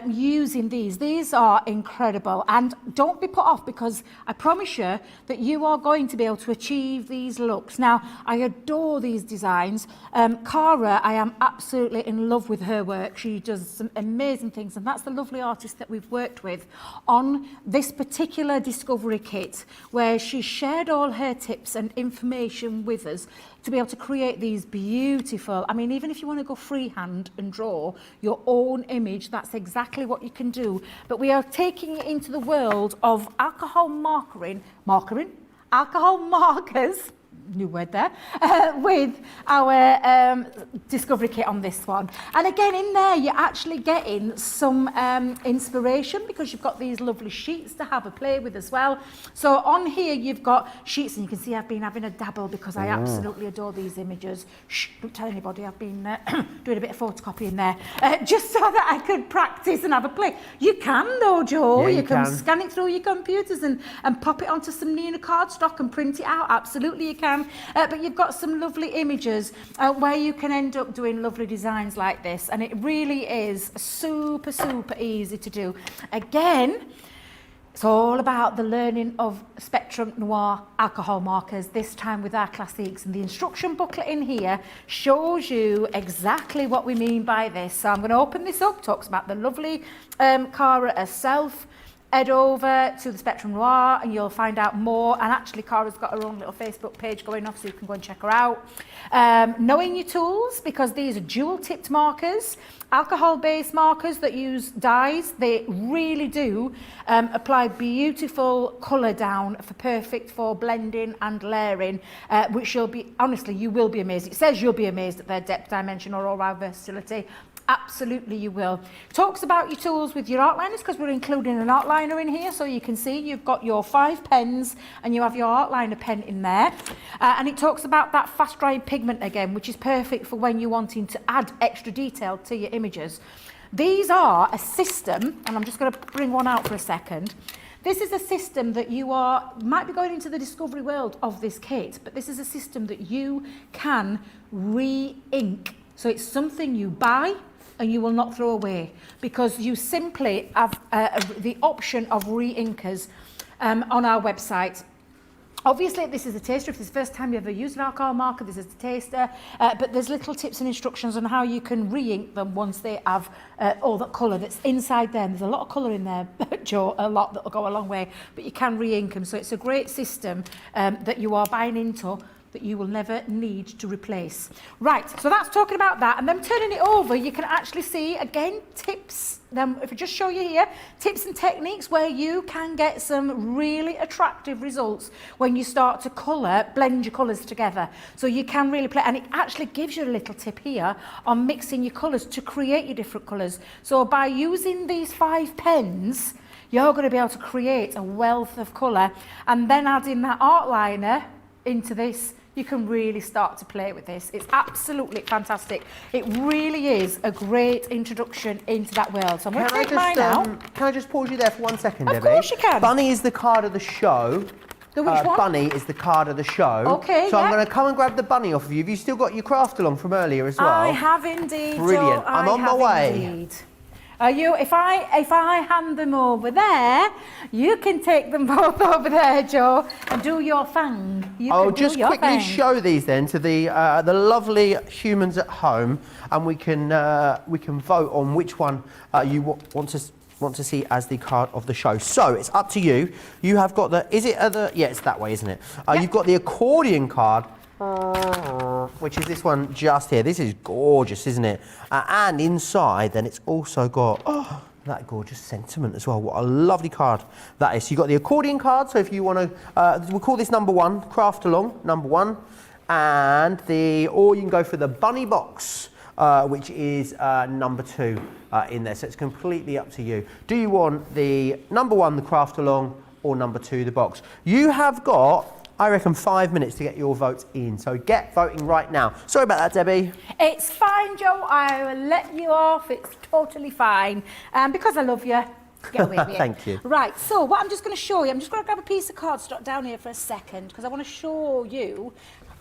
using these are incredible, and don't be put off, because I promise you that you are going to be able to achieve these looks. Now, I adore these designs. Cara, I am absolutely in love with her work. She does some amazing things, and that's the lovely artist that we've worked with on this particular Discovery discovery kit where she shared all her tips and information with us to be able to create these beautiful, I mean, even if you want to go freehand and draw your own image, that's exactly what you can do. But we are taking it into the world of alcohol markers, new word there, with our discovery kit on this one. And again, in there, you're actually getting some inspiration because you've got these lovely sheets to have a play with as well. So on here, you've got sheets, and you can see I've been having a dabble because I absolutely adore these images. Shh, don't tell anybody, I've been doing a bit of photocopying there, just so that I could practice and have a play. You can though, Joe. Yeah, you can scan it through your computers and pop it onto some Nina cardstock and print it out. Absolutely, you can. But you've got some lovely images where you can end up doing lovely designs like this, and it really is super, super easy to do. Again, it's all about the learning of Spectrum Noir alcohol markers, this time with our classiques. And the instruction booklet in here shows you exactly what we mean by this. So I'm going to open this up, talks about the lovely Cara herself. Head over to the Spectrum Noir and you'll find out more. And actually, Cara's got her own little Facebook page going off, so you can go and check her out. Knowing your tools, because these are dual-tipped markers, alcohol-based markers that use dyes. They really do apply beautiful colour down for blending and layering, which you'll be, honestly, you will be amazed. It says you'll be amazed at their depth, dimension, or overall versatility. Absolutely you will. Talks about your tools with your outliners, because we're including an outliner in here, so you can see you've got your 5 pens and you have your outliner pen in there. And it talks about that fast drying pigment again, which is perfect for when you're wanting to add extra detail to your images. These are a system, and I'm just going to bring one out for a second. This is a system that might be going into the discovery world of this kit, but this is a system that you can re-ink. So it's something you buy and you will not throw away, because you simply have the option of re-inkers on our website. Obviously, this is a taster. If this is the first time you ever used an alcohol marker, this is a taster. But there's little tips and instructions on how you can re-ink them once they have all that colour that's inside them. There's a lot of colour in there, Joe, a lot that will go a long way. But you can re-ink them. So it's a great system that you are buying into, that you will never need to replace. Right, so that's talking about that. And then turning it over, you can actually see, again, tips. Then if I just show you here, tips and techniques where you can get some really attractive results when you start to blend your colours together. So you can really play, and it actually gives you a little tip here on mixing your colours to create your different colours. So by using these 5 pens, you're going to be able to create a wealth of colour, and then adding that outliner into this, you can really start to play with this. It's absolutely fantastic. It really is a great introduction into that world. So I'm going to take mine out. Can I just pause you there for 1 second, Debbie? Of course you can. Bunny is the card of the show. The which one? Bunny is the card of the show. Okay, So yeah. I'm going to come and grab the bunny off of you. Have you still got your craft along from earlier as well? I have indeed. Brilliant. Joe, I'm on my way. Indeed. If I hand them over there, you can take them both over there, Joe, and do your thing. I'll just quickly show these then to the lovely humans at home, and we can vote on which one you want to see as the card of the show. So it's up to you. You have got it's that way, isn't it? Yep. You've got the accordion card, which is this one just here. This is gorgeous, isn't it? And inside, then it's also got that gorgeous sentiment as well. What a lovely card that is. So you've got the accordion card. So if you want to, we'll call this number 1, craft along, number 1, or you can go for the bunny box, which is number 2 in there. So it's completely up to you. Do you want the number 1, the craft along, or number 2, the box? You have got, I reckon, 5 minutes to get your votes in. So get voting right now. Sorry about that, Debbie. It's fine, Joe. I will let you off. It's totally fine. Because I love you. Get away with it. Thank you. Right, so what I'm just going to show you, I'm just going to grab a piece of cardstock down here for a second, because I want to show you.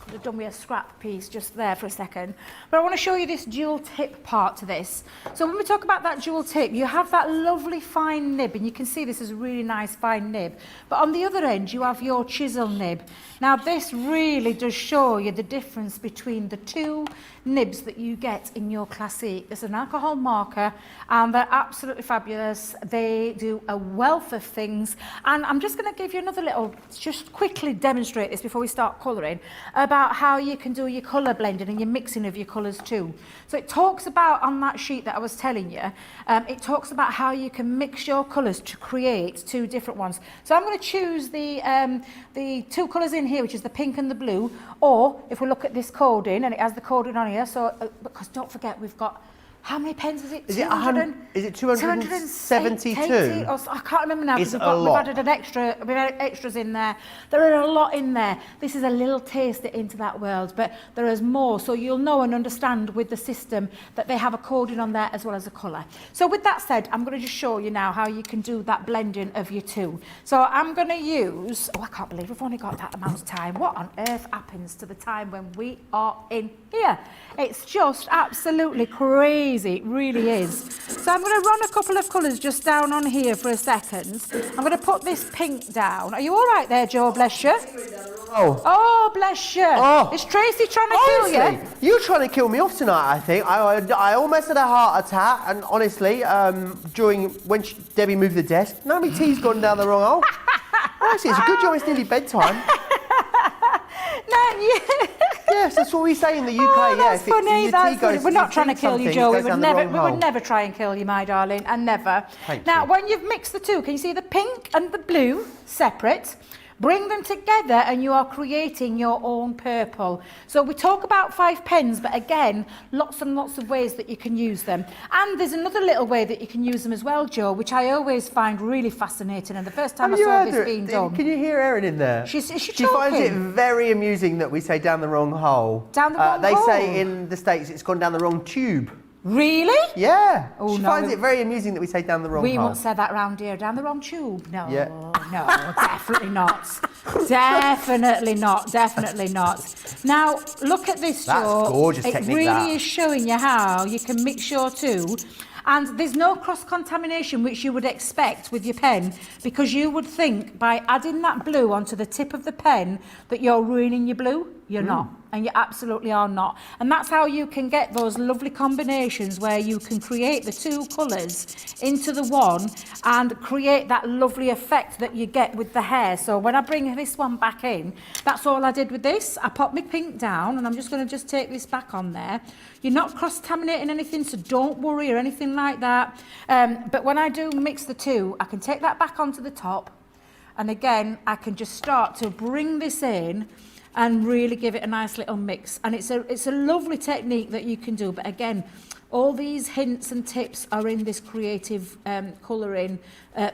could have done with a scrap piece just there for a second. But I want to show you this dual tip part to this. So when we talk about that dual tip, you have that lovely fine nib, and you can see this is a really nice fine nib. But on the other end, you have your chisel nib. Now this really does show you the difference between the two nibs that you get in your Classique. There's an alcohol marker, and they're absolutely fabulous. They do a wealth of things, and I'm just going to give you another little, just quickly demonstrate this before we start colouring, about how you can do your colour blending and your mixing of your colours too. So it talks about, on that sheet that I was telling you, it talks about how you can mix your colours to create two different ones. So I'm going to choose the two colours in here, which is the pink and the blue, or if we look at this coding, and it has the coding on here, so because don't forget we've got, how many pens is it? Is it 272? I can't remember now, because It's we've added an extra, we've added extras in there. There are a lot in there. This is a little taster into that world, but there is more. So you'll know and understand with the system that they have a coding on there as well as a colour. So with that said, I'm going to just show you now how you can do that blending of your two. So I'm going to use, I can't believe we've only got that amount of time. What on earth happens to the time when we are in here? It's just absolutely crazy. It really is. So I'm going to run a couple of colours just down on here for a second. I'm going to put this pink down. Are you all right there, Joe? Bless you. Oh, bless you. Oh. Is Tracy trying to kill you? You're trying to kill me off tonight, I think. I almost had a heart attack, and honestly, when Debbie moved the desk, now my tea's gone down the wrong hole. Honestly, it's a good job it's nearly bedtime. Yes, that's what we say in the UK. Oh, that's yeah, funny. That's funny. We're not trying to kill you, Joe. We would never try and kill you, my darling, and never. Now, when you've mixed the two, can you see the pink and the blue separate? Bring them together and you are creating your own purple. So we talk about 5 pens, but again, lots and lots of ways that you can use them. And there's another little way that you can use them as well, Joe, which I always find really fascinating. And the first time I saw this being done. Can you hear Erin in there? Is she She finds it very amusing that we say down the wrong hole. Down the wrong hole? They say in the States it's gone down the wrong tube. Really? Yeah. Oh, she no. finds it very amusing that we say down the wrong hole. We won't say that round here. Down the wrong tube. No, yeah. No, definitely not. Definitely not. Definitely not. Now, look at this, Joe. That's gorgeous technique, It really is showing you how you can mix your two. And there's no cross-contamination which you would expect with your pen, because you would think by adding that blue onto the tip of the pen that you're ruining your blue. You're not, and you absolutely are not. And that's how you can get those lovely combinations where you can create the two colours into the one and create that lovely effect that you get with the hair. So when I bring this one back in, that's all I did with this. I popped my pink down, and I'm just going to just take this back on there. You're not cross-contaminating anything, so don't worry or anything like that. But when I do mix the two, I can take that back onto the top, and again, I can just start to bring this in and really give it a nice little mix. And it's a lovely technique that you can do. But again, all these hints and tips are in this creative colouring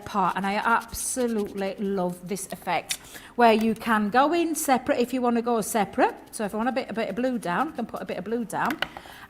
part, and I absolutely love this effect, where you can go in separate if you want to go separate. So if I want a bit of blue down, I can put a bit of blue down.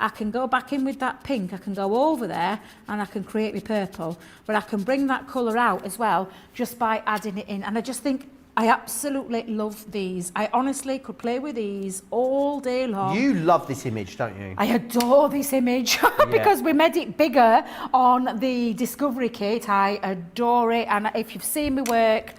I can go back in with that pink, I can go over there, and I can create my purple. But I can bring that colour out as well just by adding it in. And I just think, I absolutely love these. I honestly could play with these all day long. You love this image, don't you? I adore this image because we made it bigger on the Discovery Kit. I adore it, and if you've seen me work,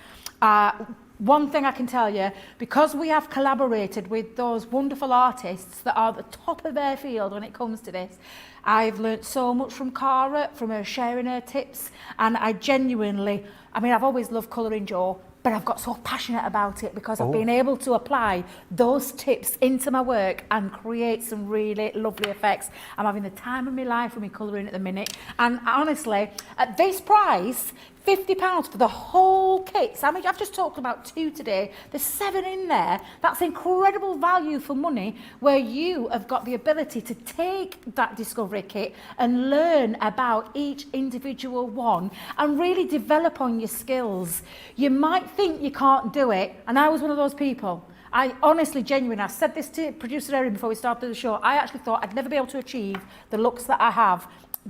one thing I can tell you, because we have collaborated with those wonderful artists that are the top of their field when it comes to this, I've learnt so much from Cara, from her sharing her tips, and I genuinely, I've always loved colouring, Joe, but I've got so passionate about it because I've been able to apply those tips into my work and create some really lovely effects. I'm having the time of my life with me colouring at the minute, and honestly, at this price, £50 for the whole kit. So I've just talked about 2 today. There's 7 in there. That's incredible value for money, where you have got the ability to take that Discovery Kit and learn about each individual one and really develop on your skills. You might think you can't do it, and I was one of those people. I honestly, genuinely, I said this to producer Erin before we started the show, I actually thought I'd never be able to achieve the looks that I have.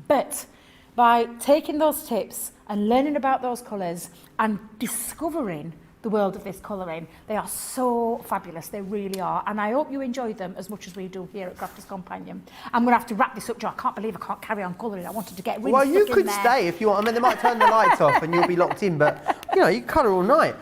But by taking those tips and learning about those colours and discovering the world of this colouring. They are so fabulous, they really are. And I hope you enjoy them as much as we do here at Crafter's Companion. I'm going to have to wrap this up, Joe. I can't believe I can't carry on colouring. I wanted to get really Well, you stuck could in there. stay if you want. I mean, they might turn the lights off and you'll be locked in, but you know, you can colour all night.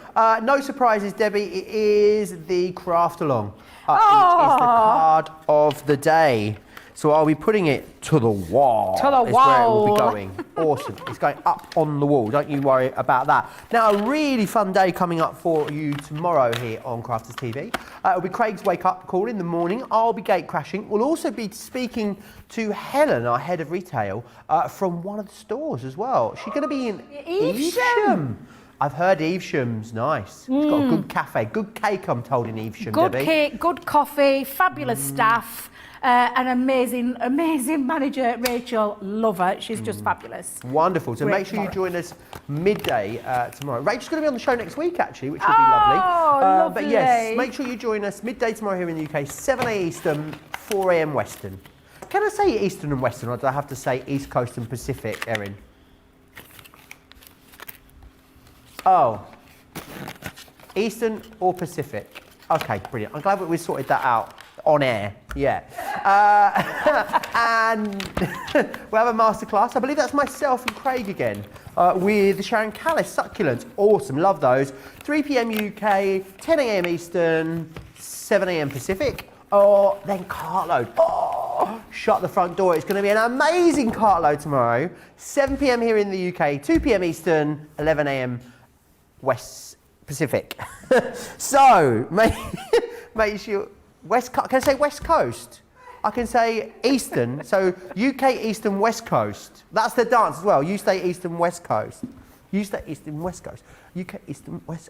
No surprises, Debbie. It is the craft along. It is the card of the day. So I'll be putting it to the wall. To the is where it will be wall. going. Awesome. It's going up on the wall. Don't you worry about that. Now, a really fun day coming up for you tomorrow here on Crafters TV. It'll be Craig's wake up call in the morning. I'll be gate crashing. We'll also be speaking to Helen, our head of retail, from one of the stores as well. She's going to be in Evesham. I've heard Evesham's nice. It's got a good cafe, good cake, I'm told, in Evesham, Good Debbie. cake, good coffee, fabulous staff, an amazing manager, Rachel. Love her. She's just fabulous. Wonderful. So Great make sure you tomorrow. join us midday tomorrow. Rachel's going to be on the show next week, actually, which will be lovely. Lovely. But yes, make sure you join us midday tomorrow here in the UK, 7 a.m. Eastern, 4 a.m. Western. Can I say Eastern and Western, or do I have to say East Coast and Pacific, Erin? Oh, Eastern or Pacific? Okay, brilliant. I'm glad we sorted that out on air. Yeah. And we'll have a masterclass. I believe that's myself and Craig again with the Sharon Callis succulents. Awesome, love those. 3 p.m. UK, 10 a.m. Eastern, 7 a.m. Pacific. Or then cartload. Oh, shut the front door. It's going to be an amazing cartload tomorrow. 7 p.m. here in the UK, 2 p.m. Eastern, 11 a.m. West Pacific. So make sure can I say West Coast? I can say Eastern. So UK Eastern West Coast. That's the dance as well. You stay Eastern West Coast. You stay Eastern West Coast. UK Eastern West.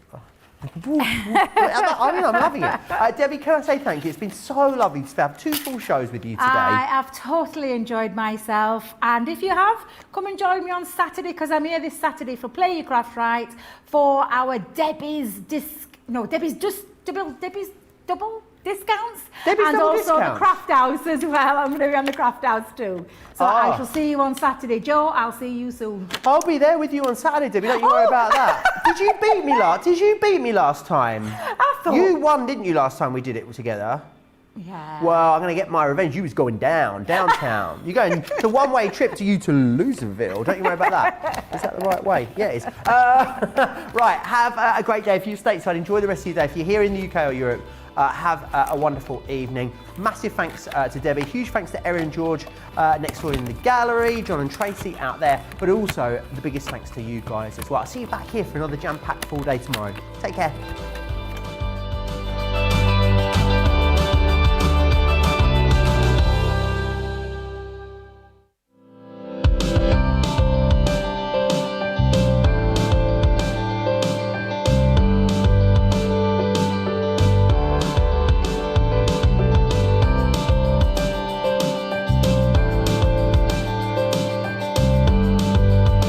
I'm loving it. Debbie, can I say thank you? It's been so lovely to have 2 full shows with you today. I have totally enjoyed myself, and if you have, come and join me on Saturday, because I'm here this Saturday for Play Your Craft Right for our Debbie's double discounts, Debbie's and double also discounts. the Craft House as well. I'm going to be on the Craft House too. So I shall see you on Saturday. Joe, I'll see you soon. I'll be there with you on Saturday, Debbie. Don't you worry about that. Did you beat me last time? I thought... You won, didn't you, last time we did it together? Yeah. Well, I'm going to get my revenge. You was going downtown. You're going to one-way trip to Loserville. Don't you worry about that. Is that the right way? Yeah, it is. Right, have a great day. If you're stateside, enjoy the rest of your day. If you're here in the UK or Europe, have a wonderful evening. Massive thanks to Debbie. Huge thanks to Erin and George next door in the gallery, John and Tracy out there, but also the biggest thanks to you guys as well. I'll see you back here for another jam-packed full day tomorrow. Take care.